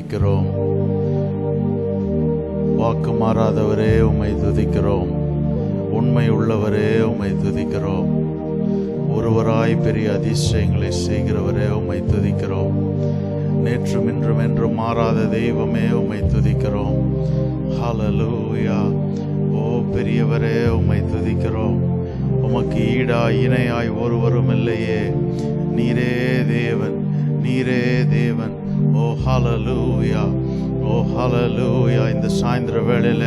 துதிக்கிறோம். வாக்கு மாறாதவரே உம்மை துதிக்கிறோம். உண்மை உள்ளவரே உம்மை துதிக்கிறோம். ஒருவராய் பெரிய அதிசயங்களை செய்கிறவரே உம்மை துதிக்கிறோம். நேற்றும் இன்றும் என்றும் மாறாத தெய்வமே உம்மை துதிக்கிறோம். ஹல்லேலூயா. ஓ பெரியவரே உம்மை துதிக்கிறோம். உமக்கு ஈடாய் இணையாய் ஒருவரும் இல்லையே. நீரே தேவன், நீரே தேவன். ஓ ஹல்லேலூயா, ஓ ஹல்லேலூயா. இந்த சாயந்தர வேளையில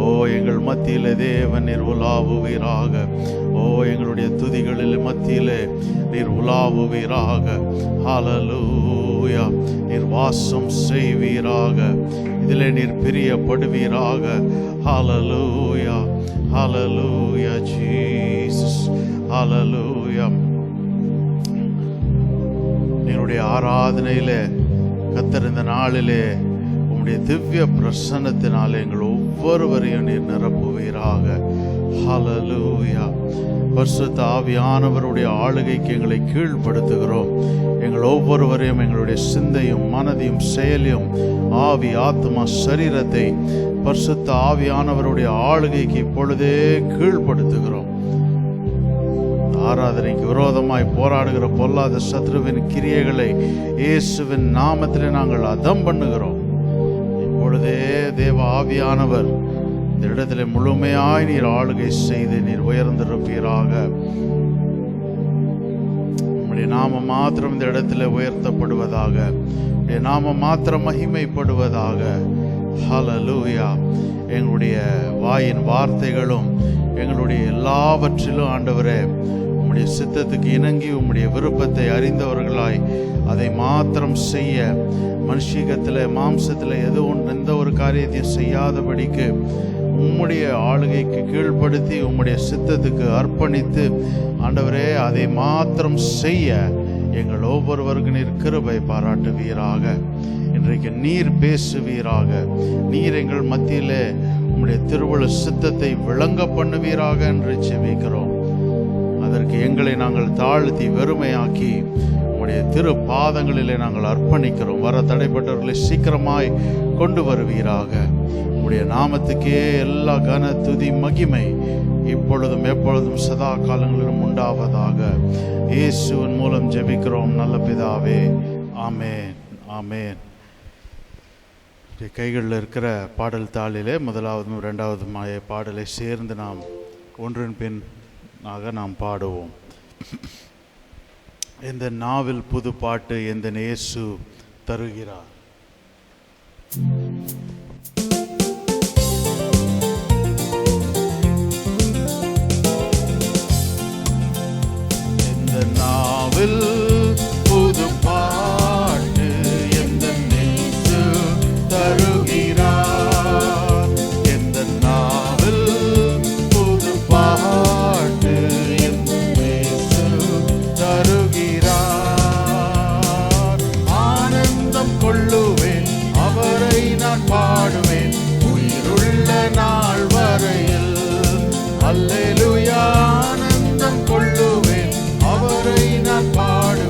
ஓ எங்கள் மத்தியிலே தேவன் நீர் உலாவுவீராக. ஓ எங்களுடைய துதிகளில் மத்தியிலே நீர் உலாவுவீராக. ஹல்லேலூயா. நீர் வாசம் செய்வீராக. இதிலே நீர் பிரியப்படுவீராக. ஹல்லேலூயா, ஹல்லேலூயா ஜீசஸ், ஹல்லேலூயா. என்னுடைய ஆராதனையிலே கர்த்தர் இந்த நாளிலே உம்முடைய திவ்ய பிரசன்னத்தினாலே எங்கள் ஒவ்வொருவரையும் நீர் நிரப்புவீராக. ஹல்லேலூயா. பரிசுத்த ஆவியானவருடைய ஆளுகைக்கு எங்களை கீழ்ப்படுத்துகிறோம். எங்கள் ஒவ்வொருவரையும் எங்களுடைய சிந்தையும் மனதையும் செயலையும் ஆவி ஆத்மா சரீரத்தை பரிசுத்த ஆவியானவருடைய ஆளுகைக்கு இப்பொழுதே கீழ்ப்படுத்துகிறோம். ஆராதனைக்கு விரோதமாய் போராடுகிற பொல்லாத சத்ருவின் கிரியைகளை இயேசுவின் நாமத்திலே நாங்கள் அதம் பண்ணுகிறோம். இப்பொழுதே தேவ ஆவியானவர் இந்த இடத்துல முழுமையாய் நீர் ஆளுகை செய்து நீர் உயர்ந்திருப்பீராக. உம்முடைய நாமம் மாத்திரம் இந்த இடத்துல உயர்த்தப்படுவதாக. உம்முடைய நாமம் மாத்திரம் மகிமைப்படுவதாக. ஹல்லேலூயா. எங்களுடைய வாயின் வார்த்தைகளும் எங்களுடைய எல்லாவற்றிலும் ஆண்டவரே உம்முடைய சித்தத்துக்கு இணங்கி உம்முடைய விருப்பத்தை அறிந்தவர்களாய் அதை மாத்திரம் செய்ய, மனுஷீகத்தில் மாம்சத்தில் எந்த ஒரு காரியத்தையும் செய்யாதபடிக்கு உம்முடைய ஆளுகைக்கு கீழ்ப்படுத்தி உம்முடைய சித்தத்துக்கு அர்ப்பணித்து ஆண்டவரே அதை மாத்திரம் செய்ய எங்கள் ஒவ்வொருவருக்கு நீர் கிருபை பாராட்டுவீராக. இன்றைக்கு நீர் பேசுவீராக. நீர் எங்கள் மத்தியிலே உம்முடைய திருவுள சித்தத்தை விளங்க பண்ணுவீராக என்று செபிக்கிறோம். அதற்கு எங்களை நாங்கள் தாழ்த்தி வெறுமையாக்கி உம்முடைய திரு பாதங்களிலே நாங்கள் அர்ப்பணிக்கிறோம். வர தடைப்பட்டவர்களை சீக்கிரமாய் கொண்டு வருவீராக. உம்முடைய நாமத்துக்கே எல்லா கன துதி மகிமை இப்பொழுதும் எப்பொழுதும் சதா காலங்களிலும் உண்டாவதாக. இயேசுவின் மூலம் ஜெபிக்கிறோம் நல்ல பிதாவே. ஆமேன், ஆமேன். கைகளில் இருக்கிற பாடல் தாளிலே முதலாவதும் இரண்டாவதுமாய பாடலை சேர்ந்து நாம் ஒன்றின் பின் நாம் பாடுவோம். இந்த நாவில் புது பாட்டு எந்த இயேசு தருகிறார். இந்த நாவில் புது பாட்டு எந்த இயேசு தருகிறார். எந்த நாவில் புது பாட்டு எந்த இயேசு தருகிறார். ஆனந்தம் கொள்ளுவேன் அவரை நான் பாடுவேன் உயிருள்ள நாள் வரையில். அல்லேலூயா. ஆனந்தம் கொள்ளுவேன் அவரை நான் பாடுவேன்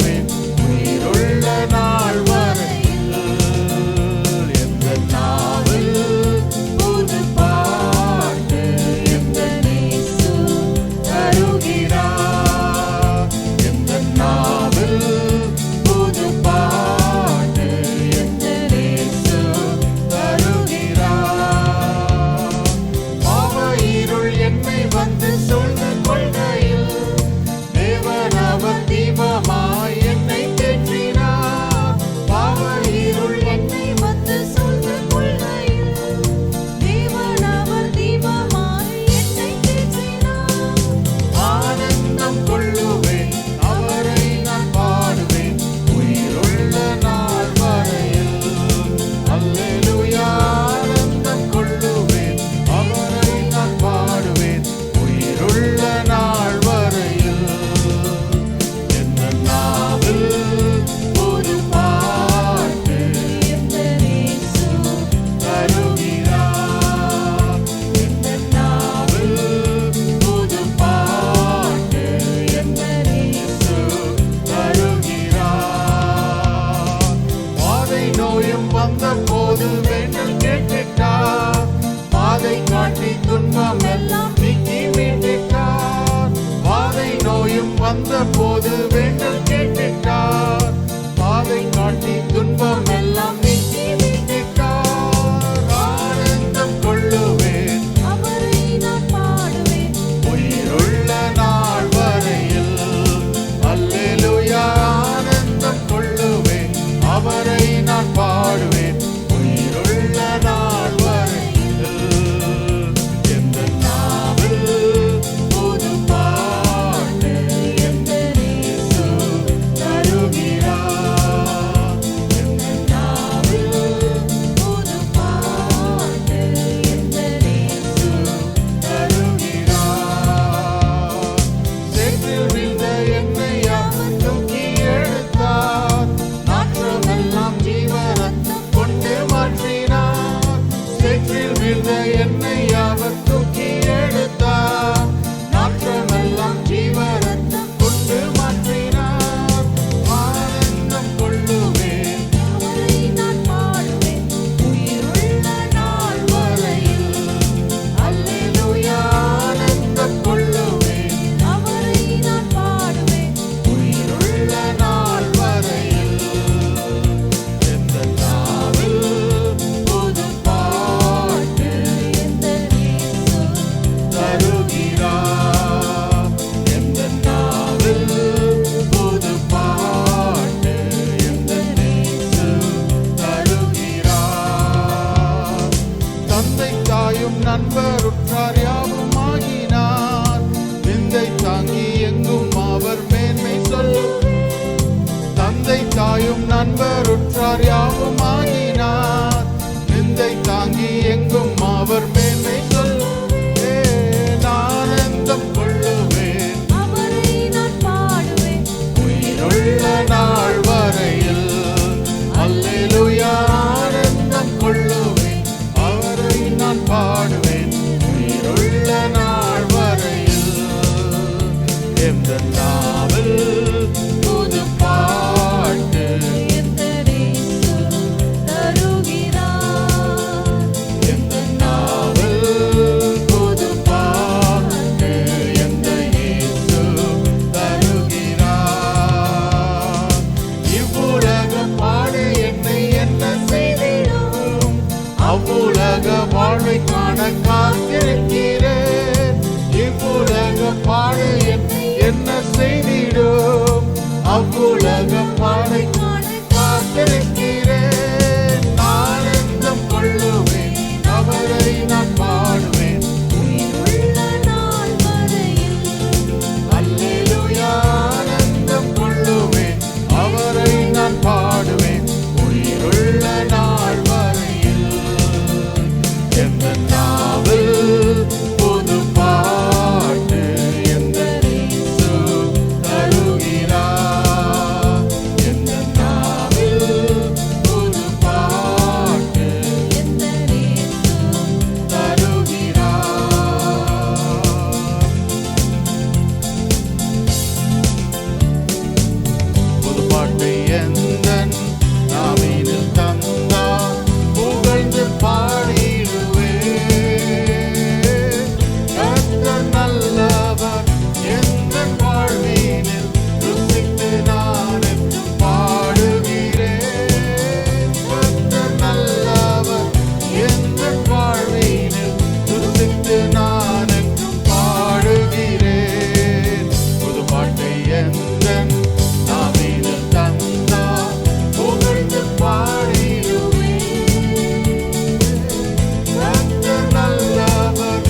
உயிருள்ள நாள் வரையில் அல்லேலூயா ஆனந்தம் கொள்ளுவேன், அவரை நான் பாடுவேன் உயிருள்ள நாள் வரையில். எந்த நாவல் புது பாட்டு எந்த நாவல் புது பாட்டு எந்த இயேசு தருகிறார். இவ்வுலக பாடு என்னை என்ன செய்திடும், அவ்வுலக வாழ்வை காண காத்திருக்கிறேன். இவ்வுலக பாடு என்னை என்ன செய்திடும், அவ்வுலக பாடை காத்திருக்கிறேன். ஆனந்தம் கொள்ளுவேன், அவரை நான் பாடுவேன் அல்லேலூயா ஆனந்தம் கொள்ளுவேன், அவரை நான் பாடுவேன் உயிருள்ள நாள் வரையில். எந்த நாவல் புது பாட்டு எந்த இயேசு தருகிறார். எந்த நாவல் புது பாட்டு தருகிறார். புது பாட்டை எந்தன் நாவினில் தந்தார், புகழ்ந்து பாடிடுவேன். கர்த்தர் நல்லவர், எந்தன் வாழ்வினில் ருசித்து நான் என்றும் பாடுகிறேன். கர்த்தர் நல்லவர், எந்தன் வாழ்வினில் ருசித்து நான் என்றும் பாடுகிறேன். புது பாட்டை எந்தன் நாவினில் தந்தார், புகழ்ந்து பாடிடுவேன். கர்த்தர் நல்லவர்,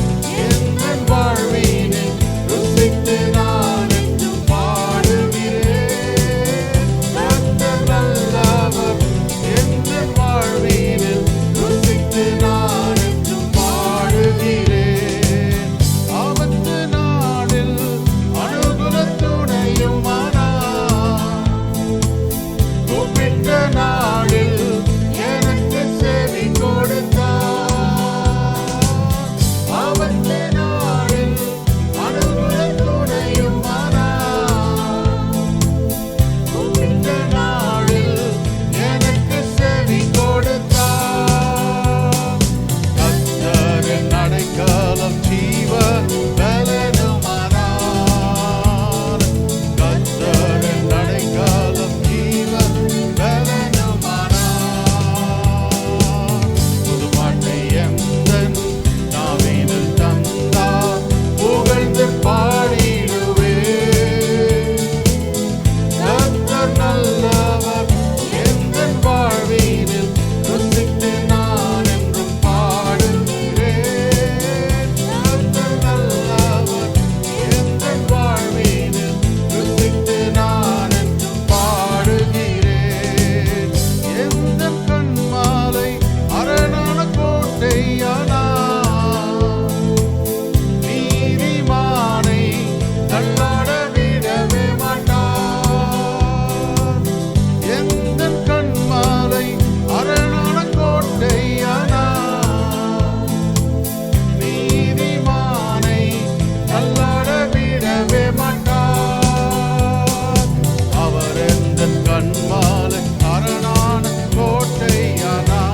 எந்தன் வாழ்வினில் ருசித்து நான் என்றும் பாடுகிறேன். கர்த்தர் நல்லவர், எந்தன் வாழ்வினில் ருசித்து நான் என்றும் பாடுகிறேன். ஆபத்து நாளில் அனுகூல துணையுமானார், கூப்பிட்ட நாளில் எனக்கு செவி கொடுத்தார். ஆபத்து நாளில் அனுகூல துணையுமானார், கூப்பிட்ட நாளில் எனக்கு செவி கொடுத்தார். கர்த்தரின் அடைக்கலம் ஜீவ பலனுமானார். கர்த்தரின் அடைக்கலம் ஜீவ பலனுமானார். புது பாட்டை எந்தன் நாவினில் தந்தார், புகழ்ந்து பாடிடுவேன். கர்த்தர் நல்லவர், எந்தன் வாழ்வினில் ருசித்து நான் என்றும் பாடுகிறேன். கர்த்தர் நல்லவர், எந்தன் வாழ்வினில் ருசித்து நான் என்றும் பாடுகிறேன். எந்தன் கண்மாலை அரணான கோட்டையானார், நீதிமானை தள்ளாட விடவே மாட்டார். எந்தன் கண்மாலை அரணான கோட்டையானார், நீதிமானை தள்ளாட விடவே மாட்டார். அவர் எந்தன் கண்மாலை அரணான கோட்டையானார்,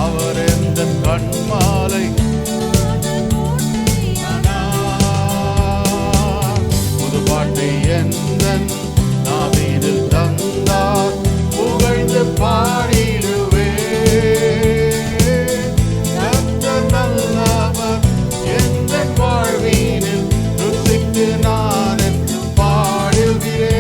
அவர் எந்தன் கண்மாலை புது பாட்டை எந்தன் நாவினில் தந்தார், புகழ்ந்து பாடிடுவேன். கர்த்தர் நல்லவர், எந்தன் வாழ்வினில் ருசித்து நான் என்றும் பாடுகிறேன்.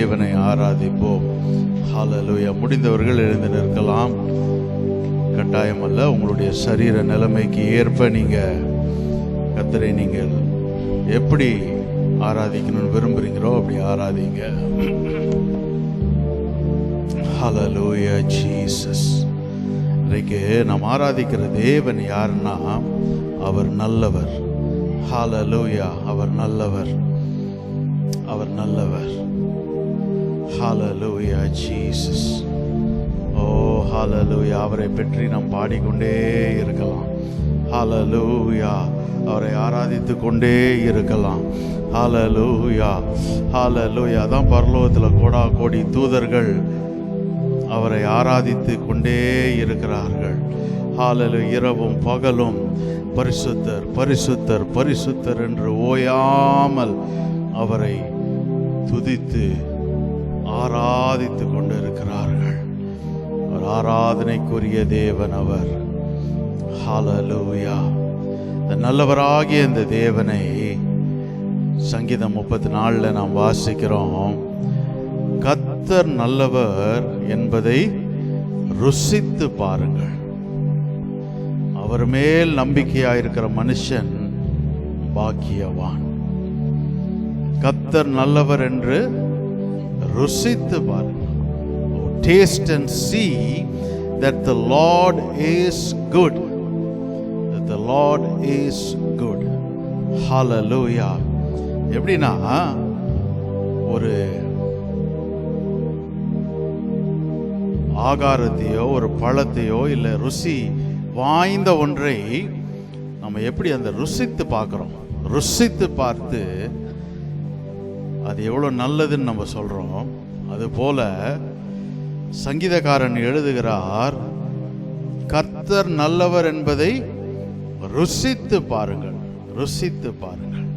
தேவனை ஆராதிப்போம். ஹல்லேலூயா. முடிந்தவர்கள் எழுந்து நிற்கலாம். கட்டாயம் அல்ல, உங்களுடைய சரீர நிலைமைக்கு ஏற்ப கர்த்தரை நீங்கள் எப்படி ஆராதிக்கணும்னு விரும்புறீங்களோ அப்படி ஆராதிங்க. ஹல்லேலூயா ஜீசஸ். இன்றைக்கு நாம் ஆராதிக்கிற தேவன் யாருன்னா, அவர் நல்லவர். ஹல்லேலூயா. அவர் நல்லவர், அவர் நல்லவர். ஹல்லேலூயா ஜீசஸ். ஓ ஹல்லேலூயா. அவரை பற்றி நாம் பாடிக்கொண்டே இருக்கலாம். ஹல்லேலூயா. அவரை ஆராதித்து கொண்டே இருக்கலாம். ஹல்லேலூயா, ஹல்லேலூயா. தான் பரலோகத்தில் கோடா கோடி தூதர்கள் அவரை ஆராதித்து கொண்டே இருக்கிறார்கள். ஹல்லேலூயா. இரவும் பகலும் பரிசுத்தர் பரிசுத்தர் பரிசுத்தர் என்று ஓயாமல் அவரை துதித்து ஆராதித்து கொண்டு இருக்கிறார்கள். அவர் ஆராதனைக்குரிய தேவன் அவர். ஹல்லேலூயா. இந்த நல்லவராகிய இந்த தேவனை சங்கீதம் 34 நாம் வாசிக்கிறோம். கர்த்தர் நல்லவர் என்பதை ருசித்து பாருங்கள். அவர் மேல் நம்பிக்கையாயிருக்கிற மனுஷன் பாக்கியவான். கர்த்தர் நல்லவர் என்று ருசித்து பாருங்கள். Taste and see that the Lord is good. That the Lord is good. Hallelujah. எப்படின்னா, ஒரு ஆகாரத்தையோ ஒரு பழத்தையோ இல்லை ருசி வாய்ந்த ஒன்றை நம்ம எப்படி அந்த ருசித்து பார்க்குறோம். ருசித்து பார்த்து அது எவ்வளோ நல்லதுன்னு நம்ம சொல்கிறோம். அதுபோல சங்கீதக்காரன் எழுதுகிறார், கர்த்தர் நல்லவர் என்பதை ருசித்து பாருங்கள், ருசித்து பாருங்கள்.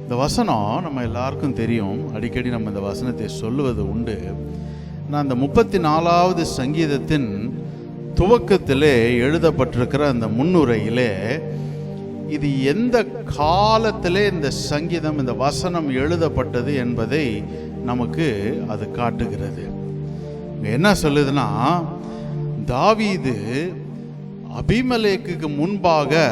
இந்த வசனம் நம்ம எல்லாருக்கும் தெரியும். அடிக்கடி நம்ம இந்த வசனத்தை சொல்லுவது உண்டு. நான் அந்த 34வது சங்கீதத்தின் துவக்கத்திலே எழுதப்பட்டிருக்கிற அந்த முன்னுரையிலே இது எந்த காலத்திலே இந்த சங்கீதம், இந்த வசனம் எழுதப்பட்டது என்பதை நமக்கு அது காட்டுகிறது. என்ன சொல்லுதுன்னா, தாவீது அபிமெலேக்குக்கு முன்பாக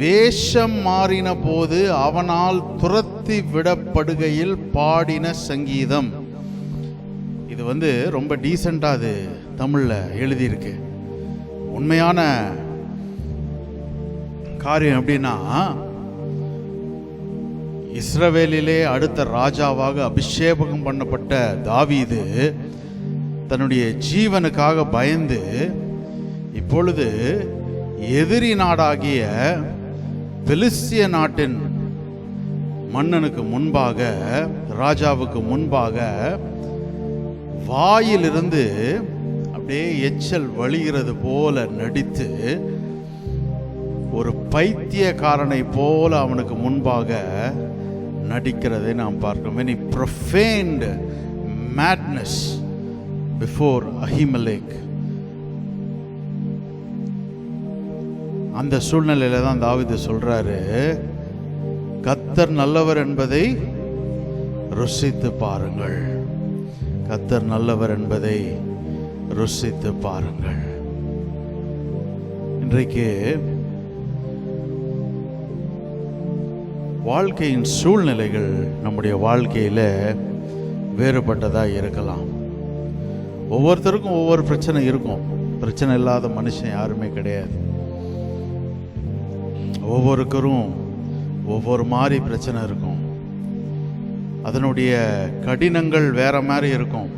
வேஷம் மாறின போது அவனால் துரத்தி விடப்படுகையில் பாடின சங்கீதம். இது ரொம்ப டீசெண்டா அது தமிழ்ல எழுதியிருக்கு. உண்மையான காரியம் எப்படின்னா, இஸ்ரவேலிலே அடுத்த ராஜாவாக அபிஷேகம் பண்ணப்பட்ட தாவீது தன்னுடைய ஜீவனுக்காக பயந்து இப்பொழுது எதிரி நாடாகிய பெலிஸ்திய நாட்டின் மன்னனுக்கு முன்பாக, ராஜாவுக்கு முன்பாக வாயிலிருந்து அப்படியே எச்சல் வழிகிறது போல நடித்து ஒரு பைத்தியக்காரனை போல அவனுக்கு முன்பாக நடிக்கிறதை நாம் பார்க்கிறோம். When he profaned madness before Ahimelech. அந்த சூழ்நிலையில தான் தாவீது சொல்றாரு, கர்த்தர் நல்லவர் என்பதை ருசித்து பாருங்கள். கர்த்தர் நல்லவர் என்பதை ருசித்து பாருங்கள். இன்றைக்கு வாழ்க்கையின் சூழ்நிலைகள் நம்முடைய வாழ்க்கையில வேறுபட்டதாக இருக்கலாம். ஒவ்வொருத்தருக்கும் ஒவ்வொரு பிரச்சனை இருக்கும். பிரச்சனை இல்லாத மனுஷன் யாருமே கிடையாது. ஒவ்வொருக்கரும் ஒவ்வொரு மாதிரி பிரச்சனை இருக்கும். அதனுடைய கடினங்கள் வேற மாதிரி இருக்கும்.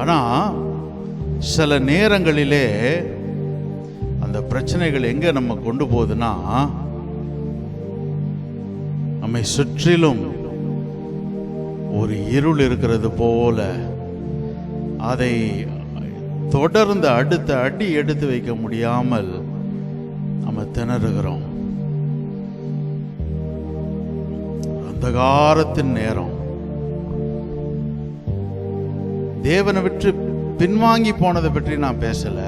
ஆனால் சில நேரங்களிலே அந்த பிரச்சனைகள் எங்கே நம்ம கொண்டு போகுதுன்னா, நம்மை சுற்றிலும் ஒரு இருள் இருக்கிறது போல அதை தொடர்ந்து அடுத்த அடி எடுத்து வைக்க முடியாமல் நம்ம திணறுகிறோம். அந்தகாரத்தின் நேரம். தேவனை விட்டு பின்வாங்கி போனதை பற்றி நான் பேசல.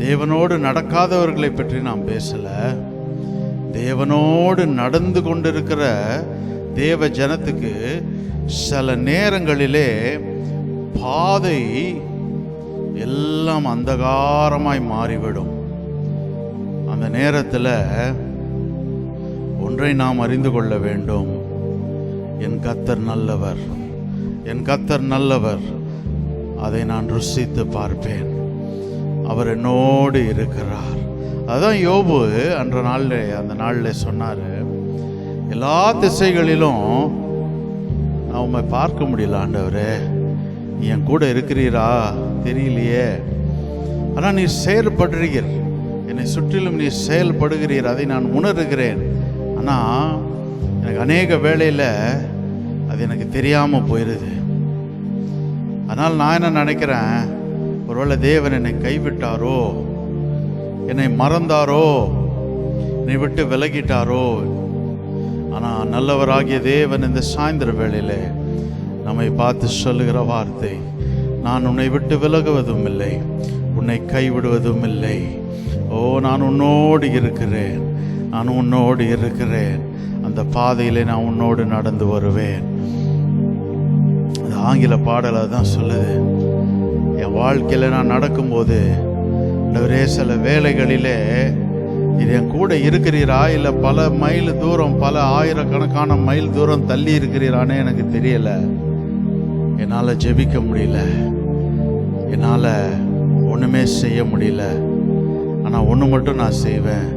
தேவனோடு நடக்காதவர்களை பற்றி நான் பேசல. தேவனோடு நடந்து கொண்டிருக்கிற தேவ ஜனத்துக்கு சில நேரங்களிலே பாதை எல்லாம் அந்தகாரமாய் மாறிவிடும். அந்த நேரத்தில் ஒன்றை நாம் அறிந்து கொள்ள வேண்டும், என் கர்த்தர் நல்லவர், என் கர்த்தர் நல்லவர், அதை நான் ருசித்து பார்ப்பேன், அவர் என்னோடு இருக்கிறார். அதான் யோபு அந்த நாளில் சொன்னார், எல்லா திசைகளிலும் நான் உண்மை பார்க்க முடியல ஆண்டவரே, என் கூட இருக்கிறீரா தெரியலையே, ஆனால் நீ செயல்படுகிறீர், என்னை சுற்றிலும் நீ செயல்படுகிறீர், அதை நான் உணர்கிறேன். ஆனால் எனக்கு அநேக வேளையில் அது எனக்கு தெரியாமல் போயிடுது. அதனால் நான் என்ன நினைக்கிறேன், ஒருவேளை தேவன் என்னை கைவிட்டாரோ, என்னை மறந்தாரோ, என்னை விட்டு விலகிட்டாரோ. ஆனால் நல்லவராகிய தேவன் இந்த சாயந்தர வேளையில் நம்மை பார்த்து சொல்லுகிற வார்த்தை, நான் உன்னை விட்டு விலகுவதும் இல்லை, உன்னை கைவிடுவதும் இல்லை. ஓ, நான் உன்னோடு இருக்கிறேன், நான் உன்னோடு இருக்கிறேன், அந்த பாதையில் நான் உன்னோடு நடந்து வருவேன். அது ஆங்கில பாடலை தான் சொல்லுது. என் வாழ்க்கையில் நான் நடக்கும்போது ஒரே சில வேளைகளிலே இது என் கூட இருக்கிறீரா, இல்லை பல மைல் தூரம், பல ஆயிரக்கணக்கான மைல் தூரம் தள்ளி இருக்கிறீரானே எனக்கு தெரியல. என்னால் ஜெபிக்க முடியல, என்னால் ஒன்றுமே செய்ய முடியல. ஆனால் ஒன்று மட்டும் நான் செய்வேன்,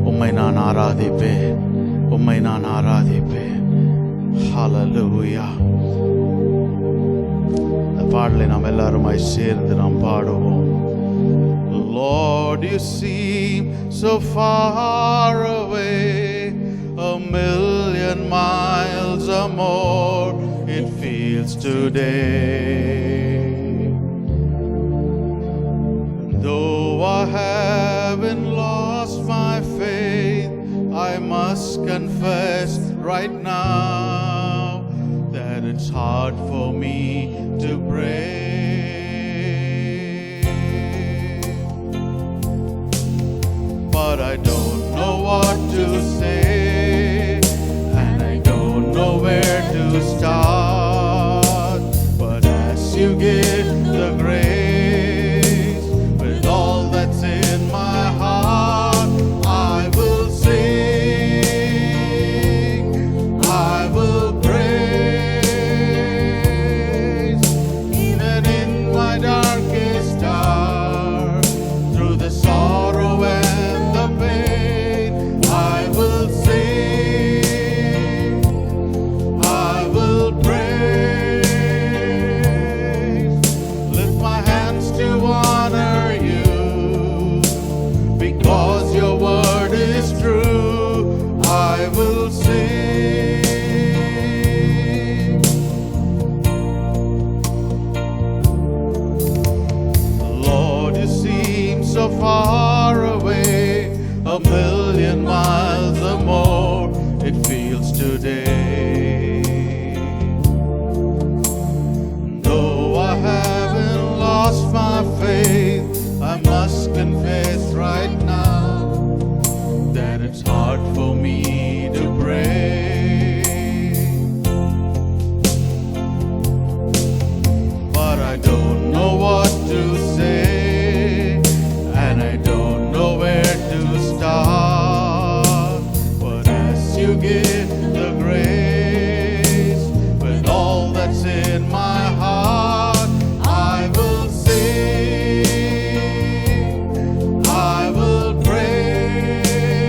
உம்மை நான் ஆராதிப்பேன், உம்மை நான் ஆராதிப்பேன். ஹல்லேலூயா. இந்த பாடலை நாம் எல்லாருமாய் சேர்ந்து நாம் பாடுவோம். Lord, you seem so far away, 1,000,000 miles or more it feels today. Though I haven't lost my faith, I must confess right now that it's hard for me to pray. But I don't know what to say, and I don't know where to start. But as you give the grace, with all that's in my heart, I will sing, I will praise. Even in my darkest hour, through the sorrow and pain, I will sing, I will praise. Lift my hands to honor you, because your word is true. I will sing. Lord, you seem so far away, 1,000,000 miles or more it feels today. Though I haven't lost my faith, I must confess right now that it's hard for me to pray. But I don't know what to say, and I don't know where to start. But as you give the grace, with all that's in my heart, I will sing, I will praise.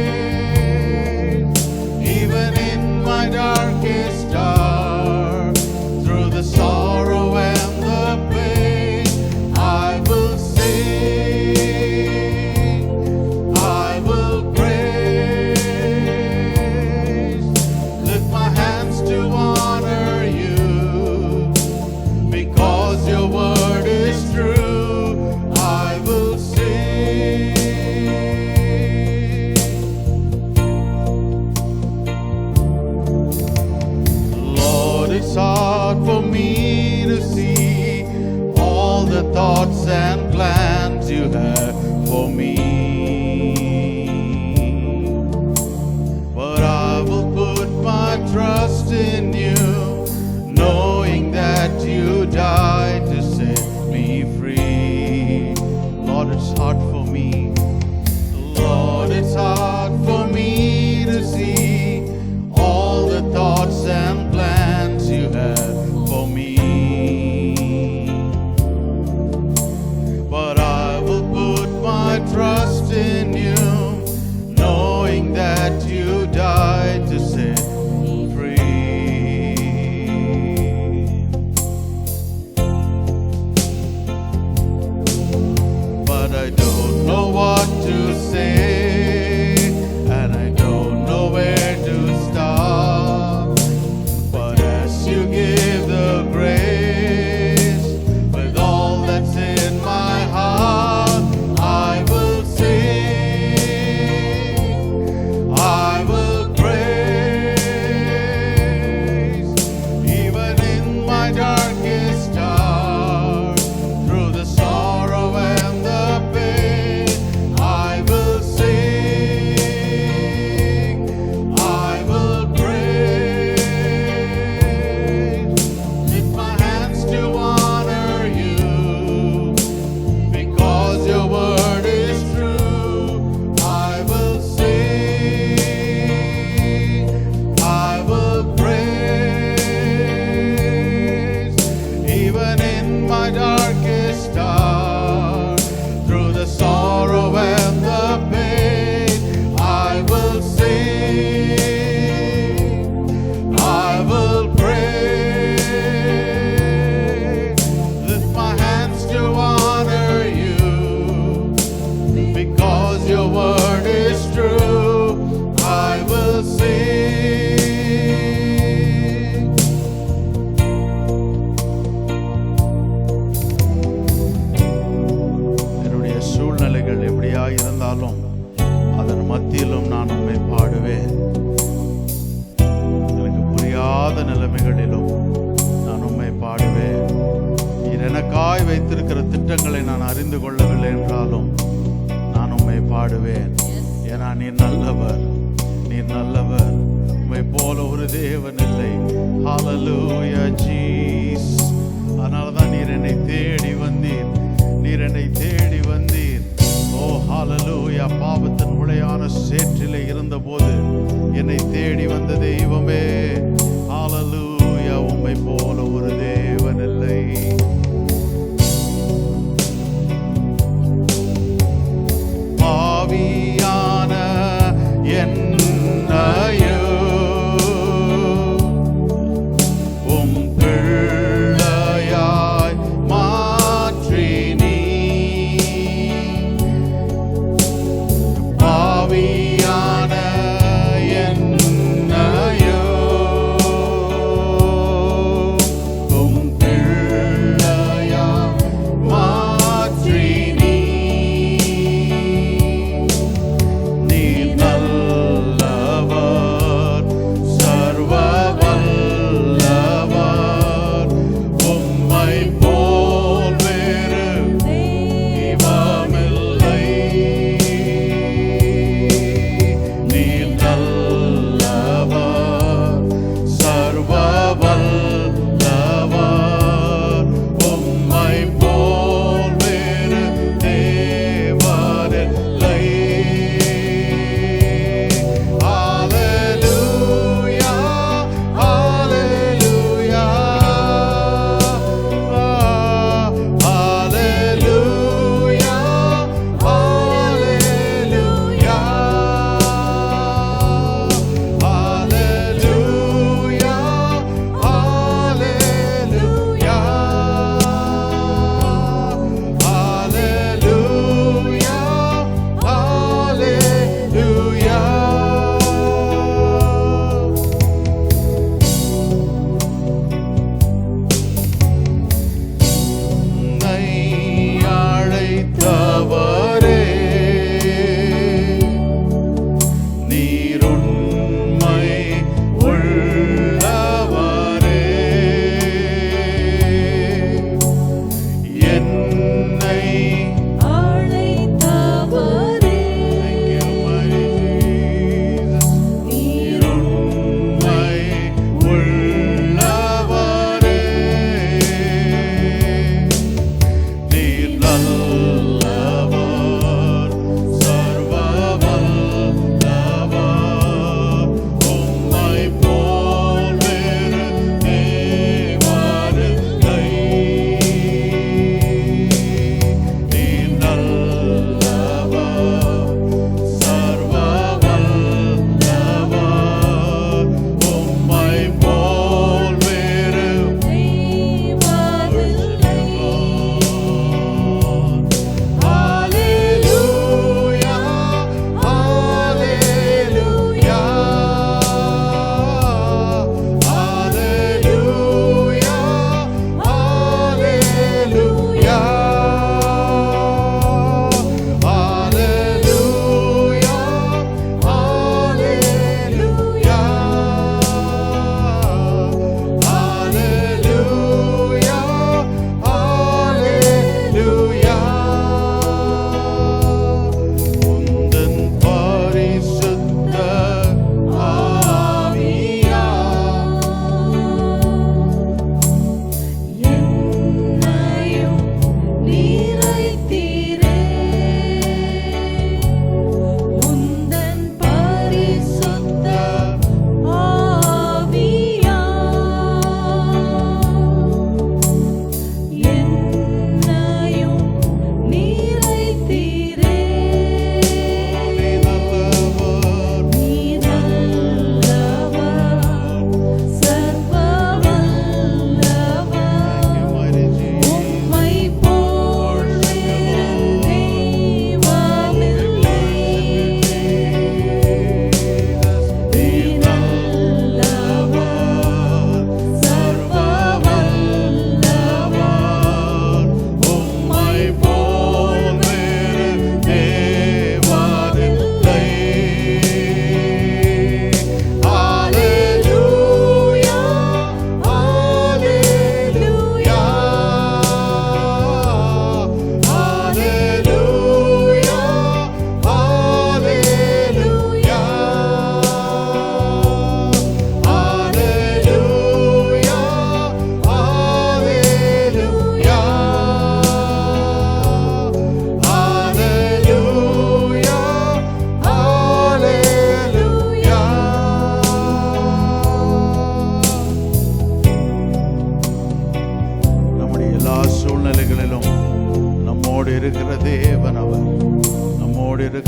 word is true, I will sing. என்னுடைய சூழ்நிலைகள் எப்படியா இருந்தாலும் அதன் மத்தியிலும் நான் உம்மை பாடுவேன். எனக்கு புரியாத நிலைமைகளிலும் நான் உம்மை பாடுவேன். நீர் எனக்காய் வைத்திருக்கிற திட்டங்களை நான் அறிந்து கொள்ளவில்லை என்றாலும் நான் உம்மை பாடுவேன். ஏன்னா நீர் நல்லவர், நீர் நல்லவர். உம்மை போல ஒரு தேவன் இல்லை. ஹல்லேலூயா ஜீசஸ். அதனாலதான் நீர் என்னை தேடி வந்தீர், நீர் என்னை தேடி வந்தீர். ஓ ஹல்லேலூயா. பாவத்தின் உளையான சேற்றிலே இருந்தபோது என்னை தேடி வந்த தெய்வமே, ஹல்லேலூயா. உம்மை போல ஒரு தேவன் இல்லை. பாவியான என்னையோ உம் பிள்ளையாய் மாற்றி நீ, பாவியான என்னையோ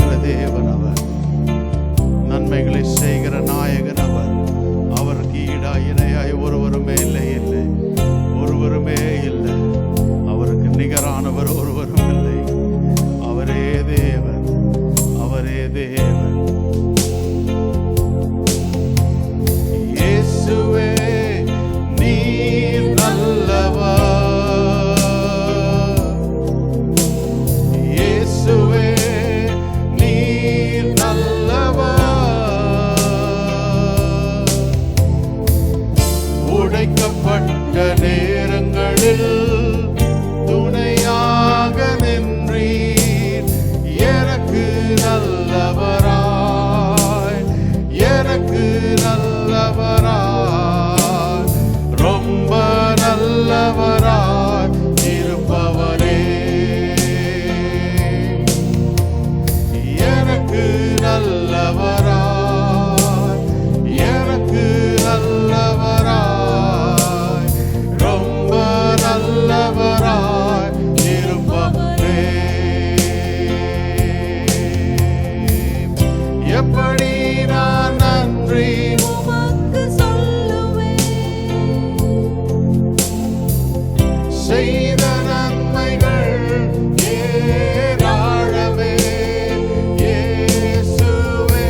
செய்கிற தேவன் அவர். நன்மைகளை செய்கிற நாயகன் அவர். அவருக்கு ஈடாய் இணையாய் ஒருவருமே இல்லை, இல்லை, ஒருவருமே இல்லை. அவருக்கு நிகரானவர் ஒருவரும் இல்லை. அவரே தேவன், அவரே தேவன். இயேசுவே நீர் நல்லவர், இயேசுவே நீர் நல்லவர். உடைக்கப்பட்ட நேரங்களில் துணையாக நின்றீர். எனக்கு நல்லவராய், எனக்கு நல்லவராய், ரொம்ப நல்லவராய் இருப்பவரே. எனக்கு நல்லவராய், எனக்கு நல்லவராய், ரொம்ப நல்லவராய் இருப்பவரே. எப்படி நான் நன்றி உமக்கு சொல்லுவேன், செய்த நன்மைகள் ஏராளமே. இயேசுவே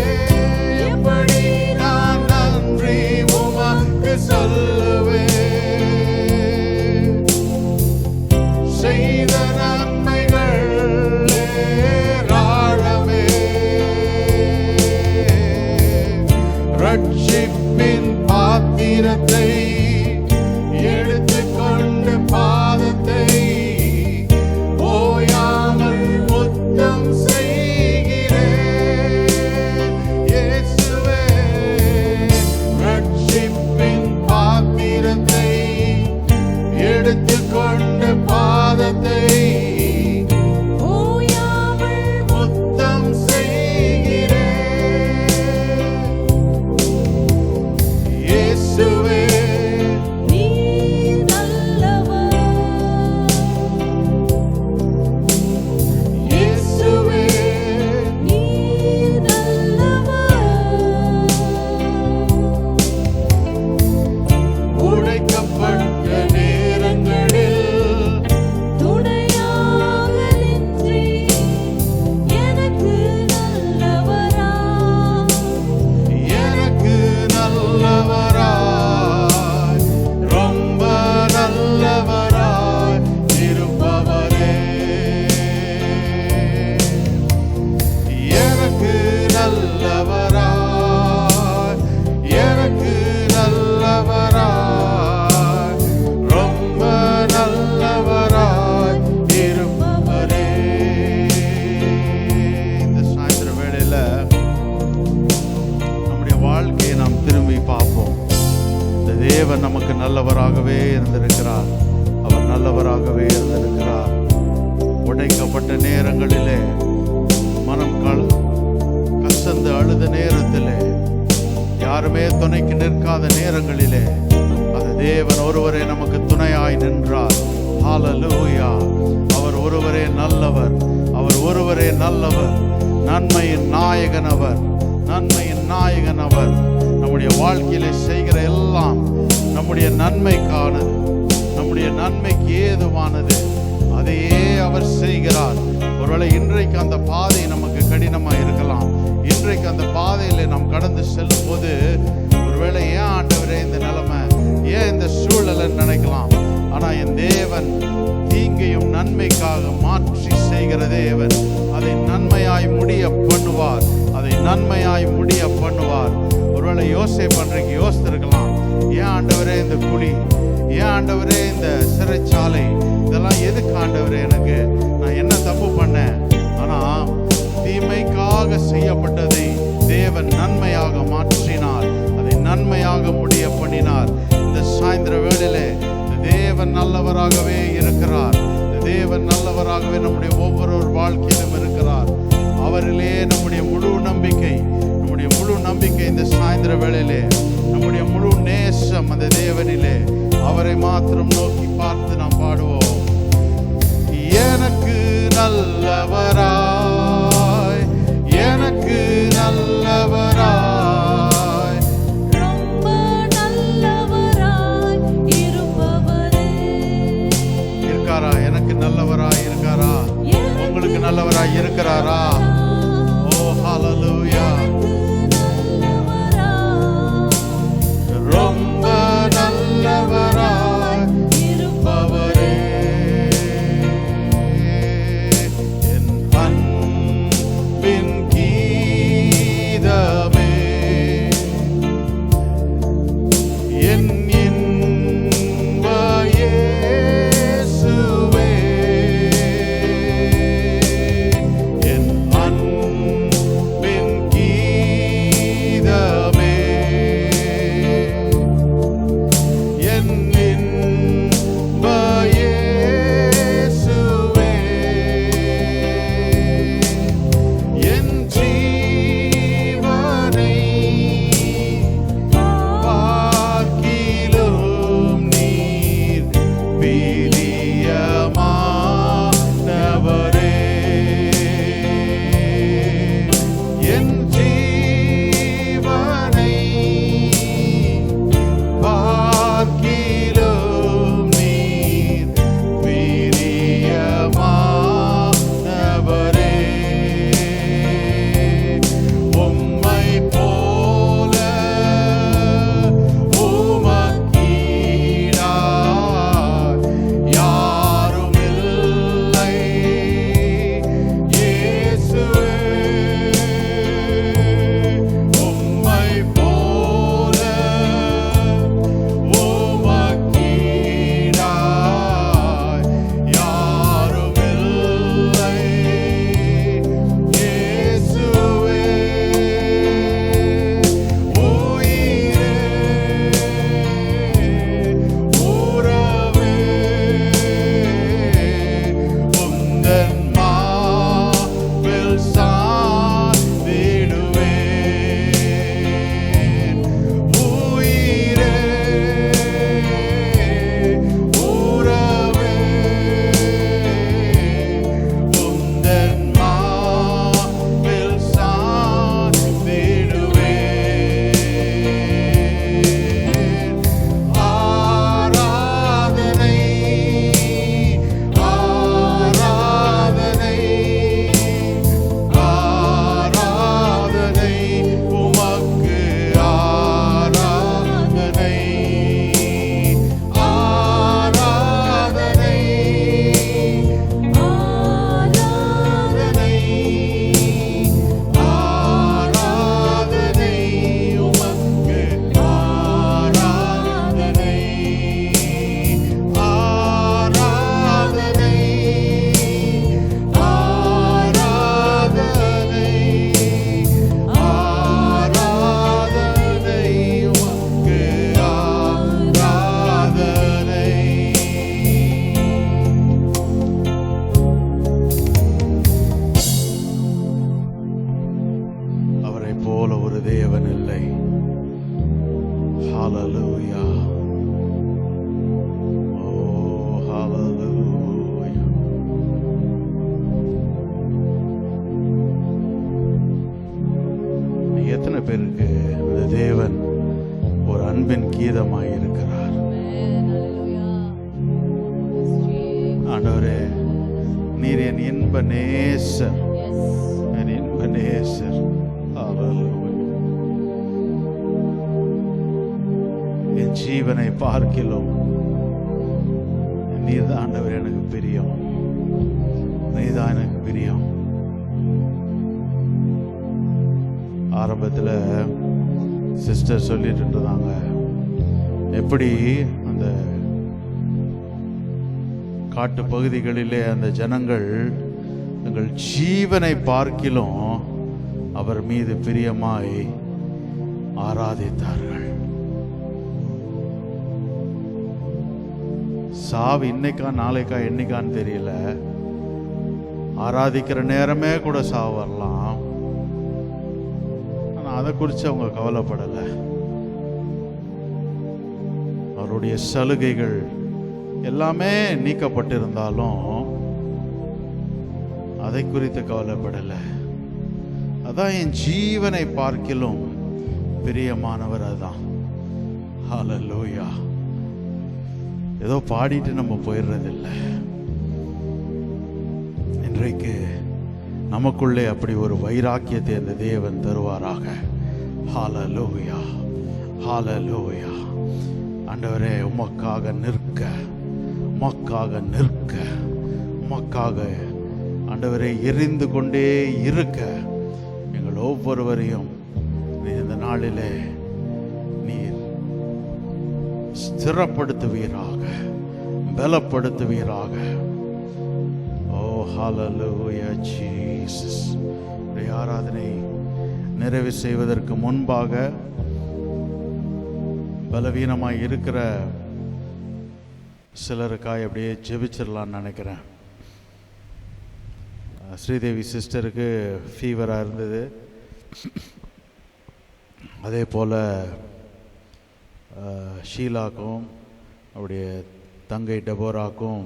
எப்படி நான் நன்றி உமக்கு சொல்லுவேன். செய்த நன்மைகள் ஏராளமே. ரட்சிப்பின் பாத்திரத்தை எடுத்துக்கொண்டு பாதத்தை ஓயாமல் முத்தம் செய்கிறேன். இயேசுவே ரட்சிப்பின் பாத்திரத்தை எடுத்துக்கொண்டு பாதத்தை ஓயாமல் முத்தம் செய்கிறேன். இயேசுவே நீர் நல்லவர், இயேசுவே நீர் நல்லவர். உடைக்கப்பட்ட நேரங்களில் துணையாக நின்றீர். எனக்கு நல்லவராய், எனக்கு நல்லவராய், ரொம்ப நல்லவராய் இருப்பவரே. எனக்கு நல்லவராய், எனக்கு நல்லவராய், ரொம்ப நல்லவராய் இருப்பவரே. இந்த சாயந்தர வேளையில நம்முடைய வாழ்க்கையை நாம் திரும்பி பார்ப்போம். இந்த தேவன் நமக்கு நல்லவராகவே இருந்திருக்கிறார். அவர் நல்லவராகவே இருந்திருக்கிறார். உடைக்கப்பட்ட நேரங்களிலே, மனம் கசந்து அழுத நேரத்திலே, யாருமே துணைக்கு நிற்காத நேரங்களிலே அந்த தேவன் ஒருவரே நமக்கு துணையாய் நின்றார். ஹalleluya. அவர் ஒருவரே நல்லவர், அவர் ஒருவரே நல்லவர். நன்மையின் நாயகன் அவர், நன்மையின் நாயகன் அவர். நம்முடைய வாழ்க்கையிலே செய்கிற எல்லாம் நம்முடைய நன்மைக்கானது, நம்முடைய நன்மைக்கு ஏதுவானது. அதையே அவர் செய்கிறார். ஒருவேளை இன்றைக்கு அந்த பாதை நமக்கு கடினமாக இருக்கலாம். இன்றைக்கு அந்த பாதையில் நாம் கடந்து செல்லும் போது ஒருவேளை ஏன் ஆண்டவரே இந்த நிலைமை, ஏன் இந்த சூழலை நினைக்கலாம். ஆனால் என் தேவன் தீங்கையும் நன்மைக்காக மாற்றி செய்கிற தேவன். அதை நன்மையாய் முடிய பண்ணுவார், அதை நன்மையாய் முடிய பண்ணுவார். ஒருவேளை யோசேப்பு அன்றைக்கு யோசித்திருக்கலாம், ஏன் ஆண்டவரே இந்த குழி, ஏன் ஆண்டவரே இந்த சிறைச்சாலை, இதெல்லாம் எதுக்கு ஆண்டவரே, எனக்கு நான் என்ன தப்பு பண்ணேன்? ஆனால் தீமைக்காக செய்யப்பட்டதை தேவன் நன்மையாக மாற்றினார், அதை நன்மையாக முடிய பண்ணினார். இந்த சாயந்திர வேளையிலே தேவன் நல்லவராகவே இருக்கிறார். தேவன் நல்லவராகவே நம்முடைய ஒவ்வொரு வாழ்க்கையிலும் இருக்கிறார். அவரிலே நம்முடைய முழு நம்பிக்கை, நம்முடைய முழு நம்பிக்கை இந்த சாயந்திர வேளையிலே, நம்முடைய முழு நேசம் அந்த தேவனிலே. அவரை மாத்திரம் நோக்கி பார்த்து நாம் பாடுவோம். எனக்கு நல்லவராய், தேவன் இல்லை. ஹalleluya. ஓ ஹalleluya. எத்தனை பேருக்கு இந்த தேவன் ஒரு அன்பின் கீதமாய் இருக்கிறார்? ஆண்டவரே, நீர் என் இன்ப நேசர், என் இன்ப நேசர். என் ஜீவனை பார்க்கிலும் நீர்தான் ஆண்டவர் எனக்கு பிரியம், நீதான் எனக்கு பிரியம். ஆரம்பத்தில் சிஸ்டர் சொல்லிட்டு இருந்தாங்க, எப்படி அந்த காட்டு பகுதிகளிலே அந்த ஜனங்கள் எங்கள் ஜீவனை பார்க்கிலும் அவர் மீது பிரியமாய் ஆராதித்தார்கள். சாவு இன்னைக்கா நாளைக்கா என்னைக்கான்னு தெரியல, ஆராதிக்கிற நேரமே கூட சாவு வரலாம். ஆனால் அதை குறித்து அவங்க கவலைப்படலை. அவருடைய சலுகைகள் எல்லாமே நீக்கப்பட்டிருந்தாலும் அதை குறித்து கவலைப்படலை. அதான் என் ஜீவனை பார்க்கிலும் பிரியமானவர். அதான் ஹalleluya. ஏதோ பாடிட்டு நம்ம போயிடுறதில்லை. இன்றைக்கு நமக்குள்ளே அப்படி ஒரு வைராக்கியத்தை அந்த தேவன் தருவாராக. ஹalleluya, ஹalleluya. ஆண்டவரே, உமக்காக நிற்க, உமக்காக நிற்க, உமக்காக ஆண்டவரே எரிந்து கொண்டே இருக்க எங்கள் ஒவ்வொருவரையும் இந்த நாளிலே நீர் ஸ்திரப்படுத்துவீராக, பலப்படுத்துவீராக. ஓ ஹalleluya ஜீசஸ். ஆராதனை நிறைவு செய்வதற்கு முன்பாக பலவீனமாய் இருக்கிற சிலருக்காய் அப்படியே ஜெபிச்சிடலான்னு நினைக்கிறேன். ஸ்ரீதேவி சிஸ்டருக்கு ஃபீவராக இருந்தது. அதே போல் ஷீலாக்கும் அவருடைய தங்கை டெபோராக்கும்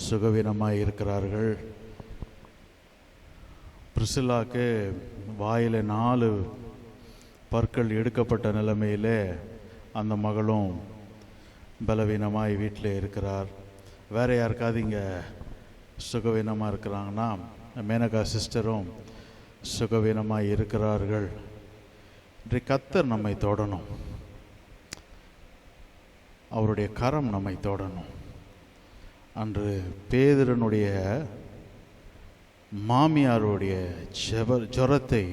சுகவீனமாக இருக்கிறார்கள். பிரிசிலாக்கு வாயில் 4 பற்கள் எடுக்கப்பட்ட நிலைமையிலே அந்த மகளும் பலவீனமாய் வீட்டில் இருக்கிறார். வேறு யாருக்காவது இங்கே சுகவீனமாக இருக்கிறாங்கன்னா, மேனகா சிஸ்டரும் சுகவீனமாக இருக்கிறார்கள். இன்றைக்கு கர்த்தர் நம்மை தொடணும், அவருடைய கரம் நம்மை தொடணும். அன்று பேதுருனுடைய மாமியாருடைய ஜுரத்தை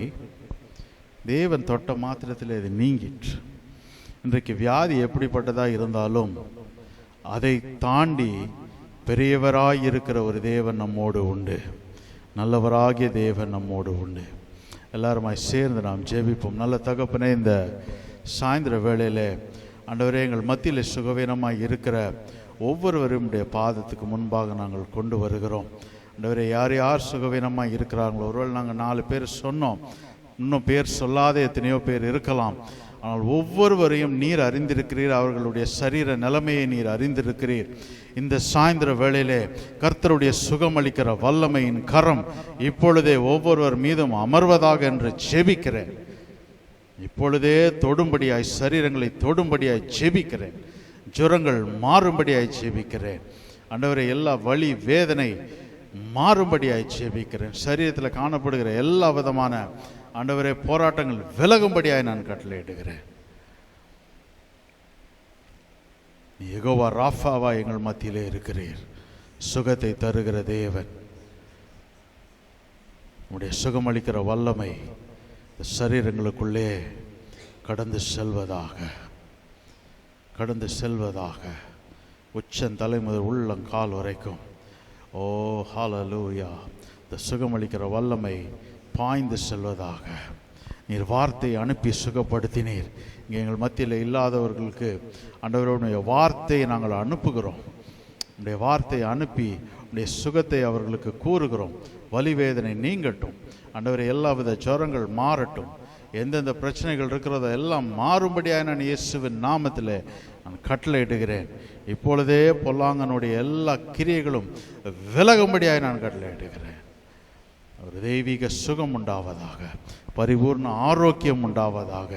தேவன் தொட்ட மாத்திரத்தில் அது நீங்கிற்று. இன்றைக்கு வியாதி எப்படிப்பட்டதாக இருந்தாலும் அதை தாண்டி பெரியவராய் இருக்கிற ஒரு தேவன் நம்மோடு உண்டு, நல்லவராகிய தேவன் நம்மோடு உண்டு. எல்லாருமாய் சேர்ந்து நாம் ஜெபிப்போம். நல்ல தகப்பனே, இந்த சாயந்தர வேளையில் ஆண்டவரே, எங்கள் மத்தியில் சுகவீனமாய் இருக்கிற ஒவ்வொருவருடைய பாதத்துக்கு முன்பாக நாங்கள் கொண்டு வருகிறோம். ஆண்டவரே, யார் யார் சுகவீனமாக இருக்கிறாங்களோ, ஒருவேளை நாங்கள் 4 பேர் சொன்னோம், இன்னும் பேர் சொல்லாத எத்தனையோ பேர் இருக்கலாம். ஆனால் ஒவ்வொருவரையும் நீர் அறிந்திருக்கிறீர், அவர்களுடைய சரீர நிலைமையை நீர் அறிந்திருக்கிறீர். இந்த சாயந்தர வேளையிலே கர்த்தருடைய சுகமளிக்கிற வல்லமையின் கரம் இப்பொழுதே ஒவ்வொருவர் மீதும் அமர்வதாக என்று ஜெபிக்கிறேன். இப்பொழுதே தொடும்படியாய், சரீரங்களை தொடும்படியாய் ஜெபிக்கிறேன். ஜுரங்கள் மாறும்படியாய் ஜெபிக்கிறேன். ஆண்டவரே, எல்லா வலி வேதனை மாறும்படியாய் ஜெபிக்கிறேன். சரீரத்தில் காணப்படுகிற எல்லா விதமான ஆண்டவரே போராட்டங்கள் விலகும்படியாய் நான் கட்டளையிடுகிறேன். யெகோவா ராஃபாவா எங்கள் மத்தியிலே இருக்கிறீர், சுகத்தை தருகிற தேவன். உம்முடைய சுகமளிக்கிற வல்லமை சரீரங்களுக்குள்ளே கடந்து செல்வதாக, கடந்து செல்வதாக, உச்சந்தலை முதல் உள்ளங்கால் வரைக்கும். ஓ ஹalleluya. இந்த சுகமளிக்கிற வல்லமை பாய்ந்து செல்வதாக. நீர் வார்த்தையை அனுப்பி சுகப்படுத்தினீர். இங்கே எங்கள் மத்தியில் இல்லாதவர்களுக்கு ஆண்டவருடைய வார்த்தையை நாங்கள் அனுப்புகிறோம். உடைய வார்த்தையை அனுப்பி உடைய சுகத்தை அவர்களுக்கு கூறுகிறோம். வலி வேதனை நீங்கட்டும் ஆண்டவரே, எல்லாவித ஜுரங்கள் மாறட்டும், எந்தெந்த பிரச்சனைகள் இருக்கிறதோ எல்லாம் மாறும்படியாக நான் இயேசுவின் நாமத்தில் நான் கட்டளையிடுகிறேன். இப்பொழுதே பொல்லாங்கனுடைய எல்லா கிரியைகளும் விலகும்படியாக நான் கட்டளையிடுகிறேன். ஒரு தெய்வீக சுகம் உண்டாவதாக, பரிபூர்ண ஆரோக்கியம் உண்டாவதாக,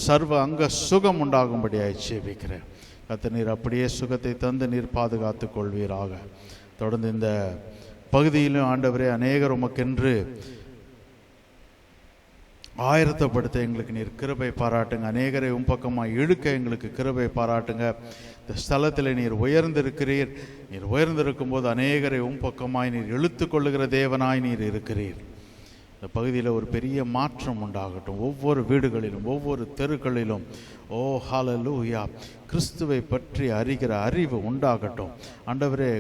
சர்வ அங்க சுகம் உண்டாகும்படியாக ஜெபிக்கிறேன். கர்த்தர் நீர் அப்படியே சுகத்தை தந்து நீர் பாதுகாத்து கொள்வீராக. தொடர்ந்து இந்த பகுதியிலும் ஆண்டவரே அநேகர் உமக்கென்று ஆயத்தப்படுத்த எங்களுக்கு நீர் கிருபை பாராட்டுங்க. அநேகரை பக்கமாக இழுக்க எங்களுக்கு கிருபை பாராட்டுங்க. இந்த ஸ்தலத்தில் நீர் உயர்ந்திருக்கிறீர். நீர் உயர்ந்திருக்கும் போது அநேகரை பக்கமாய் நீர் இழுத்து கொள்ளுகிற தேவனாய் நீர் இருக்கிறீர். இந்த பகுதியில் ஒரு பெரிய மாற்றம் உண்டாகட்டும். ஒவ்வொரு வீடுகளிலும் ஒவ்வொரு தெருக்களிலும் ஓ ஹல்லேலூயா கிறிஸ்துவை பற்றி அறிகிற அறிவு உண்டாகட்டும். ஆண்டவரே,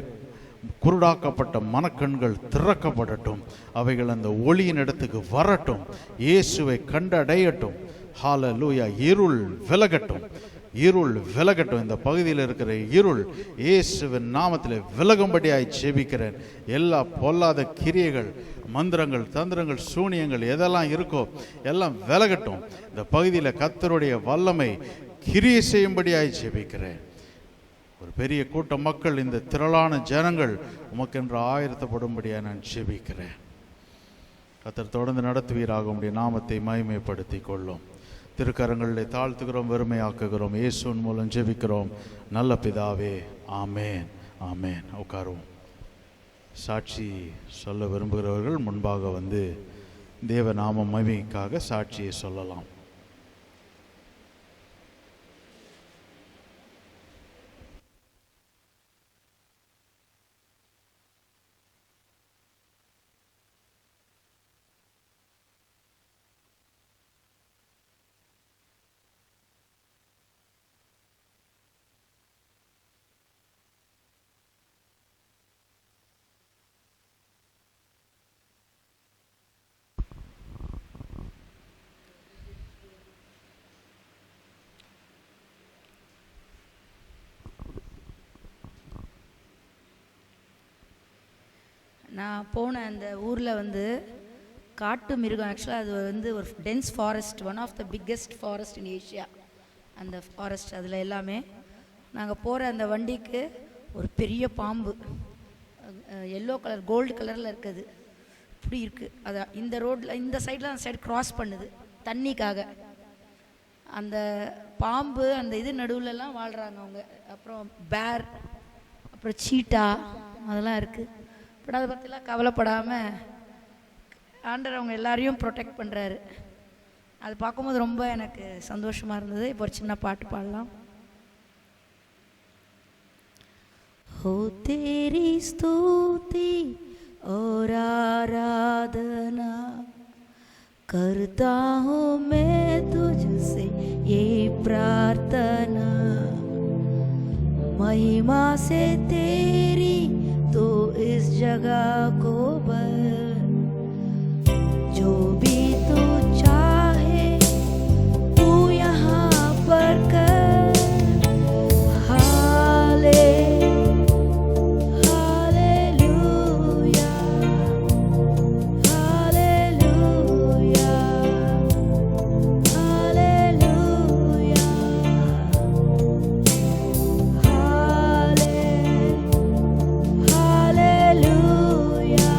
குருடாக்கப்பட்ட மனக்கண்கள் திறக்கப்படட்டும். அவைகள் அந்த ஒளியின் இடத்துக்கு வரட்டும். இயேசுவை கண்டடையட்டும். ஹல்லேலூயா. இருள் விலகட்டும், இருள் விலகட்டும். இந்த பகுதியில் இருக்கிற இருள் இயேசுவின் நாமத்தில் விலகும்படியாய் ஜெபிக்கிறேன். எல்லா பொல்லாத கிரியைகள், மந்திரங்கள், தந்திரங்கள், சூனியங்கள் எதெல்லாம் இருக்கோ எல்லாம் விலகட்டும். இந்த பகுதியில் கர்த்தருடைய வல்லமை கிரியை செய்யும்படியாய் ஜெபிக்கிறேன். ஒரு பெரிய கூட்ட மக்கள், இந்த திரளான ஜனங்கள் உமக்கென்று ஆயத்தப்படும்படியாக நான் ஜெபிக்கிறேன். கர்த்தர் தொடர்ந்து நடத்துவீராக. உம்முடைய நாமத்தை மகிமைப்படுத்தி கொள்ளும். திருக்கரங்களிலே தாழ்த்துகிறோம், வெறுமையாக்குகிறோம். இயேசுவின் மூலம் ஜெபிக்கிறோம் நல்ல பிதாவே, ஆமேன், ஆமேன். உட்காருவோம். சாட்சி சொல்ல விரும்புகிறவர்கள் முன்பாக வந்து தேவ நாம மகிமைக்காக சாட்சியை சொல்லலாம். நான் போன அந்த ஊரில் வந்து காட்டு மிருகம், ஆக்சுவலாக அது வந்து ஒரு dense forest, one of the biggest forest in Asia. அந்த ஃபாரஸ்ட் அதில் எல்லாமே நாங்கள் போகிற அந்த வண்டிக்கு ஒரு பெரிய பாம்பு, எல்லோ கலர் கோல்டு கலரில் இருக்குது, இப்படி இருக்குது. அதான் இந்த ரோட்டில் இந்த சைடில் அந்த சைடு க்ராஸ் பண்ணுது தண்ணிக்காக. அந்த பாம்பு அந்த இது நடுவுலலாம் வாழ்கிறாங்க அவங்க. அப்புறம் பேர், அப்புறம் சீட்டா, அதெல்லாம் இருக்குது. பட் அதை பற்றிலாம் கவலைப்படாமல் ஆண்டவர் அவங்க எல்லாரையும் ப்ரொடெக்ட் பண்ணுறாரு. அது பார்க்கும்போது ரொம்ப எனக்கு சந்தோஷமாக இருந்தது. இப்போ ஒரு சின்ன பாட்டு பாடலாம். हो तेरी स्तुति और आराधना करता हूँ मैं तुझसे ये प्रार्थना, महिमा से तेरी तो इस जगह को भर, जो भी तू चाहे तू यहाँ पर कर। हालेलुया, हालेलुया, हालेलुया, हालेलुया,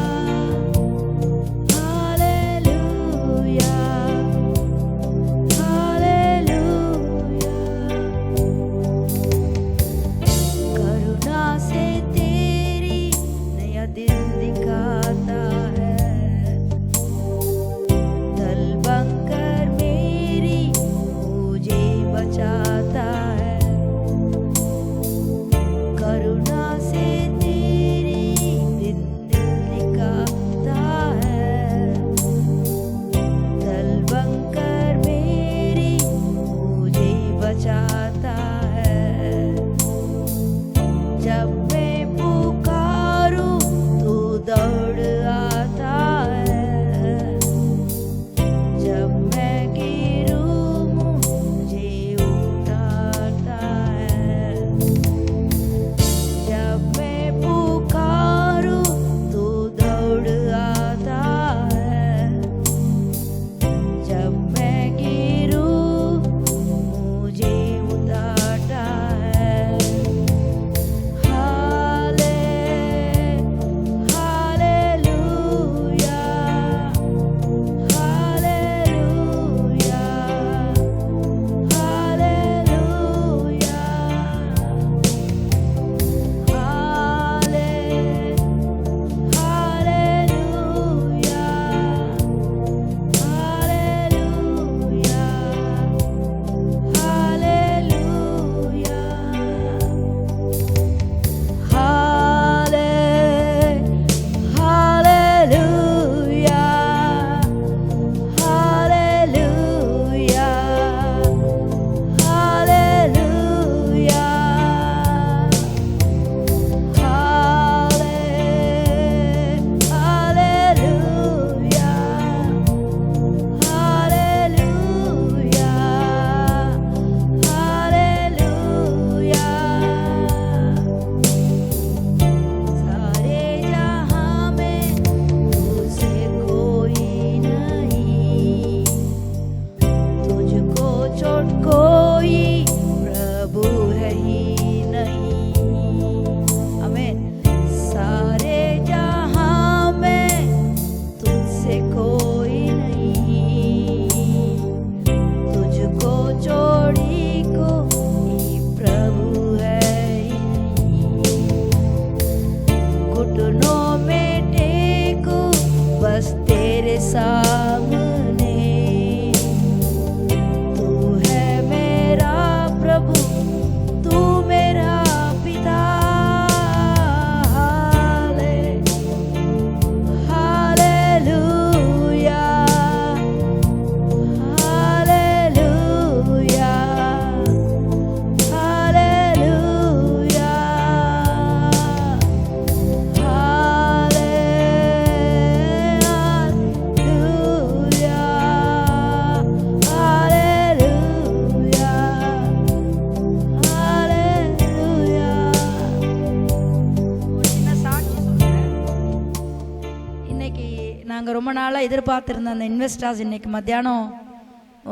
நாளாக எதிர்பார்த்துருந்த அந்த இன்வெஸ்டர்ஸ் இன்றைக்கி மத்தியானம்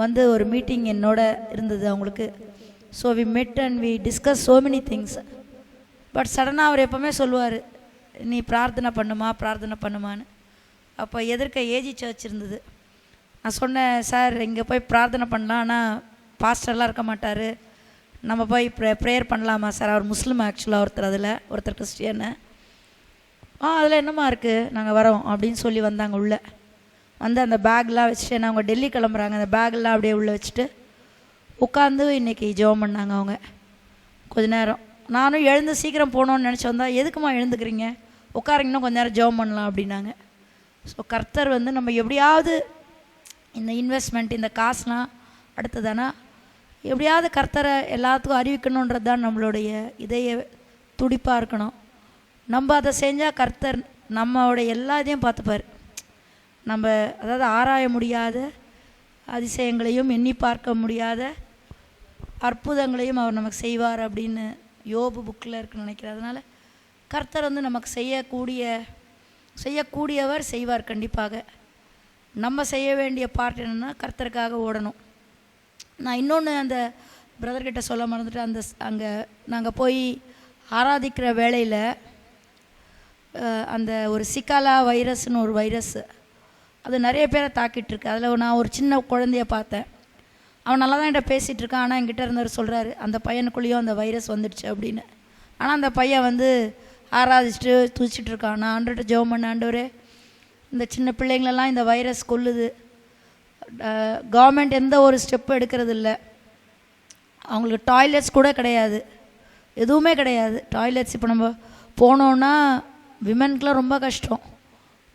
வந்து ஒரு மீட்டிங் என்னோட இருந்தது அவங்களுக்கு. So we met and we discuss so many things. But சடனாக அவர் எப்போவுமே சொல்லுவார், நீ பிரார்த்தனை பண்ணுமான்னு. அப்போ எதிர்க்க ஏஜி சர்ச் இருந்தது. நான் சொன்னேன், சார் இங்கே போய் பிரார்த்தனை பண்ணலாம், ஆனால் பாஸ்டர்லாம் இருக்க மாட்டார், நம்ம போய் ப்ரேயர் பண்ணலாமா சார்? அவர் முஸ்லீம் ஆக்சுவலாக ஒருத்தர் கிறிஸ்டியனு. அதில் என்னம்மா இருக்குது, நாங்கள் வரோம் அப்படின்னு சொல்லி வந்தாங்க. உள்ளே வந்து அந்த பேக்லாம் வச்சுட்டு, நான் அவங்க டெல்லி கிளம்புறாங்க, அந்த பேக்கெலாம் அப்படியே உள்ளே வச்சுட்டு உட்காந்து இன்றைக்கி ஜெபம் பண்ணாங்க அவங்க கொஞ்ச நேரம். நானும் எழுந்து சீக்கிரம் போகணுன்னு நினச்சி வந்தால், எதுக்குமா எழுந்துக்கிறீங்க, உட்காரிங்கன்னா கொஞ்ச நேரம் ஜெபம் பண்ணலாம் அப்படின்னாங்க. ஸோ கர்த்தர் வந்து நம்ம எப்படியாவது இந்த இன்வெஸ்ட்மெண்ட், இந்த காசுலாம் அடுத்ததானா எப்படியாவது கர்த்தரை எல்லாத்துக்கும் அறிவிக்கணுன்றது தான் நம்மளுடைய இதய துடிப்பாக இருக்கணும். நம்ம அதை செஞ்சால் கர்த்தர் நம்மளுடைய எல்லா இதையும் பார்த்துப்பார். நம்ம அதாவது ஆராய முடியாத அதிசயங்களையும் எண்ணி பார்க்க முடியாத அற்புதங்களையும் அவர் நமக்கு செய்வார் அப்படின்னு யோபு புக்கில் இருக்குன்னு நினைக்கிறேன். அதனால் கர்த்தர் வந்து நமக்கு செய்யக்கூடியவர் செய்வார் கண்டிப்பாக. நம்ம செய்ய வேண்டிய பார்ட் என்னென்னா கர்த்தருக்காக ஓடணும். நான் இன்னொன்று அந்த பிரதர்கிட்ட சொல்ல மறந்துட்டு, அங்கே நாங்கள் போய் ஆராதிக்கிற வேளையில் அந்த ஒரு சிக்காலா வைரஸ்னு ஒரு வைரஸ், அது நிறைய பேரை தாக்கிட்டுருக்கு. அதில் நான் ஒரு சின்ன குழந்தைய பார்த்தேன். அவன் நல்லா தான் என்கிட்ட பேசிகிட்டு இருக்கான். ஆனால் என்கிட்ட இருந்தவர் சொல்கிறாரு, அந்த பையனுக்குள்ளேயும் அந்த வைரஸ் வந்துடுச்சு அப்படின்னு. ஆனால் அந்த பையன் வந்து ஆராதிச்சுட்டு துதிச்சிட்டு இருக்கான். நான் ஆண்டவர்கிட்ட ஜெபம் பண்ண, ஆண்டவரே இந்த சின்ன பிள்ளைங்களெல்லாம் இந்த வைரஸ் கொல்லுது, கவர்மெண்ட் எந்த ஒரு ஸ்டெப்பும் எடுக்கிறது இல்லை, அவங்களுக்கு டாய்லெட்ஸ் கூட கிடையாது, எதுவுமே கிடையாது டாய்லெட்ஸ். இப்போ நம்ம போனோன்னா விமென்க்கெலாம் ரொம்ப கஷ்டம்,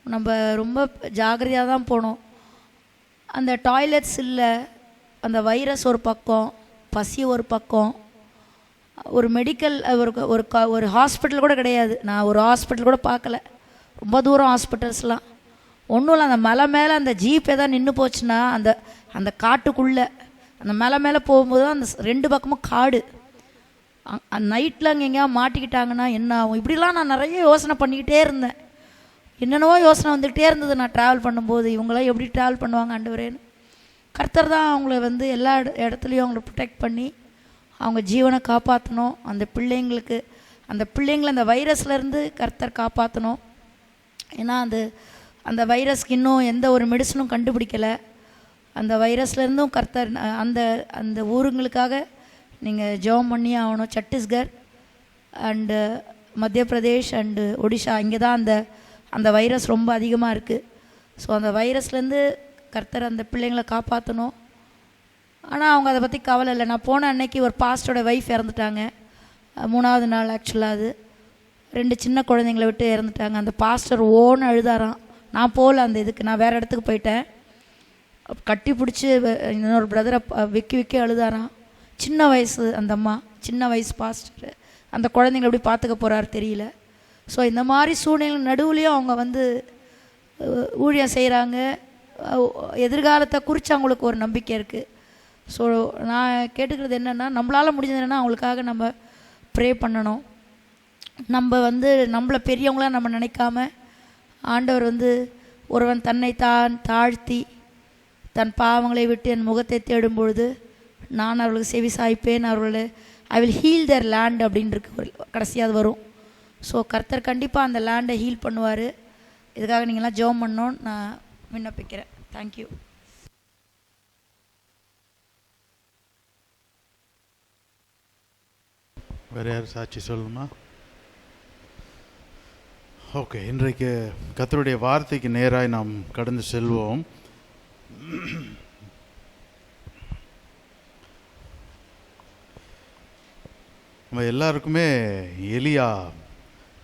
நம்ம ரொம்ப ஜாகிரதையாக தான் போகணும். அந்த டாய்லெட்ஸ் இல்லை, அந்த வைரஸ் ஒரு பக்கம், பசி ஒரு பக்கம், ஒரு மெடிக்கல் ஒரு ஹாஸ்பிட்டல் கூட கிடையாது. நான் ஒரு ஹாஸ்பிட்டல் கூட பார்க்கல, ரொம்ப தூரம் ஹாஸ்பிட்டல்ஸ்லாம் ஒன்றும் இல்லை. அந்த மலை மேலே அந்த ஜீப் எதாவது நின்று போச்சுன்னா அந்த காட்டுக்குள்ளே அந்த மலை மேலே போகும்போது தான் அந்த ரெண்டு பக்கமும் காடு. நைட்டில் அங்கே எங்கேயா மாட்டிக்கிட்டாங்கன்னா என்ன ஆகும்? இப்படிலாம் நான் நிறைய யோசனை பண்ணிக்கிட்டே இருந்தேன். என்னென்னவோ யோசனை வந்துக்கிட்டே இருந்தது நான் ட்ராவல் பண்ணும்போது. இவங்களாம் எப்படி ட்ராவல் பண்ணுவாங்க ஆண்டவரேன்னு. கர்த்தர் தான் அவங்கள வந்து எல்லா இடத்துலையும் அவங்கள ப்ரொடெக்ட் பண்ணி அவங்க ஜீவனை காப்பாற்றணும். அந்த பிள்ளைங்களை அந்த வைரஸ்லேருந்து கர்த்தர் காப்பாற்றணும். ஏன்னா அந்த வைரஸ்க்கு இன்னும் எந்த ஒரு மெடிசனும் கண்டுபிடிக்கலை. அந்த வைரஸ்லேருந்தும் கர்த்தர் அந்த ஊருங்களுக்காக நீங்கள் ஜெபம் பண்ணி ஆகணும். சத்தீஸ்கர் அண்டு மத்திய பிரதேஷ் அண்டு ஒடிஷா, இங்கே தான் அந்த வைரஸ் ரொம்ப அதிகமாக இருக்குது. ஸோ அந்த வைரஸ்லேருந்து கர்த்தர் அந்த பிள்ளைங்களை காப்பாற்றணும். ஆனால் அவங்க அதை பற்றி கவலை இல்லை. நான் போன அன்னைக்கு ஒரு பாஸ்டரோட ஒய்ஃப் இறந்துட்டாங்க. 3வது நாள் ஆக்சுவலாக அது 2 சின்ன குழந்தைங்கள விட்டு இறந்துட்டாங்க. அந்த பாஸ்டர் ஓன்னு அழுதாராம். நான் போகல அந்த இதுக்கு, நான் வேறு இடத்துக்கு போயிட்டேன். கட்டி பிடிச்சி இன்னொரு பிரதரை விக்கி அழுதாராம். சின்ன வயசு அந்த அம்மா, சின்ன வயசு பாஸ்டர், அந்த குழந்தைங்களை எப்படி பார்த்துக்க போகிறாரு தெரியல. ஸோ இந்த மாதிரி சூழ்நிலை நடுவுலையும் அவங்க வந்து ஊழியம் செய்கிறாங்க. எதிர்காலத்தை குறித்து அவங்களுக்கு ஒரு நம்பிக்கை இருக்குது. ஸோ நான் கேட்டுக்கிறது என்னென்னா, நம்மளால் முடிஞ்சதுன்னா அவங்களுக்காக நம்ம ப்ரே பண்ணணும். நம்ம வந்து நம்மளை பெரியவங்களாம் நம்ம நினைக்காம, ஆண்டவர் வந்து ஒருவன் தன்னை தாழ்த்தி தன் பாவங்களை விட்டு என் முகத்தை தேடும் பொழுது நான் அவர்களுக்கு செவி சாய்ப்பேன், I will heal their land அப்படின்னு இருக்கு கடைசியாக வரும். ஸோ கர்த்தர் கண்டிப்பாக அந்த லேண்டை ஹீல் பண்ணுவார். இதுக்காக நீங்கள்லாம் ஜெபம் பண்ணணும்னு நான் விண்ணப்பிக்கிறேன். தேங்க்யூ. வேறு யார் சாட்சி சொல்லணுமா? ஓகே, இன்றைக்கு கர்த்தருடைய வார்த்தைக்கு நேராய் நாம் கடந்து செல்வோம். நம்ம எல்லாருக்குமே எலியா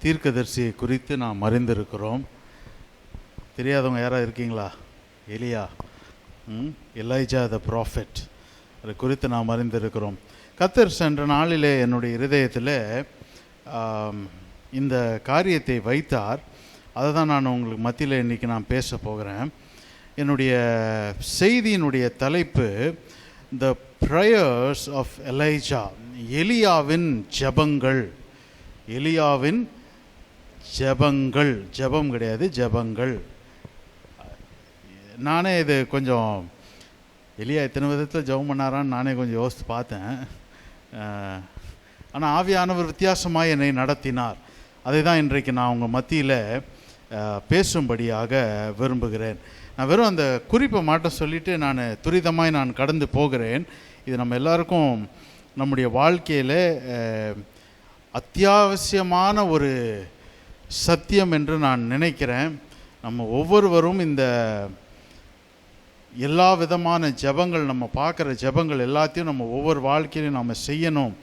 தீர்க்கதரிசியை குறித்து நாம் அறிந்திருக்கிறோம். தெரியாதவங்க யாராவது இருக்கீங்களா? எலைஜா த ப்ராஃபெட், அதை குறித்து நாம் அறிந்திருக்கிறோம். கர்த்தர் சென்ற நாளிலே என்னுடைய இருதயத்தில் இந்த காரியத்தை வைத்தார். அதை தான் நான் உங்களுக்கு மத்தியில் இன்றைக்கி நான் பேச போகிறேன். என்னுடைய செய்தியினுடைய தலைப்பு த ப்ரேயர்ஸ் ஆஃப் எலைஜா, எலியாவின் ஜெபங்கள். எலியாவின் ஜெபங்கள், ஜெபம் கிடையாது, ஜெபங்கள். நானே இது கொஞ்சம் எலியா எத்தனை விதத்தில் ஜெபம் பண்ணாரான்னு நானே கொஞ்சம் யோசித்து பார்த்தேன். ஆனால் ஆவியானவர் வித்தியாசமாக என்னை நடத்தினார். அதை தான் இன்றைக்கு நான் உங்கள் மத்தியில் பேசும்படியாக விரும்புகிறேன். நான் வெறும் அந்த குறிப்பை மட்டும் சொல்லிவிட்டு நான் துரிதமாய் நான் கடந்து போகிறேன். இது நம்ம எல்லாருக்கும் நம்முடைய வாழ்க்கையில் அத்தியாவசியமான ஒரு சத்தியம் என்று நான் நினைக்கிறேன். நம்ம ஒவ்வொருவரும் இந்த எல்லா விதமான ஜெபங்கள், நம்ம பார்க்குற ஜெபங்கள் எல்லாத்தையும் நம்ம ஒவ்வொரு வாழ்க்கையிலையும் நம்ம செய்யணும்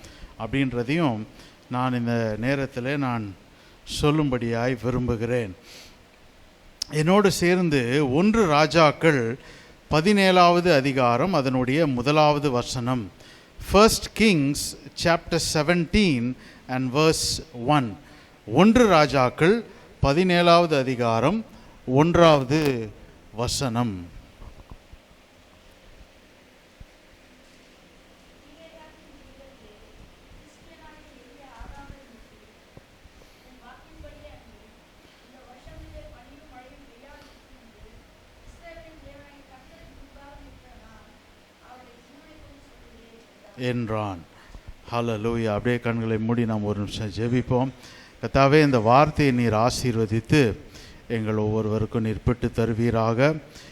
அப்படின்றதையும் நான் இந்த நேரத்தில் நான் சொல்லும்படியாய் விரும்புகிறேன். என்னோடு சேர்ந்து 1 ராஜாக்கள் 17வது அதிகாரம் அதனுடைய 1வது வசனம், 1 Kings chapter 17 and verse 1. 1 ராஜாக்கள் 17வது அதிகாரம் 1வது வசனம். என்றான். ஹல்லேலூயா. அப்படியே கண்களை மூடி நாம் ஒரு நிமிஷம் ஜெபிப்போம். கர்த்தாவே, இந்த வார்த்தையை நீர் ஆசீர்வதித்து எங்கள் ஒவ்வொருவருக்கும் நீர் பெற்று தருவீராக.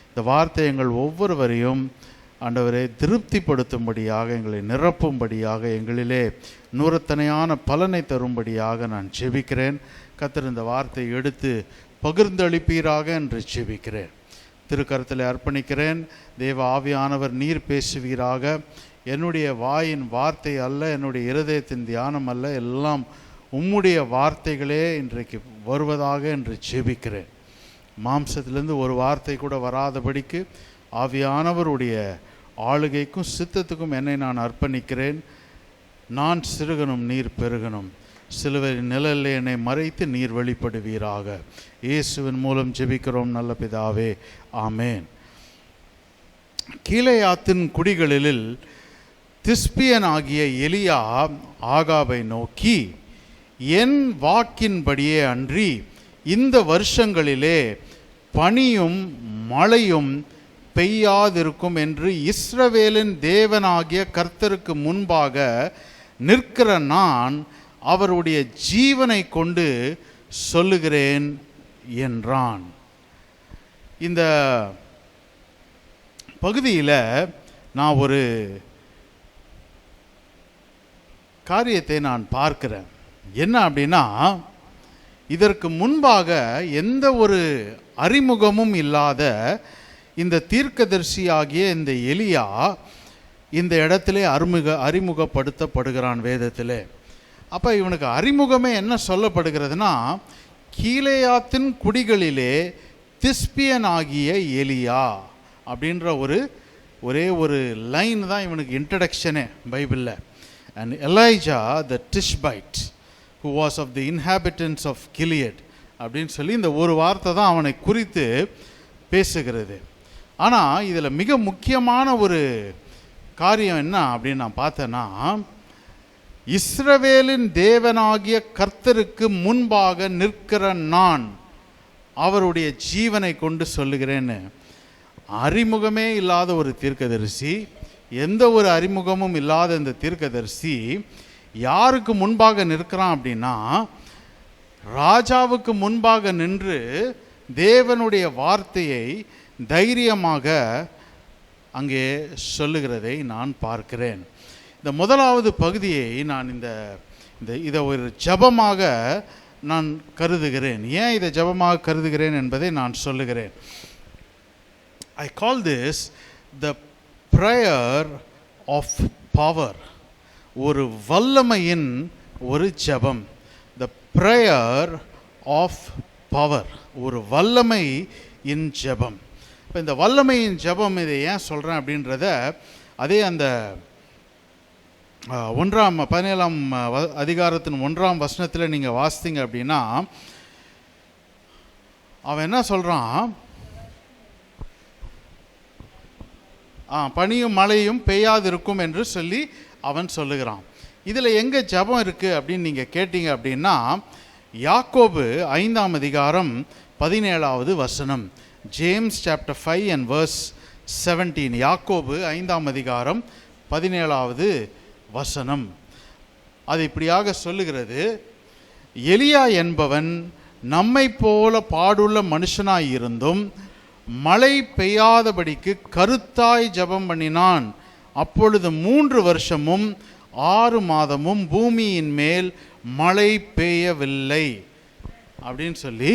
இந்த வார்த்தை எங்கள் ஒவ்வொருவரையும் ஆண்டவரை திருப்திப்படுத்தும்படியாக, எங்களை நிரப்பும்படியாக, எங்களிலே நூறத்தனையான பலனை தரும்படியாக நான் ஜெபிக்கிறேன். கர்த்தர் இந்த வார்த்தையை எடுத்து பகிர்ந்தளிப்பீராக என்று ஜெபிக்கிறேன். திருக்கரத்தில் அர்ப்பணிக்கிறேன். தேவ ஆவியானவர் நீர் பேசுவீராக. என்னுடைய வாயின் வார்த்தை அல்ல, என்னுடைய இருதயத்தின் தியானம் அல்ல, எல்லாம் உம்முடைய வார்த்தைகளே இன்றைக்கு வருவதாக என்று ஜெபிக்கிறேன். மாம்சத்திலிருந்து ஒரு வார்த்தை கூட வராதபடிக்கு ஆவியானவருடைய ஆளுகைக்கும் சித்தத்துக்கும் என்னை நான் அர்ப்பணிக்கிறேன். நான் சிறுகணும், நீர் பெருகணும். சிலுவையின் நிழலில் என்னை மறைத்து நீர் வெளிப்படுவீராக. இயேசுவின் மூலம் ஜெபிக்கிறோம் நல்ல பிதாவே, ஆமேன். கீலேயாத்தின் குடிகளில் திஸ்பியனாகிய எலியா ஆகாபை நோக்கி, என் வாக்கின்படியே அன்றி இந்த வருஷங்களிலே பனியும் மழையும் பெய்யாதிருக்கும் என்று இஸ்ரவேலின் தேவனாகிய கர்த்தருக்கு முன்பாக நிற்கிற நான் அவருடைய ஜீவனை கொண்டு சொல்லுகிறேன் என்றான். இந்த பகுதியில் நான் ஒரு காரியத்தை நான் பார்க்கிறேன். என்ன அப்படின்னா, இதற்கு முன்பாக எந்த ஒரு அறிமுகமும் இல்லாத இந்த தீர்க்கதரிசியாகிய இந்த எலியா இந்த இடத்திலே அறிமுகப்படுத்தப்படுகிறான் வேதத்திலே. அப்போ இவனுக்கு அறிமுகமே என்ன சொல்லப்படுகிறதுனா, கீலேயாத்தின் குடிகளிலே திஸ்பியனாகிய எலியா அப்படின்ற ஒரே ஒரு லைன் தான் இவனுக்கு இன்ட்ரடக்ஷனே பைபிளில். And Elijah the Tishbite, who was of the inhabitants of Gilead அப்படின்னு சொல்லி இந்த ஒரு வார்த்தை தான் அவனை குறித்து பேசுகிறது. ஆனால் இதில் மிக முக்கியமான ஒரு காரியம் என்ன அப்படின்னு நான் பார்த்தேன்னா, இஸ்ரவேலின் தேவனாகிய கர்த்தருக்கு முன்பாக நிற்கிற நான் அவருடைய ஜீவனை கொண்டு சொல்லுகிறேன்னு. அறிமுகமே இல்லாத ஒரு தீர்க்கதரிசி, எந்த ஒரு அறிமுகமும் இல்லாத இந்த தீர்க்கதரிசி யாருக்கு முன்பாக நிற்கிறான் அப்படின்னா, ராஜாவுக்கு முன்பாக நின்று தேவனுடைய வார்த்தையை தைரியமாக அங்கே சொல்லுகிறதை நான் பார்க்கிறேன். இந்த முதலாவது பகுதியை நான் இதை ஒரு ஜபமாக நான் கருதுகிறேன். ஏன் இதை ஜபமாக கருதுகிறேன் என்பதை நான் சொல்லுகிறேன். I call this the prayer of power. ஒரு வல்லமையின் ஒரு ஜெபம். The prayer of power. ஒரு வல்லமை இன் ஜெபம். இப்போ இந்த வல்லமையின் ஜெபம் இதை ஏன் சொல்கிறேன் அப்படின்றத அதே அந்த 17ஆம் அதிகாரத்தின் 1ஆம் வசனத்தில் நீங்கள் வாசித்தீங்க அப்படின்னா, அவன் என்ன சொல்கிறான், பனியும் மழையும் பெய்யாதிருக்கும் என்று சொல்லி அவன் சொல்லுகிறான். இதில் எங்கே ஜெபம் இருக்குது அப்படின்னு நீங்கள் கேட்டீங்க அப்படின்னா, யாக்கோபு 5ஆம் அதிகாரம் 17வது வசனம். James chapter 5 and verse 17. யாக்கோபு 5ஆம் அதிகாரம் 17வது வசனம். அது இப்படியாக சொல்லுகிறது, எலியா என்பவன் நம்மை போல பாடுள்ள மனுஷனாய் இருந்தும் மழை பெய்யாதபடிக்கு கருத்தாய் ஜெபம் பண்ணினான். அப்பொழுது 3 வருஷமும் 6 மாதமும் பூமியின் மேல் மழை பெய்யவில்லை அப்படின்னு சொல்லி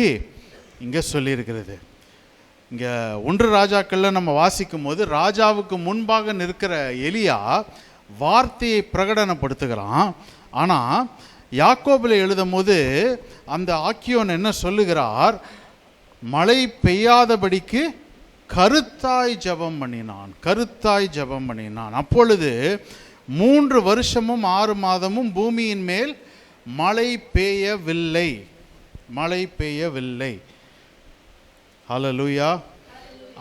இங்கே சொல்லியிருக்கிறது. இங்கே 1 ராஜாக்களில் நம்ம வாசிக்கும் போது ராஜாவுக்கு முன்பாக நிற்கிற எலியா வார்த்தையை பிரகடனப்படுத்துகிறான். ஆனால் யாக்கோபில் எழுதும் போது அந்த ஆக்கியோன் என்ன சொல்லுகிறார்? மழை பெய்யாதபடிக்கு கருத்தாய் ஜெபம் பண்ணினான், கருத்தாய் ஜெபம் பண்ணினான். அப்பொழுது 3 வருஷமும் 6 மாதமும் பூமியின் மேல் மழை பெய்யவில்லை, மழை பெய்யவில்லை. ஹல்லேலூயா.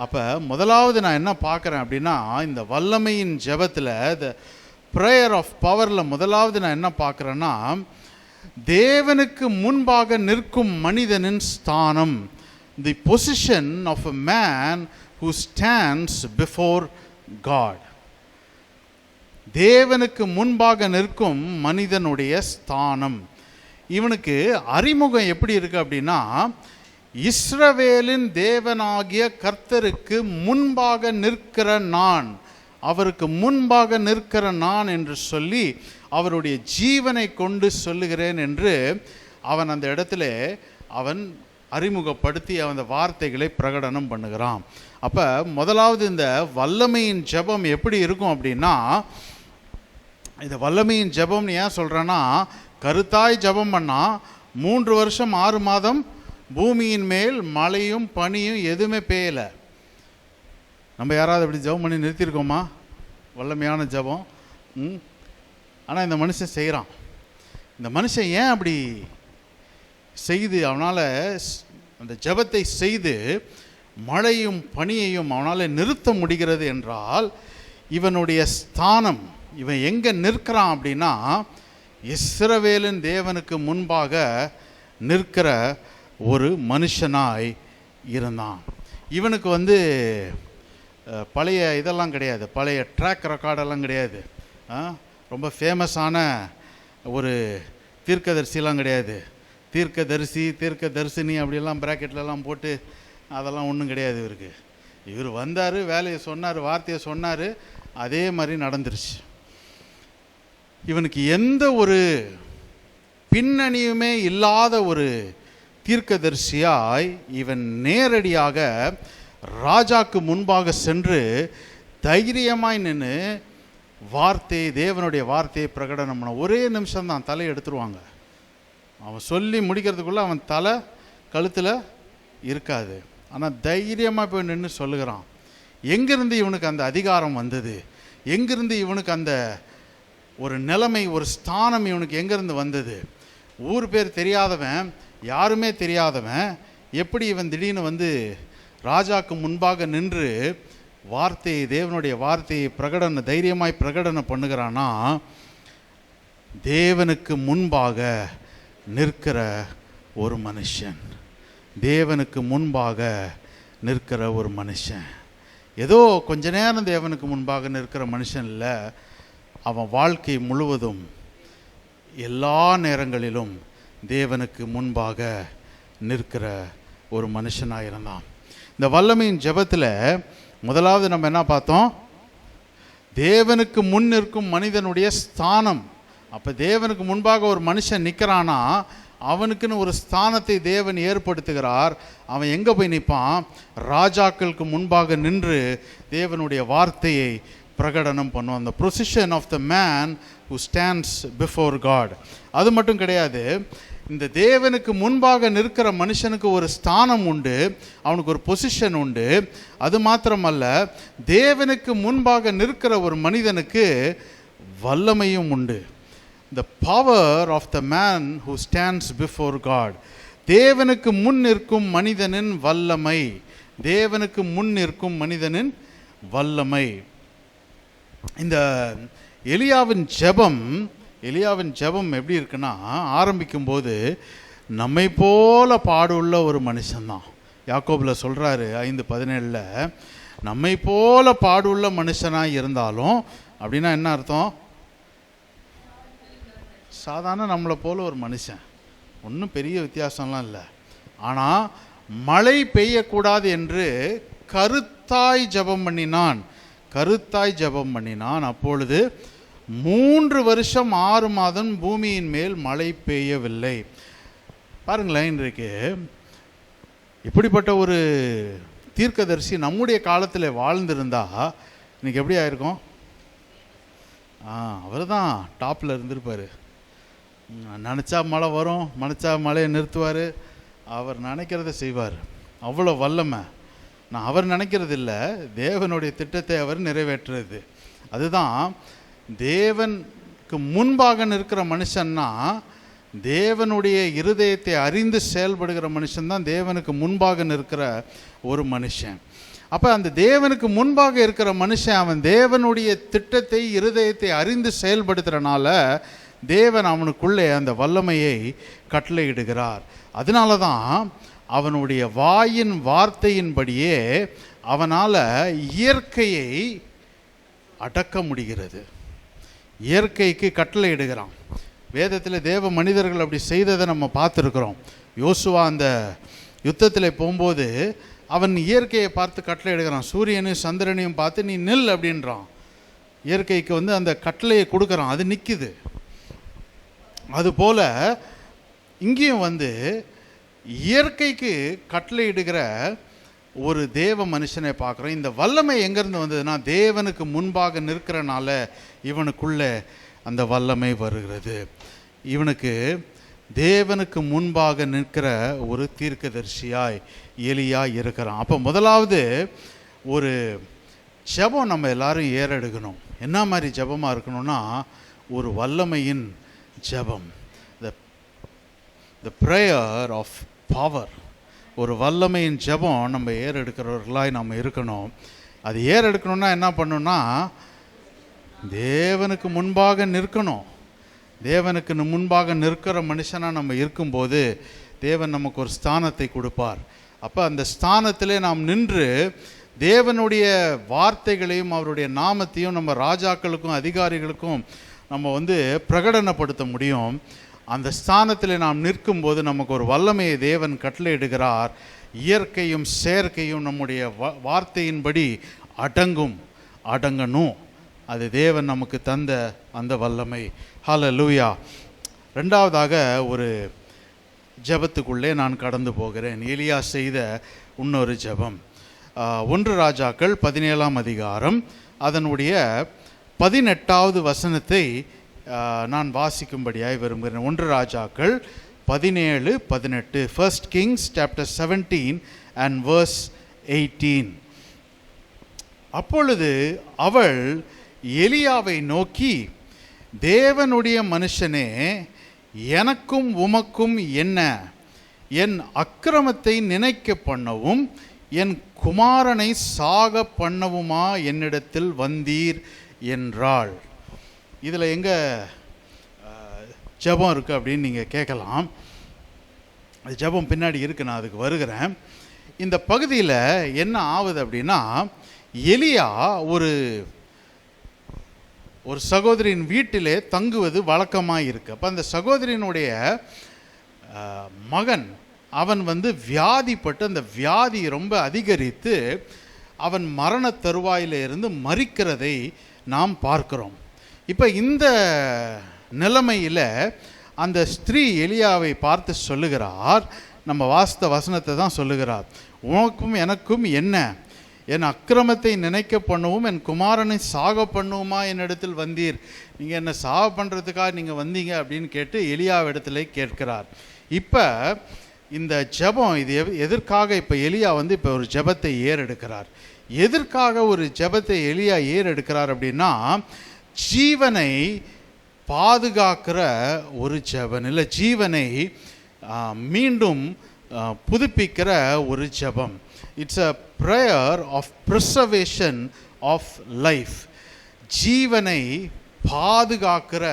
அப்போ முதலாவது நான் என்ன பார்க்குறேன் அப்படின்னா, இந்த வல்லமையின் ஜெபத்தில் த ப்ரேயர் ஆஃப் பவரில் முதலாவது நான் என்ன பார்க்குறேன்னா, தேவனுக்கு முன்பாக நிற்கும் மனிதனின் ஸ்தானம், the position of a man who stands before God. தேவனுக்கு முன்பாக நிற்கும் மனிதனுடைய ஸ்தானம். இவனுக்கு அறிமுகம் எப்படி இருக்கு அப்படின்னா, இஸ்ரவேலின் தேவனாகிய கர்த்தருக்கு முன்பாக நிற்கிற நான், அவருக்கு முன்பாக நிற்கிற நான் என்று சொல்லி அவருடைய ஜீவனை கொண்டு சொல்லுகிறேன் என்று அவன் அந்த இடத்துல அவன் அறிமுகப்படுத்தி அந்த வார்த்தைகளை பிரகடனம் பண்ணுகிறான். அப்போ முதலாவது இந்த வல்லமையின் ஜெபம் எப்படி இருக்கும் அப்படின்னா, இந்த வல்லமையின் ஜெபம்னு ஏன் சொல்கிறேன்னா, கருத்தாய் ஜெபம் பண்ணால் 3 வருஷம் 6 மாதம் பூமியின் மேல் மழையும் பனியும் எதுவுமே பெய்யலை. நம்ம யாராவது அப்படி ஜெபம் பண்ணி நிறுத்தியிருக்கோமா? வல்லமையான ஜெபம். ஆனால் இந்த மனுஷன் செய்கிறான். இந்த மனுஷன் ஏன் அப்படி செய்து அவனால் அந்த ஜெபத்தை செய்து மழையும் பனியையும் அவனால் நிறுத்த முடிகிறது என்றால், இவனுடைய ஸ்தானம், இவன் எங்கே நிற்கிறான் அப்படின்னா, இஸ்ரவேலின் தேவனுக்கு முன்பாக நிற்கிற ஒரு மனுஷனாய் இருந்தான். இவனுக்கு பழைய இதெல்லாம் கிடையாது, பழைய ட்ராக் ரெக்கார்டெல்லாம் கிடையாது, ரொம்ப ஃபேமஸான ஒரு தீர்க்கதரிசிலாம் கிடையாது. தீர்க்கதரிசினி அப்படியெல்லாம் ப்ராக்கெட்லலாம் போட்டு அதெல்லாம் ஒன்றும் கிடையாது இவருக்கு. இவர் வந்தார், வேலையை சொன்னார், வார்த்தையை சொன்னார், அதே மாதிரி நடந்துருச்சு. இவனுக்கு எந்த ஒரு பின்னணியுமே இல்லாத ஒரு தீர்க்கதரிசியாய் இவன் நேரடியாக ராஜாக்கு முன்பாக சென்று தைரியமாய் நின்று வார்த்தையை, தேவனுடைய வார்த்தையை பிரகடனம் பண்ண. ஒரே நிமிஷம்தான், தலை எடுத்துருவாங்க. அவன் சொல்லி முடிக்கிறதுக்குள்ளே அவன் தலை கழுத்தில் இருக்காது. ஆனால் தைரியமாக போய் நின்று சொல்லுகிறான். எங்கேருந்து இவனுக்கு அந்த அதிகாரம் வந்தது? எங்கேருந்து இவனுக்கு அந்த ஒரு நிலைமை, ஒரு ஸ்தானம் இவனுக்கு எங்கேருந்து வந்தது? ஊர் பேர் தெரியாதவன், யாருமே தெரியாதவன், எப்படி இவன் திடீர்னு ராஜாக்கு முன்பாக நின்று வார்த்தையை, தேவனுடைய வார்த்தையை தைரியமாய் பிரகடனம் பண்ணுகிறானா? தேவனுக்கு முன்பாக நிற்கிற ஒரு மனுஷன், தேவனுக்கு முன்பாக நிற்கிற ஒரு மனுஷன். ஏதோ கொஞ்ச நேரம் தேவனுக்கு முன்பாக நிற்கிற மனுஷன் இல்லை, அவன் வாழ்க்கை முழுவதும் எல்லா நேரங்களிலும் தேவனுக்கு முன்பாக நிற்கிற ஒரு மனுஷனாக இருந்தான். இந்த வல்லமையின் ஜெபத்தில் முதலாவது நம்ம என்ன பார்த்தோம்? தேவனுக்கு முன் நிற்கும் மனிதனுடைய ஸ்தானம். அப்போ தேவனுக்கு முன்பாக ஒரு மனுஷன் நிற்கிறானா, அவனுக்குன்னு ஒரு ஸ்தானத்தை தேவன் ஏற்படுத்துகிறார். அவன் எங்கே போய் நிற்பான்? ராஜாக்களுக்கு முன்பாக நின்று தேவனுடைய வார்த்தையை பிரகடனம் பண்ணுவான். அந்த position of the man who stands before God. அது மட்டும் கிடையாது, இந்த தேவனுக்கு முன்பாக நிற்கிற மனுஷனுக்கு ஒரு ஸ்தானம் உண்டு, அவனுக்கு ஒரு பொசிஷன் உண்டு. அது மாத்திரமல்ல, தேவனுக்கு முன்பாக நிற்கிற ஒரு மனிதனுக்கு வல்லமையும் உண்டு. The power of the man who stands before God. தேவனுக்கு முன் நிற்கும் மனிதனின் வல்லமை, தேவனுக்கு முன் நிற்கும் மனிதனின் வல்லமை. இந்த எலியாவின் ஜெபம் எப்படி இருக்குன்னா, ஆரம்பிக்கும்போது நம்மை போல பாடுள்ள ஒரு மனுஷன்தான். யாக்கோபில் சொல்கிறாரு 5:17, நம்மை போல பாடுள்ள மனுஷனாக இருந்தாலும் அப்படின்னா என்ன அர்த்தம்? சாதாரண நம்மளை போல ஒரு மனுஷன், ஒன்றும் பெரிய வித்தியாசம்லாம் இல்லை. ஆனால் மழை பெய்யக்கூடாது என்று கருத்தாய் ஜெபம் பண்ணினான். அப்பொழுது 3 வருஷம் 6 மாதம் பூமியின் மேல் மழை பெய்யவில்லை. பாருங்களேன், இன்றைக்கு இப்படிப்பட்ட ஒரு தீர்க்கதரிசி நம்முடைய காலத்தில் வாழ்ந்திருந்தா இன்னைக்கு எப்படி ஆயிருக்கும்? அவர் தான் டாப்பில் இருந்திருப்பார். நினச்சா மழை வரும், நினச்சா மழையை நிறுத்துவார், அவர் நினைக்கிறத செய்வார். அவ்வளோ வல்லமை. நான் அவர் நினைக்கிறது இல்லை, தேவனுடைய திட்டத்தை அவர் நிறைவேற்றுறது. அதுதான் தேவனுக்கு முன்பாக நிற்கிற மனுஷன்னா, தேவனுடைய இருதயத்தை அறிந்து செயல்படுகிற மனுஷன்தான் தேவனுக்கு முன்பாக நிற்கிற ஒரு மனுஷன். அப்போ அந்த தேவனுக்கு முன்பாக இருக்கிற மனுஷன் அவன் தேவனுடைய திட்டத்தை இருதயத்தை அறிந்து செயல்படுத்துறனால தேவன் அவனுக்குள்ளே அந்த வல்லமையை கட்டளையிடுகிறார். அதனால தான் அவனுடைய வாயின் வார்த்தையின்படியே அவனால் இயற்கையை அடக்க முடிகிறது. இயற்கைக்கு கட்டளையிடுகிறான். வேதத்தில் தேவ மனிதர்கள் அப்படி செய்ததை நம்ம பார்த்துருக்குறோம். யோசுவா அந்த யுத்தத்தில் போகும்போது அவன் இயற்கையை பார்த்து கட்டளையிடுகிறான். சூரியனையும் சந்திரனையும் பார்த்து நீ நில் அப்படின்றான். இயற்கைக்கு அந்த கட்டளையை கொடுக்குறான், அது நிற்குது. அதுபோல் இங்கேயும் இயற்கைக்கு கட்டளையிடுகிற ஒரு தேவ மனுஷனை பார்க்குறோம். இந்த வல்லமை எங்கேருந்து வந்ததுன்னா தேவனுக்கு முன்பாக நிற்கிறனால இவனுக்குள்ளே அந்த வல்லமை வருகிறது. இவனுக்கு தேவனுக்கு முன்பாக நிற்கிற ஒரு தீர்க்கதரிசியாய் எலியா இருக்கிறான். அப்போ முதலாவது ஒரு ஜெபம் நம்ம எல்லாரும் ஏறெடுக்கணும். என்ன மாதிரி ஜெபமாக இருக்கணும்னா ஒரு வல்லமையின் ஜெபம், த ப்ரேயர் ஆஃப் பவர். ஒரு வல்லமையின் ஜெபம் நம்ம ஏறெடுக்கிறவர்களாய் நம்ம இருக்கணும். அது ஏறெடுக்கணும்னா என்ன பண்ணணும்னா தேவனுக்கு முன்பாக நிற்கணும். தேவனுக்கு முன்பாக நிற்கிற மனுஷனாக நம்ம இருக்கும்போது தேவன் நமக்கு ஒரு ஸ்தானத்தை கொடுப்பார். அப்போ அந்த ஸ்தானத்திலே நாம் நின்று தேவனுடைய வார்த்தைகளையும் அவருடைய நாமத்தையும் நம்ம ராஜாக்களுக்கும் அதிகாரிகளுக்கும் நம்ம பிரகடனப்படுத்த முடியும். அந்த ஸ்தானத்தில் நாம் நிற்கும்போது நமக்கு ஒரு வல்லமையை தேவன் கட்டளையிடுகிறார். இயற்கையும் செயற்கையும் நம்முடைய வார்த்தையின்படி அடங்கணும். அது தேவன் நமக்கு தந்த அந்த வல்லமை. ஹல்லேலூயா. ரெண்டாவதாக ஒரு ஜெபத்துக்குள்ளே நான் கடந்து போகிறேன். எலியா செய்த இன்னொரு ஜெபம். 1 ராஜாக்கள் 17ஆம் அதிகாரம் அதனுடைய 18வது வசனத்தை நான் வாசிக்கும்படியாய் விரும்புகிறேன். 1 ராஜாக்கள் 17:18. 1 Kings chapter 17 and verse 18. அப்பொழுது அவள் எலியாவை நோக்கி, தேவனுடைய மனுஷனே, எனக்கும் உமக்கும் என்ன? என் அக்கிரமத்தை நினைக்க பண்ணவும் என் குமாரனை சாக பண்ணவுமா என்னிடத்தில் வந்தீர் என்றாள். இதில் எங்கே ஜெபம் இருக்குது அப்படின்னு நீங்கள் கேட்கலாம். அது ஜெபம் பின்னாடி இருக்குது, நான் அதுக்கு வருகிறேன். இந்த பகுதியில் என்ன ஆகுது அப்படின்னா, எலியா ஒரு சகோதரியின் வீட்டிலே தங்குவது வழக்கமாக இருக்குது. அப்போ அந்த சகோதரியினுடைய மகன் அவன் வியாதிப்பட்டு அந்த வியாதி ரொம்ப அதிகரித்து அவன் மரண தருவாயில இருந்து மரிக்கிறதை நாம் பார்க்கிறோம். இப்போ இந்த நிலைமையில் அந்த ஸ்திரீ எலியாவை பார்த்து சொல்லுகிறார், நம்ம வாஸ்த வசனத்தை தான் சொல்லுகிறார். உனக்கும் எனக்கும் என்ன? என் அக்கிரமத்தை நினைக்க பண்ணவும் என் குமாரனை சாக பண்ணுவோமா என்னிடத்தில் வந்தீர்? நீங்கள் என்னை சாக பண்ணுறதுக்காக நீங்கள் வந்தீங்க அப்படின்னு கேட்டு எலியாவிடத்துல கேட்கிறார். இப்போ இந்த ஜெபம் இது எதற்காக? இப்போ எலியா இப்போ ஒரு ஜெபத்தை ஏறெடுக்கிறார். எதற்காக ஒரு ஜெபத்தை எலியா ஏறெடுக்கிறார் அப்படின்னா, ஜீவனை பாதுகாக்கிற ஒரு ஜெபம், இல்லை ஜீவனை மீண்டும் புதுப்பிக்கிற ஒரு ஜெபம். It's a prayer of preservation of life. ஜீவனை பாதுகாக்கிற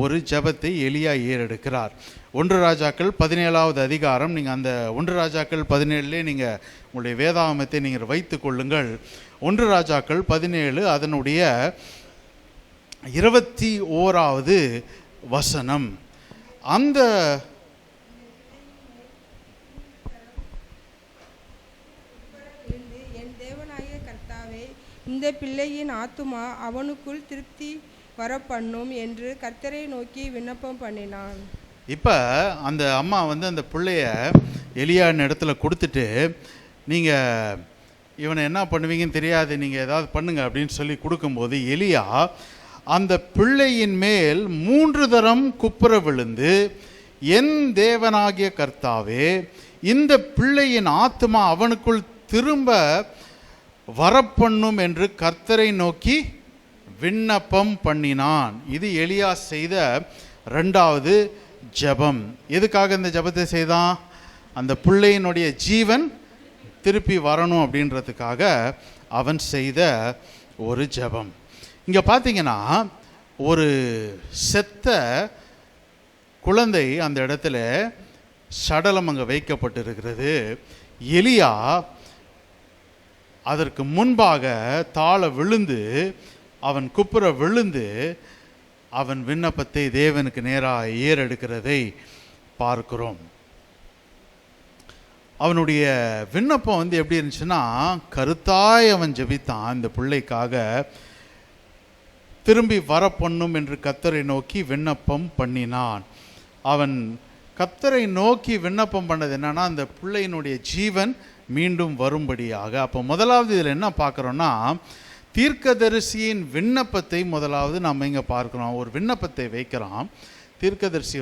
ஒரு ஜெபத்தை எலியா ஏறெடுக்கிறார். ஒன்று ராஜாக்கள் 17வது அதிகாரம். நீங்கள் அந்த ஒன்று ராஜாக்கள் 17 நீங்கள் உங்களுடைய வேதாகமத்தை நீங்கள் வைத்து கொள்ளுங்கள். ஒன்று ராஜாக்கள் 17 அதனுடைய 21வது வசனம். அந்த என் தேவனாகிய கர்த்தாவே, இந்த பிள்ளையின் ஆத்துமா அவனுக்குள் திருப்தி வரப்பண்ணும் என்று கர்த்தரை நோக்கி விண்ணப்பம் பண்ணினான். இப்போ அந்த அம்மா அந்த பிள்ளைய எலியாவின் இடத்துல கொடுத்துட்டு, நீங்கள் இவனை என்ன பண்ணுவீங்கன்னு தெரியாது, நீங்கள் ஏதாவது பண்ணுங்க அப்படின்னு சொல்லி கொடுக்கும்போது எலியா அந்த பிள்ளையின் மேல் 3 தரம் குப்புற விழுந்து, என் தேவனாகிய கர்த்தாவே, இந்த பிள்ளையின் ஆத்துமா அவனுக்குள் திரும்ப வரப்பண்ணும் என்று கர்த்தரை நோக்கி விண்ணப்பம் பண்ணினான். இது எலியா செய்த 2வது ஜெபம். எதுக்காக இந்த ஜெபத்தை செய்தான்? அந்த பிள்ளையினுடைய ஜீவன் திருப்பி வரணும் அப்படின்றதுக்காக அவன் செய்த ஒரு ஜெபம். இங்கே பார்த்தீங்கன்னா ஒரு செத்த குழந்தை அந்த இடத்துல சடலம் அங்கே வைக்கப்பட்டிருக்கிறது. எலியா அதற்கு முன்பாக தாழ விழுந்து, அவன் குப்புற விழுந்து அவன் விண்ணப்பத்தை தேவனுக்கு நேராக ஏறெடுக்கிறதை பார்க்கிறோம். அவனுடைய விண்ணப்பம் எப்படி இருந்துச்சுன்னா, கருத்தாய் அவன் ஜெபித்தான். இந்த பிள்ளைக்காக திரும்பி வரப்பண்ணும் என்று கர்த்தரை நோக்கி விண்ணப்பம் பண்ணினான். அவன் கர்த்தரை நோக்கி விண்ணப்பம் பண்ணது என்னன்னா, அந்த பிள்ளையினுடைய ஜீவன் மீண்டும் வரும்படியாக. அப்போ முதலாவது இதில் என்ன பார்க்குறோன்னா, தீர்க்கதரிசியின் விண்ணப்பத்தை முதலாவது நம்ம இங்கே பார்க்குறோம். ஒரு விண்ணப்பத்தை வைக்கிறான் தீர்க்கதரிசி.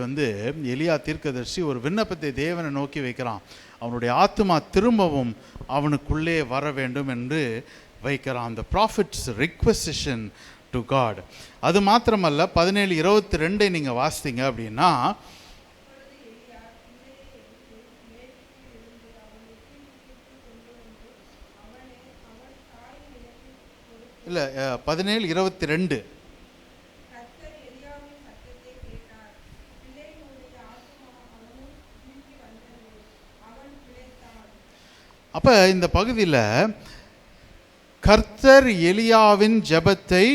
எலியா தீர்க்கதரிசி ஒரு விண்ணப்பத்தை தேவனை நோக்கி வைக்கிறான். அவனுடைய ஆத்துமா திரும்பவும் அவனுக்குள்ளே வர வேண்டும் என்று வைக்கிறான். அந்த ப்ராஃபிட்ஸ் ரிக்வெஸ்டிஷன் டு காட். அது மாத்திரமல்ல, 17:22 நீங்கள் வாசித்தீங்க அப்படின்னா, இல்லை 17:22 அப்போ இந்த பகுதியில் கர்த்தர் எலியாவின் ஜெபத்தை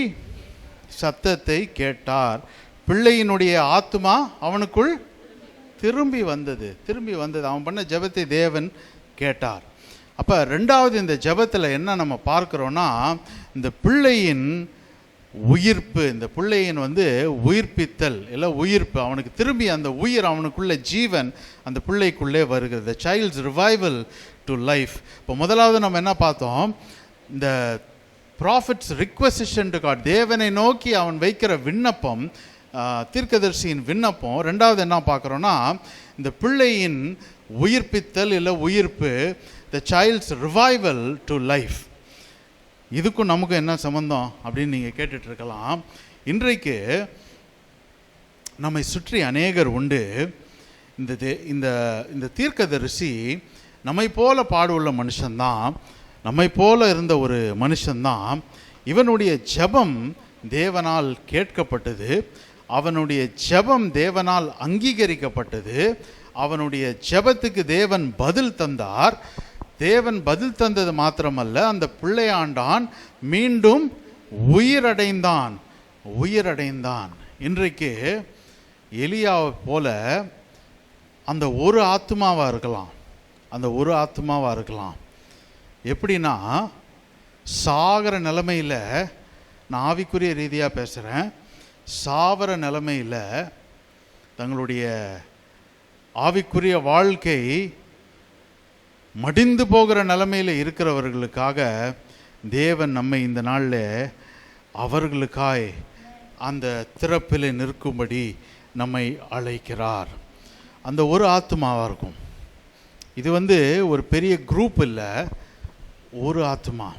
சத்தத்தை கேட்டார். பிள்ளையினுடைய ஆத்துமா அவனுக்குள் திரும்பி வந்தது. அவன் பண்ண ஜெபத்தை தேவன் கேட்டார். அப்போ 2வது இந்த ஜெபத்தில் என்ன நம்ம பார்க்குறோன்னா, இந்த பிள்ளையின் உயிர்ப்பு, இந்த பிள்ளையின் உயிர்ப்பித்தல் இல்லை உயிர்ப்பு, அவனுக்கு திரும்பி அந்த உயிர், அவனுக்குள்ள ஜீவன் அந்த பிள்ளைக்குள்ளே வருகிறது. Child's revival to life. இப்போ முதலாவது நம்ம என்ன பார்த்தோம்? இந்த ப்ராஃபிட்ஸ் ரிக்வெஸ்டிஷன் டு காட், தேவனை நோக்கி அவன் வைக்கிற விண்ணப்பம், தீர்க்கதரிசியின் விண்ணப்பம். 2வது என்ன பார்க்குறோன்னா, இந்த பிள்ளையின் உயிர்ப்பித்தல் இல்லை உயிர்ப்பு, the child's revival to life. இதுக்கும் நமக்கும் என்ன சம்பந்தம் அப்படின்னு நீங்கள் கேட்டுட்ருக்கலாம். இன்றைக்கு நம்மை சுற்றி அநேகர் உண்டு. இந்த தீர்க்கதரிசி நம்மை போல பாடுள்ள மனுஷன்தான், நம்மை போல இருந்த ஒரு மனுஷன்தான். இவனுடைய ஜெபம் தேவனால் கேட்கப்பட்டது, அவனுடைய ஜெபம் தேவனால் அங்கீகரிக்கப்பட்டது, அவனுடைய ஜெபத்துக்கு தேவன் பதில் தந்தார். தேவன் பதில் தந்தது மாத்திரமல்ல, அந்த பிள்ளையாண்டான் மீண்டும் உயிரடைந்தான். இன்றைக்கு எலியாவை போல அந்த ஒரு ஆத்துமாவாக இருக்கலாம். எப்படின்னா, சாகிற நிலைமையில், நான் ஆவிக்குரிய ரீதியாக பேசுகிறேன், சாவர நிலைமையில் தங்களுடைய ஆவிக்குரிய வாழ்க்கை மடிந்து போகிற நிலைமையில் இருக்கிறவர்களுக்காக தேவன் நம்மை இந்த நாளில் அவர்களுக்காய் அந்த திறப்பில் நிற்கும்படி நம்மை அழைக்கிறார். அந்த ஒரு ஆத்துமாவாக இருக்கும். இது ஒரு பெரிய குரூப் இல்லை, ஒரு ஆத்துமா.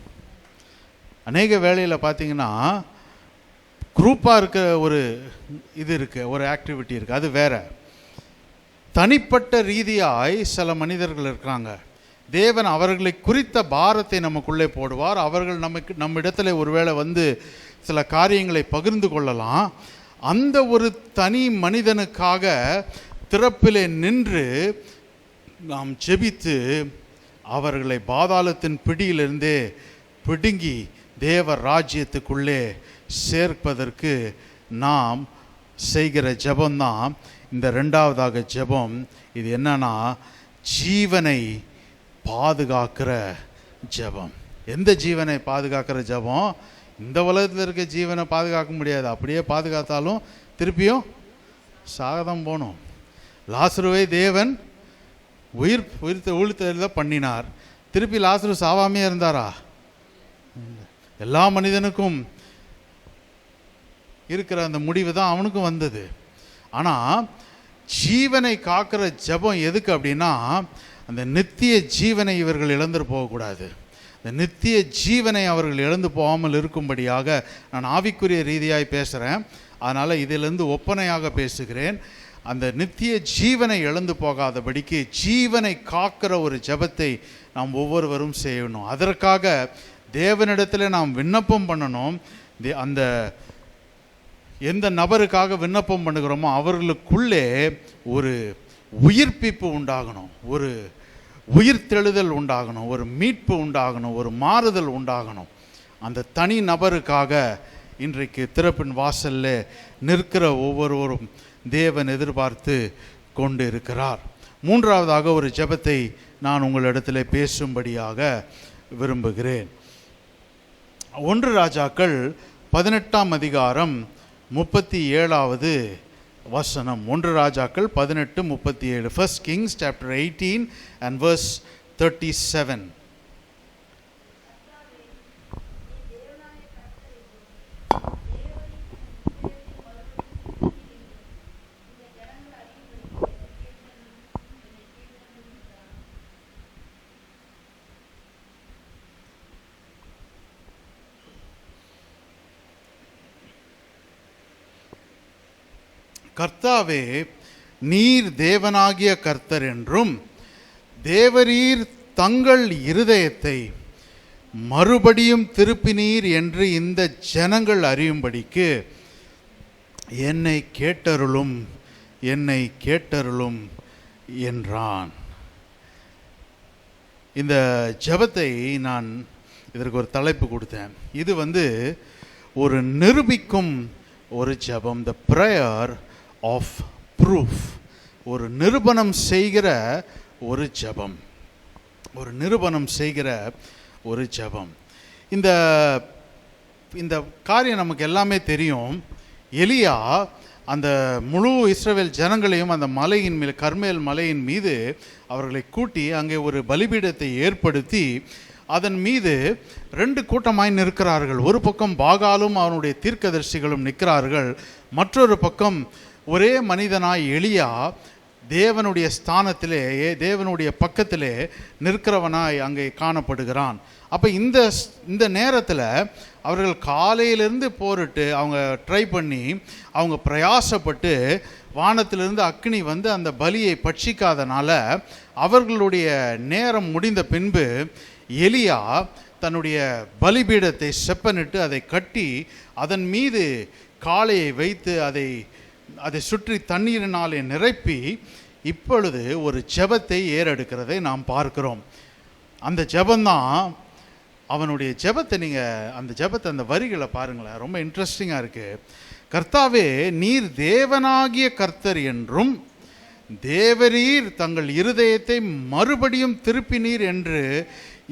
அநேக வேளையில் பார்த்தீங்கன்னா குரூப்பாக இருக்க ஒரு இது இருக்குது, ஒரு ஆக்டிவிட்டி இருக்குது, அது வேற. தனிப்பட்ட ரீதியாய் சில மனிதர்கள் இருக்கிறாங்க. தேவன் அவர்களை குறித்த பாரத்தை நமக்குள்ளே போடுவார். அவர்கள் நம்மிடத்தில் ஒருவேளை சில காரியங்களை பகிர்ந்து கொள்ளலாம். அந்த ஒரு தனி மனிதனுக்காக திறப்பிலே நின்று நாம் ஜெபித்து அவர்களை பாதாளத்தின் பிடியிலிருந்தே பிடுங்கி தேவ ராஜ்யத்துக்குள்ளே சேர்ப்பதற்கு நாம் செய்கிற ஜெபம்தான் இந்த ரெண்டாவதாக ஜெபம். இது என்னன்னா ஜீவனை பாதுகாக்கிற ஜெபம். எந்த ஜீவனை பாதுகாக்கிற ஜெபம்? இந்த உலகத்தில் இருக்க ஜீவனை பாதுகாக்க முடியாது. அப்படியே பாதுகாத்தாலும் திருப்பியும் சாகதான் போகணும். லாசருவை தேவன் உயிர்த்தெழுத பண்ணினார். திருப்பி லாசரு சாவாமே இருந்தாரா? எல்லா மனிதனுக்கும் இருக்கிற அந்த முடிவு தான் அவனுக்கும் வந்தது. ஆனால் ஜீவனை காக்கிற ஜெபம் எதுக்கு அப்படின்னா, அந்த நித்திய ஜீவனை இவர்கள் இழந்து போகக்கூடாது. அந்த நித்திய ஜீவனை அவர்கள் இழந்து போகாமல் இருக்கும்படியாக நான் ஆவிக்குரிய ரீதியாய் பேசுகிறேன். அதனால் இதிலிருந்து ஒப்பனையாக பேசுகிறேன். அந்த நித்திய ஜீவனை இழந்து போகாதபடிக்கு ஜீவனை காக்கிற ஒரு ஜெபத்தை நாம் ஒவ்வொருவரும் செய்யணும். அதற்காக தேவனிடத்தில் நாம் விண்ணப்பம் பண்ணணும். அந்த எந்த நபருக்காக விண்ணப்பம் பண்ணுகிறோமோ அவர்களுக்குள்ளே ஒரு உயிர்ப்பிப்பு உண்டாகணும், ஒரு உயிர்த்தெழுதல் உண்டாகணும், ஒரு மீட்பு உண்டாகணும், ஒரு மாறுதல் உண்டாகணும். அந்த தனி நபருக்காக இன்றைக்கு திறப்பின் வாசலில் நிற்கிற ஒவ்வொருவரும் தேவன் எதிர்பார்த்து கொண்டு இருக்கிறார். மூன்றாவதாக ஒரு ஜெபத்தை நான் உங்களிடத்தில் பேசும்படியாக விரும்புகிறேன். 1 ராஜாக்கள் 18ஆம் அதிகாரம் 37வது வசனம். 1 ராஜாக்கள் 18:37. 1 Kings chapter 18 and verse 37. கர்த்தாவே, நீர் தேவனாகிய கர்த்தர் என்றும் தேவரீர் தங்கள் இருதயத்தை மறுபடியும் திருப்பினீர் என்று இந்த ஜனங்கள் அறியும்படிக்கு என்னை கேட்டருளும், என்னை கேட்டருளும் என்றான். இந்த ஜெபத்தை நான் இதற்கு ஒரு தலைப்பு கொடுத்தேன். இது ஒரு நிரூபிக்கும் ஒரு ஜெபம், த ப்ரேயர் ஆஃப் ப்ரூஃப். ஒரு நிரூபணம் செய்கிற ஒரு ஜெபம், ஒரு நிரூபணம் செய்கிற ஒரு ஜெபம். இந்த இந்த காரியம் நமக்கு எல்லாமே தெரியும். எலியா அந்த முழு இஸ்ரவேல் ஜனங்களையும் அந்த மலையின் மேல், கர்மேல் மலையின் மீது அவர்களை கூட்டி அங்கே ஒரு பலிபீடத்தை ஏற்படுத்தி அதன் மீது 2 கூட்டமாய் நிற்கிறார்கள். ஒரு பக்கம் பாகாலும் அவனுடைய தீர்க்கதரிசிகளும் நிற்கிறார்கள். மற்றொரு பக்கம் ஒரே மனிதனாய் எலியா தேவனுடைய ஸ்தானத்திலே, தேவனுடைய பக்கத்திலே நிற்கிறவனாய் அங்கே காணப்படுகிறான். அப்போ இந்த நேரத்தில் அவர்கள் காலையிலேருந்து போரிட்டு அவங்க ட்ரை பண்ணி அவங்க பிரயாசப்பட்டு வானத்திலிருந்து அக்னி அந்த பலியை பட்சிக்காதனால அவர்களுடைய நேரம் முடிந்த பின்பு எலியா தன்னுடைய பலிபீடத்தை செப்பனிட்டு அதை கட்டி அதன் மீது காளையை வைத்து அதை சுற்றி தண்ணீரினாலே நிரப்பி இப்பொழுது ஒரு ஜெபத்தை ஏறெடுக்கிறதை நாம் பார்க்கிறோம். அந்த ஜெபந்தான் அவனுடைய ஜெபத்தை. நீங்கள் அந்த ஜெபத்தை, அந்த வரிகளை பாருங்களேன், ரொம்ப இன்ட்ரெஸ்டிங்காக இருக்குது. கர்த்தாவே, நீர் தேவனாகிய கர்த்தர் என்றும் தேவரீர் தங்கள் இருதயத்தை மறுபடியும் திருப்பினீர் என்று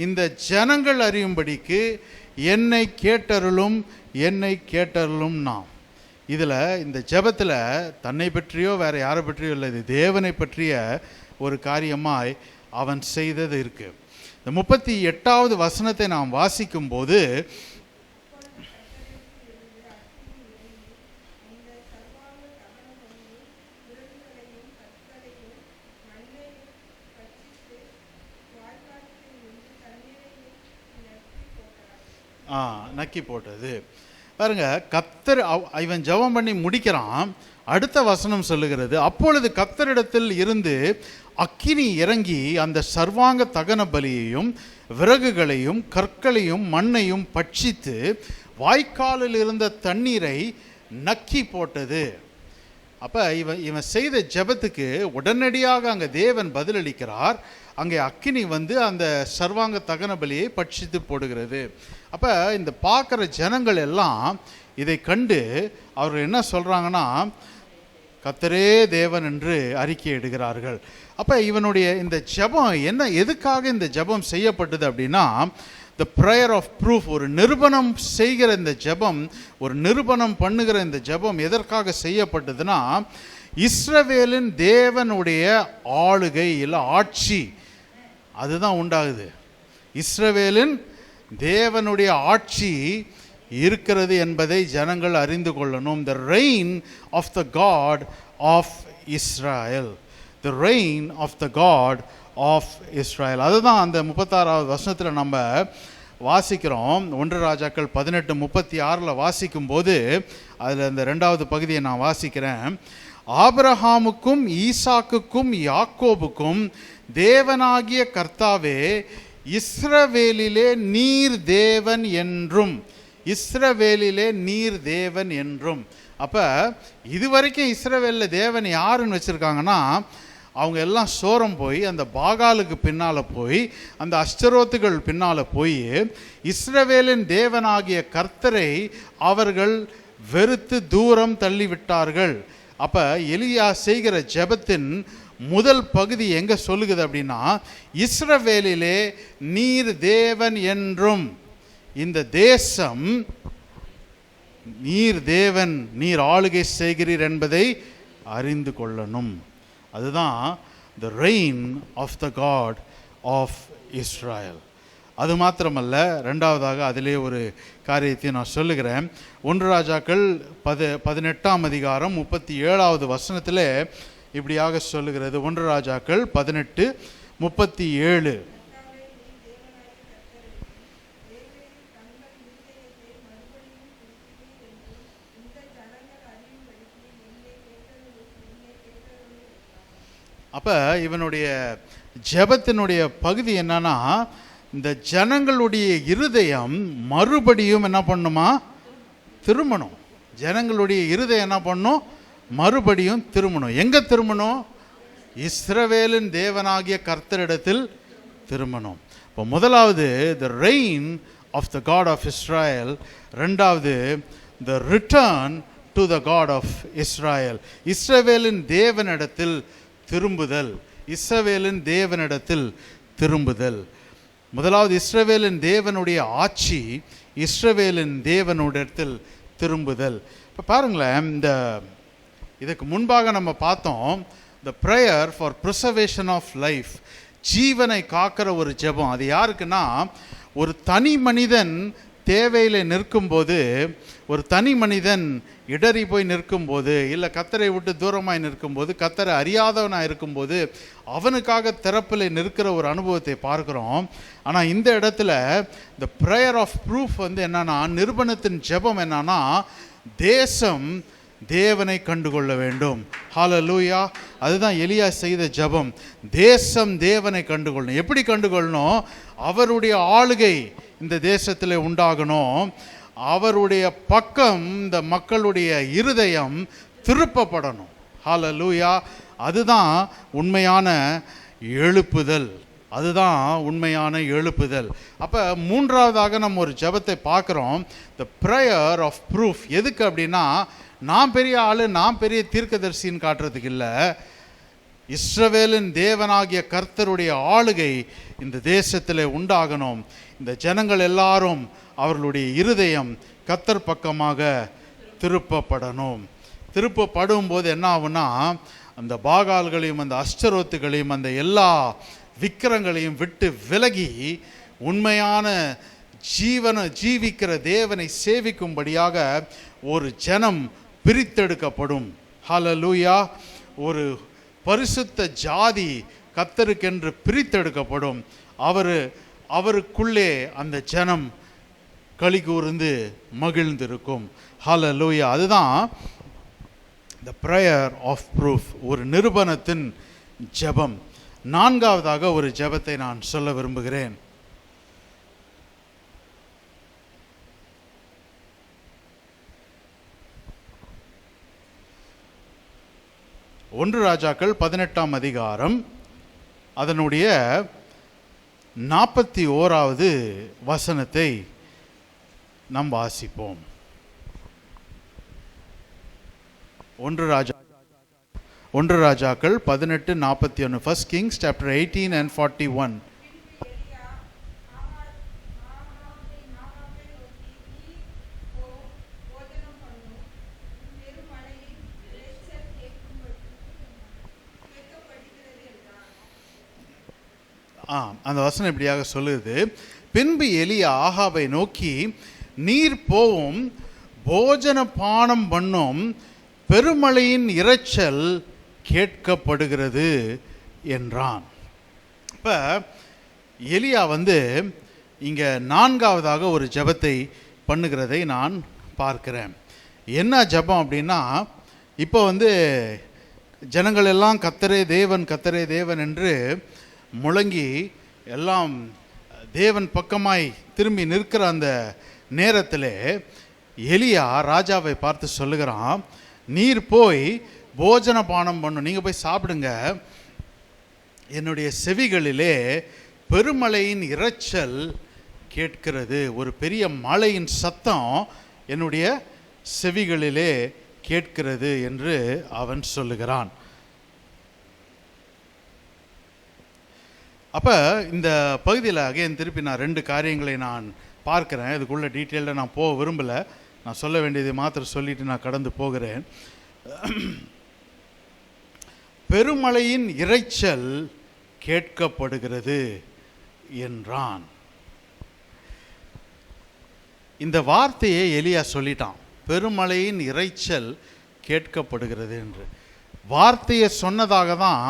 இந்த ஜனங்கள் அறியும்படிக்கு என்னை கேட்டருளும், என்னை கேட்டருளும். நாம் இதில் இந்த ஜெபத்தில் தன்னை பற்றியோ வேறு யாரை பற்றியோ இல்லை, இது தேவனை பற்றிய ஒரு காரியமாய் அவன் செய்தது இருக்குது. இந்த 38வது வசனத்தை நாம் வாசிக்கும்போது, நக்கி போட்டது பாருங்க. கர்த்தர் இவன் ஜெபம் பண்ணி முடிக்கிறான். அடுத்த வசனம் சொல்லுகிறது, அப்பொழுது கர்த்தரிடத்தில் இருந்து அக்கினி இறங்கி அந்த சர்வாங்க தகன பலியையும் விறகுகளையும் கற்களையும் மண்ணையும் பட்சித்து வாய்க்காலில் இருந்த தண்ணீரை நக்கி போட்டது. அப்போ இவன் செய்த ஜெபத்துக்கு உடனடியாக அங்கே தேவன் பதிலளிக்கிறார். அங்கே அக்கினி வந்து அந்த சர்வாங்க தகன பலியை பட்சித்து போடுகிறது. அப்போ இந்த பார்க்குற ஜனங்கள் எல்லாம் இதை கண்டு அவர் என்ன சொல்கிறாங்கன்னா, கர்த்தரே தேவன் என்று அறிக்கை இடுகிறார்கள். அப்போ இவனுடைய இந்த ஜெபம் என்ன, எதுக்காக இந்த ஜெபம் செய்யப்பட்டது அப்படின்னா, த ப்ரேயர் ஆஃப் ப்ரூஃப், ஒரு நிரூபணம் செய்கிற இந்த ஜெபம், ஒரு நிரூபணம் பண்ணுகிற இந்த ஜெபம் எதற்காக செய்யப்பட்டதுன்னா, இஸ்ரவேலின் தேவனுடைய ஆளுகை இல்லை ஆட்சி அதுதான் உண்டாகுது. இஸ்ரவேலின் தேவனுடைய ஆட்சி இருக்கிறது என்பதை ஜனங்கள் அறிந்து கொள்ளணும். The reign of the God of Israel, the reign of the God of Israel. அதுதான் அந்த 36வது வசனத்தில் நம்ம வாசிக்கிறோம். 1 ராஜாக்கள் 18:36 வாசிக்கும்போது அதில் அந்த 2வது பகுதியை நான் வாசிக்கிறேன். ஆபிரகாமுக்கும் ஈசாக்குக்கும் யாக்கோபுக்கும் தேவனாகிய கர்த்தாவே, இஸ்ரவேலிலே நீர் தேவன் என்றும், இஸ்ரவேலிலே நீர் தேவன் என்றும். அப்போ இதுவரைக்கும் இஸ்ரவேலில் தேவன் யாருன்னு வச்சுருக்காங்கன்னா, அவங்க எல்லாம் சோரம் போய் அந்த பாகாலுக்கு பின்னால் போய் அந்த அஷ்டரோத்துகள் பின்னால் போய் இஸ்ரவேலின் தேவனாகிய கர்த்தரை அவர்கள் வெறுத்து தூரம் தள்ளிவிட்டார்கள். அப்போ எலியா செய்கிற ஜெபத்தின் முதல் பகுதி எங்கே சொல்லுகிறது அப்படின்னா, இஸ்ரவேலிலே நீர் தேவன் என்றும், இந்த தேசம் நீர் தேவன், நீர் ஆளுகை செய்கிறீர் என்பதை அறிந்து கொள்ளணும். அதுதான் the reign of the God of Israel. அது மாத்திரமல்ல, 2வதாக அதிலே ஒரு காரியத்தை நான் சொல்லுகிறேன். 1 ராஜாக்கள் 18ஆம் அதிகாரம் 37வது வசனத்தில் இப்படியாக சொல்லுகிறது. 1 ராஜாக்கள் 18:37. அப்போ இவனுடைய ஜெபத்தினுடைய பகுதி என்னன்னா, இந்த ஜனங்களுடைய இருதயம் மறுபடியும் என்ன பண்ணுமா, திரும்பணும். ஜனங்களுடைய இருதயம் என்ன பண்ணும், மறுபடியும் திரும்பணும். எங்கே திரும்பணும்? இஸ்ரவேலின் தேவனாகிய கர்த்தரிடத்தில் திரும்பணும். இப்போ முதலாவது the reign of the God of Israel, 2வது the return to the God of Israel, இஸ்ரவேலின் தேவனிடத்தில் திரும்புதல், இஸ்ரவேலின் தேவனிடத்தில் திரும்புதல். முதலாவது இஸ்ரவேலின் தேவனுடைய ஆட்சி, இஸ்ரவேலின் தேவனுடத்தில் திரும்புதல். இப்போ பாருங்களேன், இதுக்கு முன்பாக நம்ம பார்த்தோம் the prayer for preservation of life, ஜீவனை காக்கிற ஒரு ஜெபம். அது யாருக்குன்னா, ஒரு தனி மனிதன் தேவையில் நிற்கும்போது, ஒரு தனி மனிதன் இடறி போய் நிற்கும்போது, இல்லை கர்த்தரை விட்டு தூரமாய் நிற்கும்போது, கர்த்தரை அறியாதவனாக இருக்கும்போது அவனுக்காக திறப்பில் நிற்கிற ஒரு அனுபவத்தை பார்க்குறோம். ஆனால் இந்த இடத்துல இந்த ப்ரேயர் ஆஃப் ப்ரூஃப் வந்து என்னன்னா, நிருபணத்தின் ஜெபம் என்னன்னா, தேசம் தேவனை கண்டுகொள்ள வேண்டும். ஹல்லேலூயா. அதுதான் எலியா செய்த ஜெபம். தேசம் தேவனை கண்டுகொள்ளணும். எப்படி கண்டுகொள்ளணும்? அவருடைய ஆளுகை இந்த தேசத்தில் உண்டாகணும். அவருடைய பக்கம் இந்த மக்களுடைய இருதயம் திருப்பப்படணும். ஹல்லேலூயா. அதுதான் உண்மையான எழுப்புதல், அதுதான் உண்மையான எழுப்புதல். அப்போ 3வதாக நம்ம ஒரு ஜெபத்தை பார்க்குறோம், த ப்ரேயர் ஆஃப் ப்ரூஃப். எதுக்கு அப்படின்னா, நான் பெரிய ஆள், நான் பெரிய தீர்க்கதரிசின்னு காட்டுறதுக்கு இல்லை, இஸ்ரவேலின் தேவனாகிய கர்த்தருடைய ஆளுகை இந்த தேசத்தில் உண்டாகணும். இந்த ஜனங்கள் எல்லாரும் அவர்களுடைய இருதயம் கர்த்தர் பக்கமாக திருப்பப்படணும். திருப்பப்படும் போது என்ன ஆகுனா, அந்த பாகால்களையும் அந்த அஷ்டரோத்துகளையும் அந்த எல்லா விக்கிரங்களையும் விட்டு விலகி உண்மையான ஜீவிக்கிற தேவனை சேவிக்கும்படியாக ஒரு ஜனம் பிரித்தெடுக்கப்படும். ஹல்லேலூயா. ஒரு பரிசுத்த ஜாதி கர்த்தருக்கென்று பிரித்தெடுக்கப்படும். அவருக்குள்ளே அந்த ஜனம் களி கூர்ந்து மகிழ்ந்திருக்கும். ஹல்லேலூயா. அதுதான் த ப்ரேயர் ஆஃப் ப்ரூஃப், ஒரு நிருபணத்தின் ஜெபம். 4வதாக ஒரு ஜெபத்தை நான் சொல்ல விரும்புகிறேன். 1 ராஜாக்கள் 18ஆம் அதிகாரம் அதனுடைய 41வது வசனத்தை நாம் வாசிப்போம். 1 ராஜாக்கள் 18:41. 1 Kings chapter 18 and 41. அந்த வசனம் இப்படியாக சொல்லுது. பின்பு எலியா ஆகாபை நோக்கி, நீர் போவும், போஜன பானம் பண்ணும், பெருமழையின் இரைச்சல் கேட்கப்படுகிறது என்றான். இப்போ எலியா இங்கே 4வதாக ஒரு ஜெபத்தை பண்ணுகிறதை நான் பார்க்கிறேன். என்ன ஜெபம் அப்படின்னா, இப்போ ஜனங்கள் எல்லாம் கர்த்தரே தேவன் கர்த்தரே தேவன் என்று முழங்கி எல்லாம் தேவன் பக்கமாய் திரும்பி நிற்கிற அந்த நேரத்தில் எலியா ராஜாவை பார்த்து சொல்லுகிறான், நீர் போய் போஜன பானம் பண்ணும், நீங்கள் போய் சாப்பிடுங்க, என்னுடைய செவிகளிலே பெருமழையின் இரைச்சல் கேட்கிறது, ஒரு பெரிய மழையின் சத்தம் என்னுடைய செவிகளிலே கேட்கிறது என்று அவன் சொல்லுகிறான். அப்போ இந்த பகுதியில் அகைன் திருப்பி நான் 2 காரியங்களை நான் பார்க்குறேன். இதுக்குள்ள டீட்டெயிலில் நான் போக விரும்பலை, நான் சொல்ல வேண்டியதை மாத்திரம் சொல்லிட்டு நான் கடந்து போகிறேன். பெருமழையின் இரைச்சல் கேட்கப்படுகிறது என்றான். இந்த வார்த்தையை எலியா சொல்லிட்டான், பெருமழையின் இரைச்சல் கேட்கப்படுகிறது என்று. வார்த்தையை சொன்னதாக தான்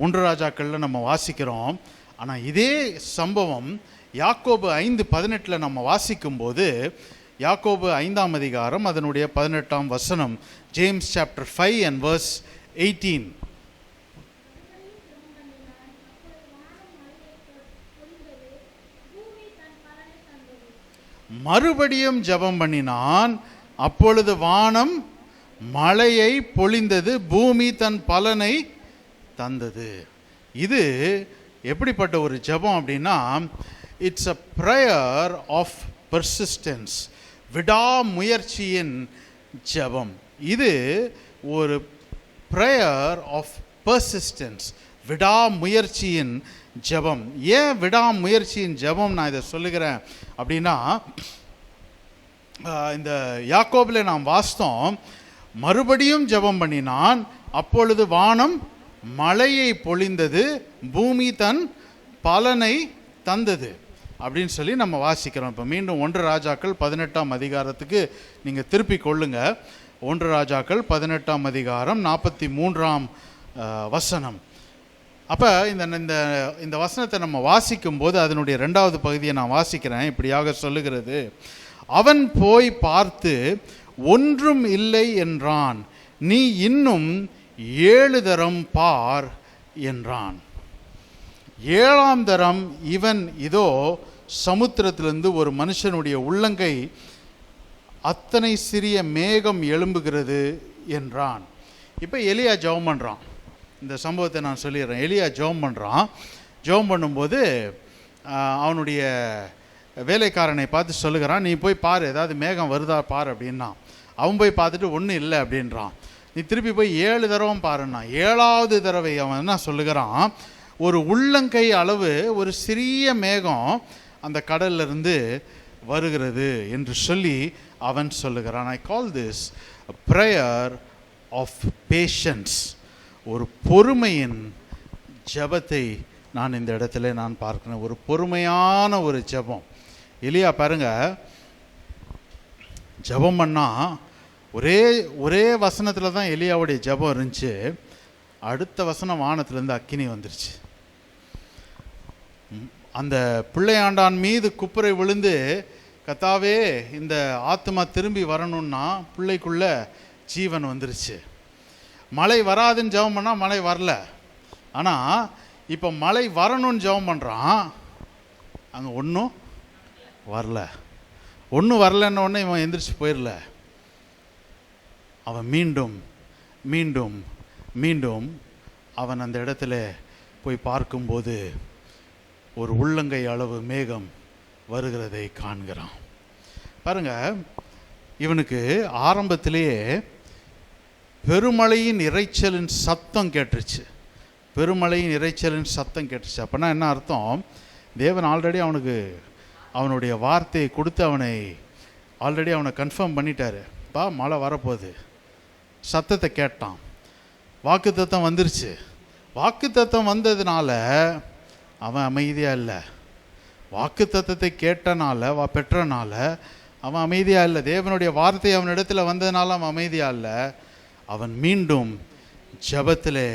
1 ராஜாக்களில் நம்ம வாசிக்கிறோம். ஆனால் இதே சம்பவம் யாக்கோபு 5:18 நம்ம வாசிக்கும்போது, யாக்கோபு 5ஆம் அதிகாரம் அதனுடைய 18ஆம் வசனம், ஜேம்ஸ் சாப்டர் 5 and verse 18. மறுபடியும் ஜெபம் பண்ணினான், அப்பொழுது வானம் மழையை பொழிந்தது, பூமி தன் பலனை தந்தது. இது எப்படிப்பட்ட ஒரு ஜெபம் அப்படின்னா, it's a prayer of persistence, விடாமுயற்சியின் ஜெபம். இது ஒரு ப்ரேயர் ஆஃப் பெர்சிஸ்டன்ஸ், விடாமுயற்சியின் ஜெபம். ஏன் விடாமுயற்சியின் ஜெபம் நான் இதை சொல்லுகிறேன் அப்படின்னா, இந்த யாக்கோபில் நாம் வாசித்தோம், மறுபடியும் ஜெபம் பண்ணினான், அப்பொழுது வானம் மழையை பொழிந்தது, பூமி தன் பலனை தந்தது அப்படின்னு சொல்லி நம்ம வாசிக்கிறோம். இப்போ மீண்டும் 1 ராஜாக்கள் 18ஆம் அதிகாரத்துக்கு நீங்கள் திருப்பி கொள்ளுங்க. 1 ராஜாக்கள் 18ஆம் அதிகாரம் 43ஆம் வசனம். அப்போ இந்த வசனத்தை நம்ம வாசிக்கும்போது அதனுடைய 2வது பகுதியை நான் வாசிக்கிறேன். இப்படியாக சொல்லுகிறது, அவன் போய் பார்த்து ஒன்றும் இல்லை என்றான், நீ இன்னும் 7 தரம் பார் என்றான். 7ஆம் தரம் இவன் இதோ சமுத்திரத்திலிருந்து ஒரு மனுஷனுடைய உள்ளங்கை அத்தனை சிறிய மேகம் எழும்புகிறது என்றான். இப்போ எலியா ஜெபம் பண்ணுறான். இந்த சம்பவத்தை நான் சொல்லிடுறேன். எலியா ஜெபம் பண்ணுறான். ஜெபம் பண்ணும்போது அவனுடைய வேலைக்காரனை பார்த்து சொல்லுகிறான், நீ போய் பாரு, ஏதாவது மேகம் வருதா பாரு அப்படின்னா. அவன் போய் பார்த்துட்டு ஒன்றும் இல்லை அப்படின்றான். நீ திருப்பி போய் 7 தடவை பாருன்னா. 7ஆவது தடவை அவன் என்ன சொல்லுகிறான், ஒரு உள்ளங்கை அளவு ஒரு சிறிய மேகம் அந்த கடல்லிருந்து வருகிறது என்று சொல்லி அவன் சொல்லுகிறான். I call this prayer of patience, ஒரு பொறுமையின் ஜெபத்தை நான் இந்த இடத்துல நான் பார்க்கிறேன். ஒரு பொறுமையான ஒரு ஜெபம். எலியா பாருங்க, ஜெபம் பண்ணால் ஒரே வசனத்தில் தான் எலியாவுடைய ஜெபம் இருந்துச்சு. அடுத்த வசனம் வானத்திலேருந்து அக்கினி வந்துருச்சு. அந்த பிள்ளையாண்டான் மீது குப்புரை விழுந்து, கத்தாவே இந்த ஆத்மா திரும்பி வரணும்னா பிள்ளைக்குள்ள ஜீவன் வந்துருச்சு. மழை வராதுன்னு ஜெபம் பண்ணால் மழை வரல. ஆனால் இப்போ மழை வரணும்னு ஜெபம் பண்ணுறான், அங்கே ஒன்றும் வரல. ஒன்றும் வரலன்ன உடனே இவன் எந்திரிச்சு போயிடல. அவன் மீண்டும் மீண்டும் மீண்டும் அவன் அந்த இடத்துல போய் பார்க்கும்போது ஒரு உள்ளங்கை அளவு மேகம் வருகிறதை காண்கிறான். பாருங்க, இவனுக்கு ஆரம்பத்திலேயே பெருமழையின் இரைச்சலின் சத்தம் கேட்டுருச்சு. பெருமழையின் இரைச்சலின் சத்தம் கேட்டுருச்சு. அப்படின்னா என்ன அர்த்தம்? தேவன் ஆல்ரெடி அவனுக்கு அவனுடைய வார்த்தையை கொடுத்து அவனை கன்ஃபார்ம் பண்ணிட்டாரு. பா, மழை வரப்போகுது. சத்தத்தை கேட்டான். வாக்குத்தத்தம் வந்துருச்சு. வாக்குத்தத்தம் வந்ததுனால அவன் அமைதியாக இல்லை. வாக்குத்தத்தத்தை கேட்டனால பெற்றனால அவன் அமைதியாக இல்லை. தேவனுடைய வார்த்தை அவனிடத்தில் வந்ததுனால அவன் அமைதியாக இல்லை. அவன் மீண்டும் ஜெபத்திலே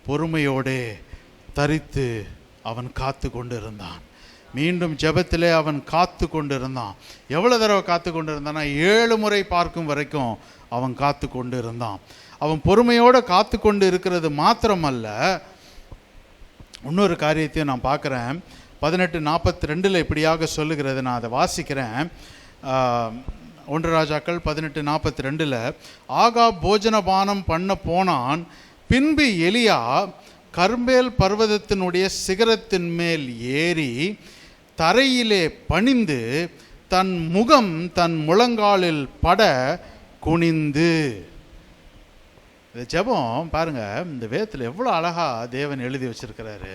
பொறுமையோடு தரித்து அவன் காத்து கொண்டு இருந்தான். மீண்டும் ஜெபத்திலே அவன் காத்து கொண்டு இருந்தான். எவ்வளோ தடவை காத்து கொண்டு இருந்தான்னா 7 முறை பார்க்கும் வரைக்கும் அவன் காத்து கொண்டு இருந்தான். அவன் பொறுமையோடு காத்து கொண்டு இருக்கிறது மாத்திரமல்ல, இன்னொரு காரியத்தையும் நான் பார்க்குறேன். 18:42 இப்படியாக சொல்லுகிறது. நான் அதை வாசிக்கிறேன். 1 ராஜாக்கள் 18:42 ஆகாப் போஜனபானம் பண்ண போனான். பின்பு எலியா கர்மேல் பர்வதத்தினுடைய சிகரத்தின் மேல் ஏறி தரையிலே பணிந்து தன் முகம் தன் முழங்காலில் பட குனிந்து. இந்த ஜெபம் பாருங்க, இந்த வேதத்தில் எவ்வளோ அழகா தேவன் எழுதி வச்சிருக்கிறாரு.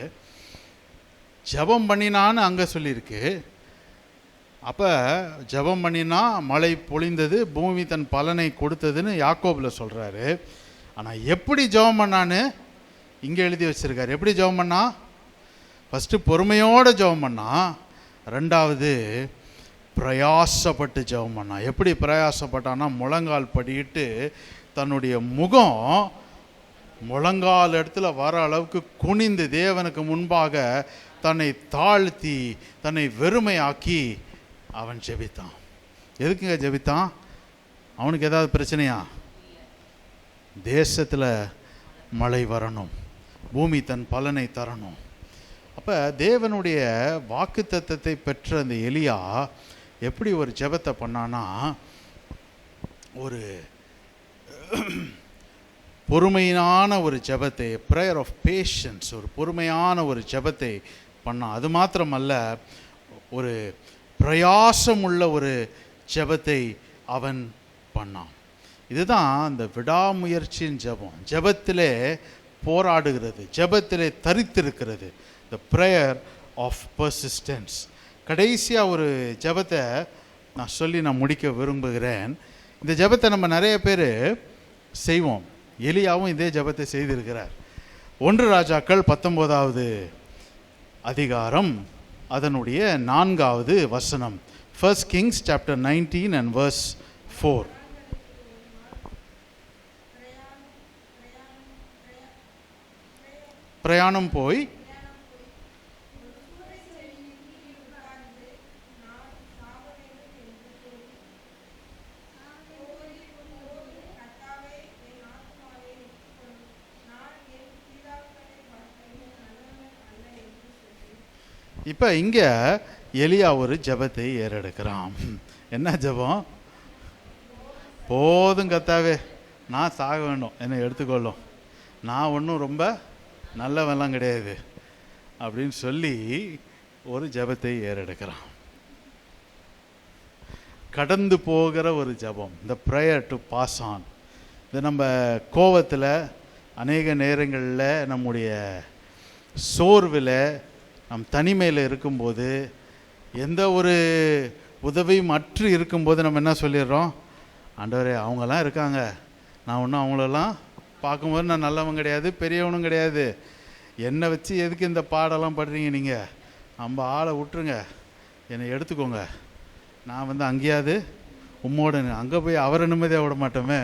ஜெபம் பண்ணினான்னு அங்கே சொல்லியிருக்கு. அப்போ ஜெபம் பண்ணினா மழை பொழிந்தது, பூமி தன் பலனை கொடுத்ததுன்னு யாக்கோபில் சொல்கிறாரு. ஆனால் எப்படி ஜெபம் பண்ணான்னு இங்கே எழுதி வச்சிருக்காரு. எப்படி ஜெபம் பண்ணா? ஃபஸ்ட்டு பொறுமையோடு ஜெபம் பண்ணா, ரெண்டாவது பிரயாசப்பட்டு ஜெபம் பண்ணா. எப்படி பிரயாசப்பட்டான்னா, முழங்கால் படியிட்டு தன்னுடைய முகம் முழங்கால் இடத்துல வர அளவுக்கு குனிந்து தேவனுக்கு முன்பாக தன்னை தாழ்த்தி தன்னை வெறுமையாக்கி அவன் ஜெபித்தான். எதுக்குங்க ஜெபித்தான்? அவனுக்கு ஏதாவது பிரச்சனையா? தேசத்தில் மழை வரணும், பூமி தன் பலனை தரணும். அப்போ தேவனுடைய வாக்குத்தத்தத்தை பெற்ற அந்த எலியா எப்படி ஒரு ஜெபத்தை பண்ணானா, ஒரு பொறுமையான ஒரு ஜெபத்தை, ப்ரேயர் ஆஃப் பேஷன்ஸ், ஒரு பொறுமையான ஒரு ஜெபத்தை பண்ணான். அது மாத்திரமல்ல, ஒரு பிரயாசமுள்ள ஒரு ஜெபத்தை அவன் பண்ணான். இதுதான் அந்த விடாமுயற்சியின் ஜெபம். ஜெபத்திலே போராடுகிறது, ஜெபத்திலே தரித்திருக்கிறது. The prayer of persistence. கடைசியாக ஒரு ஜெபத்தை நான் சொல்லி நான் முடிக்க விரும்புகிறேன். இந்த ஜெபத்தை நம்ம நிறைய பேர் செய்வோம். எலியாவும் இதே ஜெபத்தை செய்திருக்கிறார். 1 ராஜாக்கள் 19வது அதிகாரம் அதனுடைய 4வது வசனம். 1 Kings chapter 19 and verse 4. பிரயாணம் போய் இப்போ இங்கே எலியா ஒரு ஜெபத்தை ஏறெடுக்கிறான். என்ன ஜெபம்? போதும் கர்த்தாவே, நான் சாக வேண்டும், என்னை எடுத்துக்கொள்ளும், நான் ஒன்றும் ரொம்ப நல்லவெல்லாம் கிடையாது அப்படின்னு சொல்லி ஒரு ஜெபத்தை ஏறெடுக்கிறான். கடந்து போகிற ஒரு ஜெபம், இந்த ப்ரேயர் டு பாஸ் ஆன். இது நம்ம கோவத்தில், அநேக நேரங்களில், நம்முடைய சோர்வில், நம் தனிமையில் இருக்கும்போது, எந்த ஒரு உதவியும் அற்று இருக்கும்போது நம்ம என்ன சொல்லிடுறோம்? ஆண்டவரே, அவங்கெல்லாம் இருக்காங்க, நான் ஒன்றும் அவங்களெல்லாம் பார்க்கும்போது நான் நல்லவன் கிடையாது, பெரியவனும் கிடையாது, என்னை வச்சு எதுக்கு இந்த பாடெல்லாம் படுறீங்க? நீங்கள் நம்ம ஆளை விட்டுருங்க, என்னை எடுத்துக்கோங்க, நான் அங்கேயாவது உம்மோட அங்கே போய் அவரை நிம்மதியாக விட மாட்டோமே.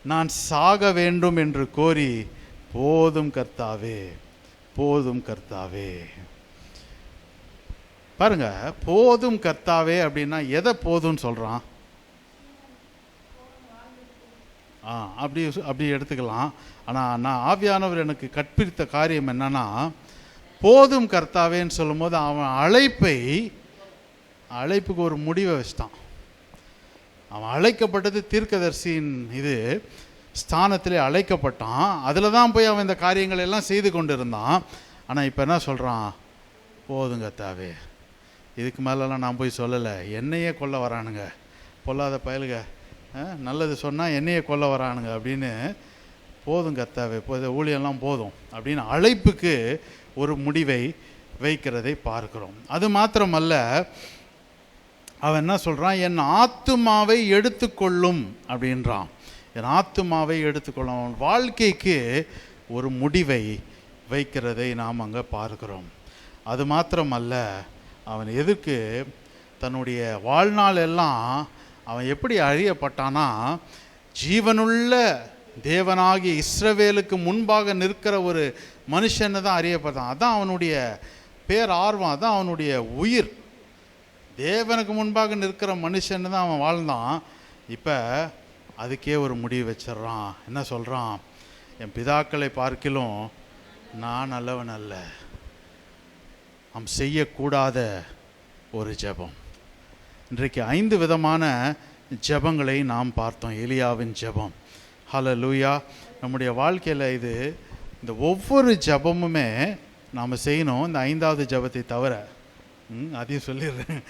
நான் சாக வேண்டும் என்று கோரி, போதும் கர்த்தாவே, போதும் கர்த்தாவே. பாருங்க, போதும் கர்த்தாவே அப்படின்னா எதை போதும்னு சொல்கிறான்? அப்படி எடுத்துக்கலாம். ஆனால் நான் ஆவியானவர் எனக்கு கற்பித்த காரியம் என்னன்னா, போதும் கர்த்தாவேன்னு சொல்லும் போது அவன் அழைப்புக்கு ஒரு முடிவை வச்சிட்டான். அவன் அழைக்கப்பட்டது தீர்க்கதரிசியின் இது ஸ்தானத்திலே அழைக்கப்பட்டான். அதில் தான் போய் அவன் இந்த காரியங்கள் எல்லாம் செய்து கொண்டு இருந்தான். ஆனால் இப்போ என்ன சொல்கிறான்? போதுங்க தாவே, இதுக்கு மேலெல்லாம் நான் போய் சொல்லலை, என்னையே கொல்ல வரானுங்க, பொல்லாத பயலுங்க, நல்லது சொன்னால் என்னையே கொல்ல வரானுங்க அப்படின்னு. போதும் கத்தாவே, போது ஊழியெல்லாம் போதும் அப்படின்னு அழைப்புக்கு ஒரு முடிவை வைக்கிறதை பார்க்கிறோம். அது மாத்திரமல்ல, அவன் என்ன சொல்கிறான்? என் ஆத்துமாவை எடுத்துக்கொள்ளும் அப்படின்றான். என் ஆத்துமாவை எடுத்துக்கொள்ளும். அவன் வாழ்க்கைக்கு ஒரு முடிவை வைக்கிறதை நாம் அங்கே பார்க்கிறோம். அது மாத்திரமல்ல, அவன் எதுக்கு தன்னுடைய வாழ்நாள் எல்லாம் அவன் எப்படி அழியப்பட்டானா, ஜீவனுள்ள தேவனாகிய இஸ்ரவேலுக்கு முன்பாக நிற்கிற ஒரு மனுஷன்னு தான் அறியப்பட்டான். அதான் அவனுடைய பேர் ஆர்வம், அதான் அவனுடைய உயிர். தேவனுக்கு முன்பாக நிற்கிற மனுஷன்னு தான் அவன் வாழ்ந்தான். இப்போ அதுக்கே ஒரு முடிவு வச்சிட்றான். என்ன சொல்கிறான்? என் பிதாக்களை பார்க்கிலும் நான் நல்லவன் அல்ல. நாம் செய்யக்கூடாத ஒரு ஜெபம். இன்றைக்கு 5 விதமான ஜெபங்களை நாம் பார்த்தோம். எலியாவின் ஜெபம். ஹல்லேலூயா. நம்முடைய வாழ்க்கையில் இந்த ஒவ்வொரு ஜெபமுமே நாம் செய்யணும். இந்த 5வது ஜெபத்தை தவிர அதையும் சொல்லிடுறேன்.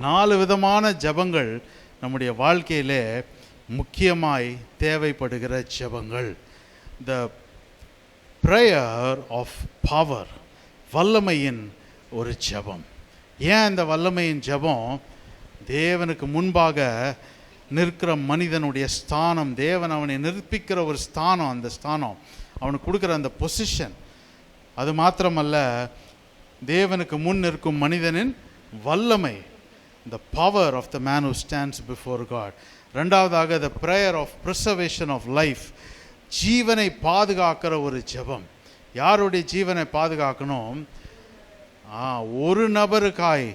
4 விதமான ஜெபங்கள் நம்முடைய வாழ்க்கையிலே முக்கியமாய் தேவைப்படுகிற ஜெபங்கள். த ப்ரேயர் ஆஃப் பவர், வல்லமையின் ஒரு ஜெபம். ஏன் இந்த வல்லமையின் ஜெபம்? தேவனுக்கு முன்பாக நிற்கிற மனிதனுடைய ஸ்தானம், தேவன் அவனை நிற்பிக்கிற ஒரு ஸ்தானம், அந்த ஸ்தானம் அவனுக்கு கொடுக்குற அந்த பொசிஷன். அது மாத்திரமல்ல, தேவனுக்கு முன் நிற்கும் மனிதனின் வல்லமை, the power of the man who stands before God. ரெண்டாவதாக the prayer of preservation of life, ஜீவனை பாதுகாக்கிற ஒரு ஜெபம். யாருடைய ஜீவனை பாதுகாக்கணும்? ஒரு நபருக்காய்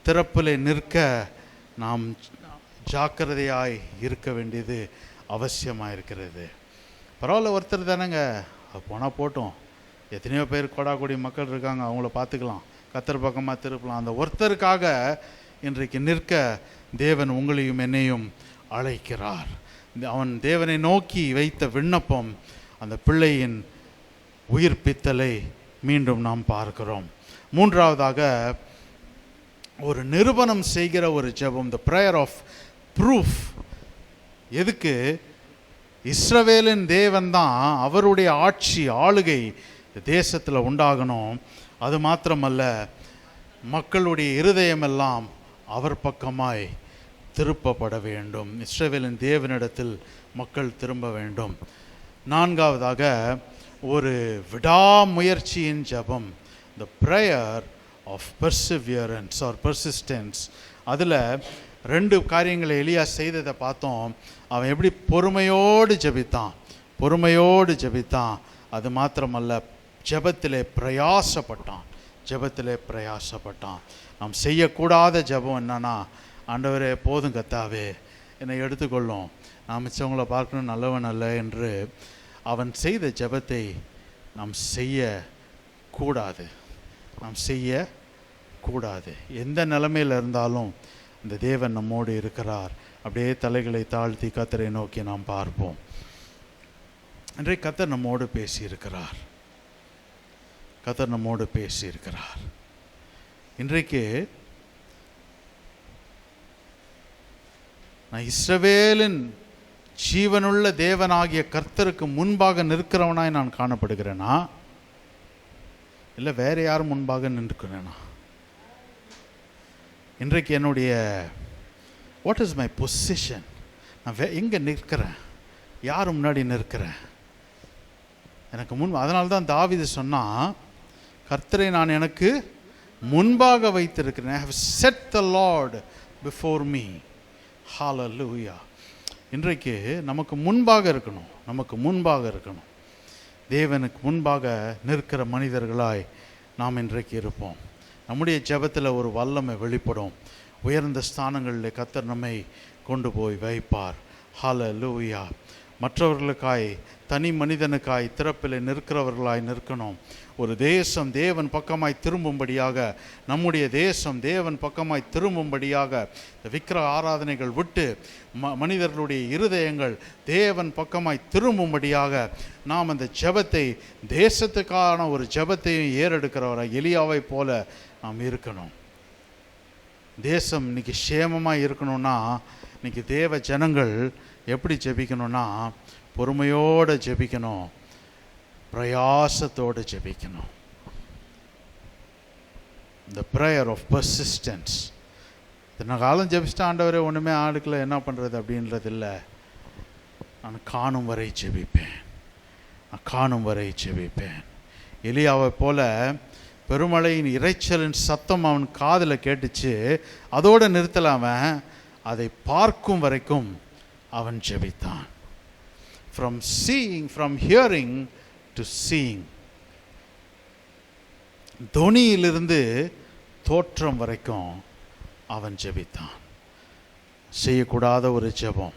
திறப்பில் நிற்க நாம் ஜாக்கிரதையாய் இருக்க வேண்டியது அவசியமாக இருக்கிறது. பரவாயில்ல, ஒருத்தர் தானேங்க, அது போனால் போட்டோம், எத்தனையோ பேர் கொடாக்குடி மக்கள் இருக்காங்க, அவங்கள பார்த்துக்கலாம், கர்த்தர் பக்கமாக திருப்பலாம். அந்த ஒருத்தருக்காக இன்றைக்கு நிற்க தேவன் உங்களையும் என்னையும் அழைக்கிறார். அவன் தேவனை நோக்கி வைத்த விண்ணப்பம், அந்த பிள்ளையின் உயிர்ப்பித்தலை மீண்டும் நாம் பார்க்கிறோம். மூன்றாவதாக ஒரு நிரூபணம் செய்கிற ஒரு ஜெபம், த ப்ரேயர் ஆஃப் ப்ரூஃப். எதுக்கு? இஸ்ரவேலின் தேவன் தான், அவருடைய ஆட்சி ஆளுகை தேசத்தில் உண்டாகணும். அது மாத்திரமல்ல, மக்களுடைய இருதயமெல்லாம் அவர் பக்கமாய் திருப்பப்பட வேண்டும். இஸ்ரவேலின் தேவனிடத்தில் மக்கள் திரும்ப வேண்டும். நான்காவதாக ஒரு விடாமுயற்சியின் ஜெபம், the prayer of perseverance or persistence. அதில் 2 காரியங்களை எலியா செய்ததை பார்த்தோம். அவன் எப்படி பொறுமையோடு ஜெபித்தான், பொறுமையோடு ஜெபித்தான். அது மாத்திரமல்ல, ஜெபத்திலே பிரயாசப்பட்டான், ஜெபத்திலே பிரயாசப்பட்டான். நாம் செய்யக்கூடாத ஜெபம் என்னன்னா, ஆண்டவரே போதும் கர்த்தாவே, என்னை எடுத்துக்கொள்ளும், நான் மிச்சவங்களை பார்க்கணும், நல்லவன் அல்ல என்று அவன் செய்த ஜெபத்தை நாம் செய்யக்கூடாது, நாம் செய்யக்கூடாது. எந்த நிலைமையில் இருந்தாலும் இந்த தேவன் நம்மோடு இருக்கிறார். அப்படியே தலைகளை தாழ்த்தி கர்த்தரை நோக்கி நாம் பார்ப்போம். இன்றைக்கு கர்த்தர் நம்மோடு பேசியிருக்கிறார், கர்த்தர் நம்மோடு பேசியிருக்கிறார். இன்றைக்கு நான் இஸ்ரவேலின் ஜீவனுள்ள தேவனாகிய கர்த்தருக்கு முன்பாக நிற்கிறவனாய் நான் காணப்படுகிறேனா, இல்லை வேற யாரும் முன்பாக நிற்கிறேனா? இன்றைக்கு என்னுடைய வாட் இஸ் மை பொசிஷன்? நான் எங்கே நிற்கிறேன்? யார் முன்னாடி நிற்கிறேன்? எனக்கு முன். அதனால தான் தாவீது சொன்னால், கர்த்தரை நான் எனக்கு முன்பாக வைத்திருக்கிறேன். I have set the Lord before me. Hallelujah. இன்றைக்கு நமக்கு முன்பாக இருக்கணும், நமக்கு முன்பாக இருக்கணும். தேவனுக்கு முன்பாக நிற்கிற மனிதர்களாய் நாம் இன்றைக்கு இருப்போம். நம்முடைய ஜெபத்தில் ஒரு வல்லமை வெளிப்படும். உயர்ந்த ஸ்தானங்களில் கர்த்தர் நம்மை கொண்டு போய் வைப்பார். ஹல்லேலூயா. மற்றவர்களுக்காய், தனி மனிதனுக்காய் திறப்பில் நிற்கிறவர்களாய் நிற்கணும். ஒரு தேசம் தேவன் பக்கமாய் திரும்பும்படியாக, நம்முடைய தேசம் தேவன் பக்கமாய் திரும்பும்படியாக விக்கிர ஆராதனைகள் விட்டு மனிதர்களுடைய இருதயங்கள் தேவன் பக்கமாய் திரும்பும்படியாக நாம் அந்த ஜெபத்தை, தேசத்துக்கான ஒரு ஜெபத்தையும் ஏறெடுக்கிறவராய் எலியாவை போல நாம் இருக்கணும். தேசம் இன்னைக்கு சேமமாக இருக்கணும்னா, இன்னைக்கு தேவ ஜனங்கள் எப்படி ஜெபிக்கணும்னா, பொறுமையோடு ஜெபிக்கணும், பிரயாசத்தோடு ஜெபிக்கணும். இந்த ப்ரேயர் ஆஃப் பர்சிஸ்டன்ஸ். இத்தனை காலம் ஜெபிச்சிட்டு ஆண்டவரே ஒன்றுமே ஆடுக்கல, என்ன பண்ணுறது அப்படின்றது இல்லை. நான் காணும் வரை ஜெபிப்பேன், நான் காணும் வரை ஜெபிப்பேன். எலியாவை போல பெருமழையின் இரைச்சலின் சத்தம் அவன் காதில் கேட்டுச்சு, அதோடு நிறுத்தலாமன், அதை பார்க்கும் வரைக்கும் அவன் ஜெபித்தான். From seeing, from hearing to seeing. தொனியிலிருந்து தோற்றம் வரைக்கும் அவன் ஜெபித்தான். செய்யக்கூடாத ஒரு ஜெபம்,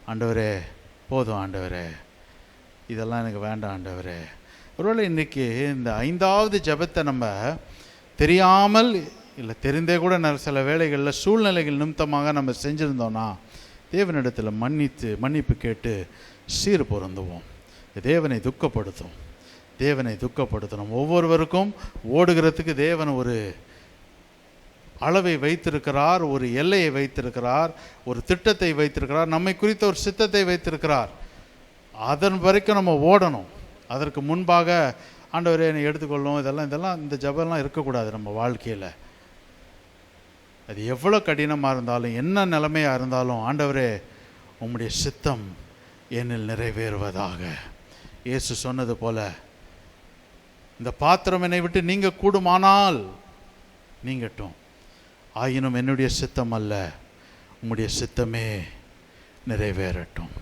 ஆண்டவரே போதும் ஆண்டவரே, இதெல்லாம் எனக்கு வேண்டாம் ஆண்டவரே. ஒருவேளை இன்றைக்கி இந்த 5வது ஜெபத்தை நம்ம தெரியாமல் இல்லை தெரிந்தே கூட சில வேளைகளில் சூழ்நிலைகள் நிமித்தமாக நம்ம செஞ்சுருந்தோன்னா, தேவனிடத்தில் மன்னிப்பு கேட்டு சீர் பொருந்துவோம். தேவனை துக்கப்படுத்தும், தேவனை துக்கப்படுத்தணும். ஒவ்வொருவருக்கும் ஓடுகிறதுக்கு தேவன் ஒரு அளவை வைத்திருக்கிறார், ஒரு எல்லையை வைத்திருக்கிறார், ஒரு திட்டத்தை வைத்திருக்கிறார், நம்மை குறித்த ஒரு சித்தத்தை வைத்திருக்கிறார். அதன் வரைக்கும் நம்ம ஓடணும். அதற்கு முன்பாக ஆண்டவரே என்னை எடுத்துக்கொள்ளும், இதெல்லாம் இந்த ஜபம்லாம் இருக்கக்கூடாது நம்ம வாழ்க்கையில். அது எவ்வளோ கடினமாக இருந்தாலும், என்ன நிலைமையாக இருந்தாலும், ஆண்டவரே உம்முடைய சித்தம் என்னில் நிறைவேறுவதாக. இயேசு சொன்னது போல, இந்த பாத்திரம் என்னை விட்டு நீங்க கூடுமானால் நீங்கட்டும், ஆயினும் என்னுடைய சித்தம் அல்ல உம்முடைய சித்தமே நிறைவேறட்டும்.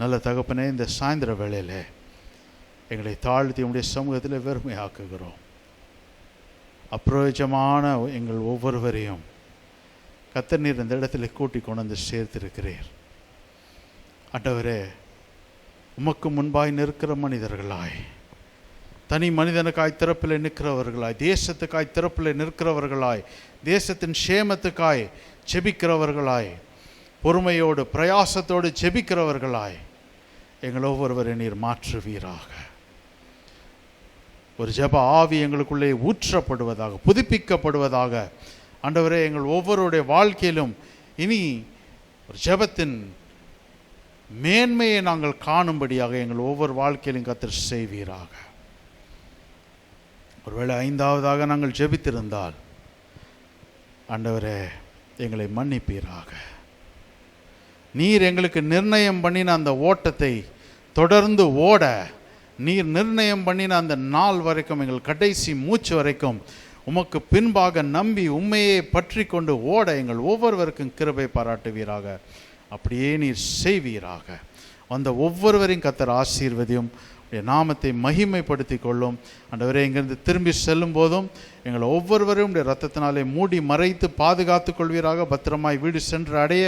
நல்ல தகப்பனே, இந்த சாயந்தர வேளையில் எங்களை தாழ்த்தி உம்முடைய சமூகத்தில் வெறுமையாக்குகிறோம். அப்பிரயோஜமான எங்கள் ஒவ்வொருவரையும் கர்த்தர் நீர் இந்த இடத்துல கூட்டி கொண்டு வந்து சேர்த்திருக்கிறீர். ஆண்டவரே, உமக்கு முன்பாய் நிற்கிற மனிதர்களாய், தனி மனிதனுக்காய் திறப்பில் நிற்கிறவர்களாய், தேசத்துக்காய் திறப்பில் நிற்கிறவர்களாய், தேசத்தின் சேமத்துக்காய் ஜெபிக்கிறவர்களாய், பொறுமையோடு பிரயாசத்தோடு ஜெபிக்கிறவர்களாய் எங்கள் ஒவ்வொருவரை நீர் மாற்றுவீராக. ஒரு ஜெப ஆவி எங்களுக்குள்ளே ஊற்றப்படுவதாக, புதுப்பிக்கப்படுவதாக. ஆண்டவரே, எங்கள் ஒவ்வொருடைய வாழ்க்கையிலும் இனி ஒரு ஜெபத்தின் மேன்மையை நாங்கள் காணும்படியாக எங்கள் ஒவ்வொரு வாழ்க்கையிலும் கர்த்தர் செய்வீராக. ஒருவேளை 5வதாக நாங்கள் ஜெபித்திருந்தால் ஆண்டவரே எங்களை மன்னிப்பீராக. நீர் எங்களுக்கு நிர்ணயம் பண்ணின அந்த ஓட்டத்தை தொடர்ந்து ஓட, நீர் நிர்ணயம் பண்ணின அந்த நாள் வரைக்கும், எங்கள் கடைசி மூச்சு வரைக்கும் உமக்கு பின்பாக நம்பி உண்மையை பற்றி கொண்டு ஓட எங்கள் ஒவ்வொருவருக்கும் கிருபை பாராட்டுவீராக. அப்படியே நீர் செய்வீராக. அந்த ஒவ்வொருவரையும் கர்த்தர் ஆசீர்வதியும், நாமத்தை மகிமைப்படுத்தி கொள்ளும். ஆண்டவரே, இங்கிருந்து திரும்பி செல்லும் போதும் எங்களை ஒவ்வொருவரையும் உடைய ரத்தத்தினாலே மூடி மறைத்து பாதுகாத்து கொள்வீராக. பத்திரமாய் வீடு சென்று அடைய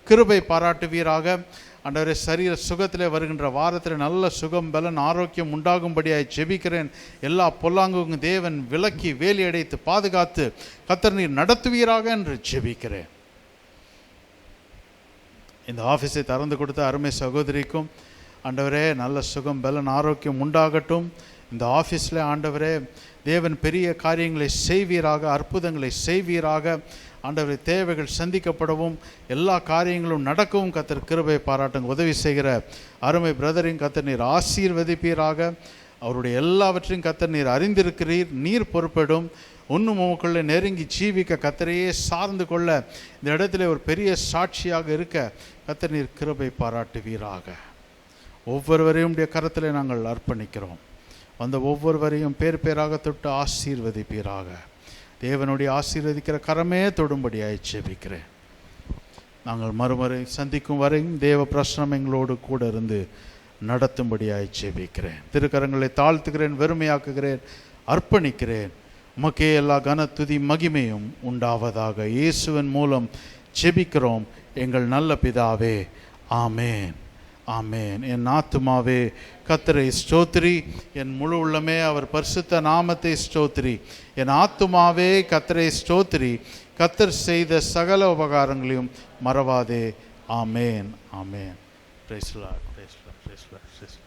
கிருபை பாராட்டுவீராக. ஆண்டவரே, சரீர சுகத்திலே வருகின்ற வாரத்தில் நல்ல சுகம், பலன், ஆரோக்கியம் உண்டாகும்படியாய் ஜெபிக்கிறேன். எல்லா பொல்லாங்குக்கும் தேவன் விலக்கி வேலி அடைத்து பாதுகாத்து கர்த்தர் நீர் நடத்துவீராக என்று ஜெபிக்கிறேன். இந்த ஆஃபீஸை திறந்து கொடுத்த அருமை சகோதரிக்கும் ஆண்டவரே நல்ல சுகம், பலன், ஆரோக்கியம் உண்டாகட்டும். இந்த ஆஃபீஸில் ஆண்டவரே தேவன் பெரிய காரியங்களை செய்வீராக, அற்புதங்களை செய்வீராக. ஆண்டவரே, தேவைகள் சந்திக்கப்படவும் எல்லா காரியங்களும் நடக்கவும் கர்த்தர் கிருபை பாராட்டுங்க. உதவி செய்கிற அருமை பிரதரின் கர்த்தர் நீர் ஆசீர்வதிப்பீராக. அவருடைய எல்லாவற்றையும் கர்த்தர் நீர் அறிந்திருக்கிறீர். நீர் பொறுப்படும். ஒன்றும் உமக்குள்ளே நெருங்கி ஜீவிக்க, கர்த்தரையே சார்ந்து கொள்ள, இந்த இடத்துல ஒரு பெரிய சாட்சியாக இருக்க கர்த்தர் நீர் கிருபை பாராட்டுவீராக. ஒவ்வொருவரையும் உடைய கரத்தில் நாங்கள் அர்ப்பணிக்கிறோம். அந்த ஒவ்வொருவரையும் பேர் பேராக தொட்டு ஆசீர்வதிப்பீராக. தேவனுடைய ஆசீர்வதிக்கிற கரமே தொடும்படியாய் ஜெபிக்கிறேன். நாங்கள் மறுமுறை சந்திக்கும் வரையும் தேவ பிரசனம் எங்களோடு கூட இருந்து நடத்தும்படியாய் ஜெபிக்கிறேன். திருக்கரங்களை தாழ்த்துகிறேன், வெறுமையாக்குகிறேன், அர்ப்பணிக்கிறேன். உமக்கே எல்லா கன துதி மகிமையும் உண்டாவதாக. இயேசுவின் மூலம் ஜெபிக்கிறோம் எங்கள் நல்ல பிதாவே, ஆமேன். ஆமென். என் ஆத்துமாவே கர்த்தரை ஸ்தோத்திரி, என் முழு உள்ளமே அவர் பரிசுத்த நாமத்தை ஸ்தோத்திரி. என் ஆத்துமாவே கர்த்தரை ஸ்தோத்திரி, கர்த்தர் செய்த சகல உபகாரங்களையும் மறவாதே. ஆமென், ஆமென். Praise the Lord, praise the Lord, praise the Lord.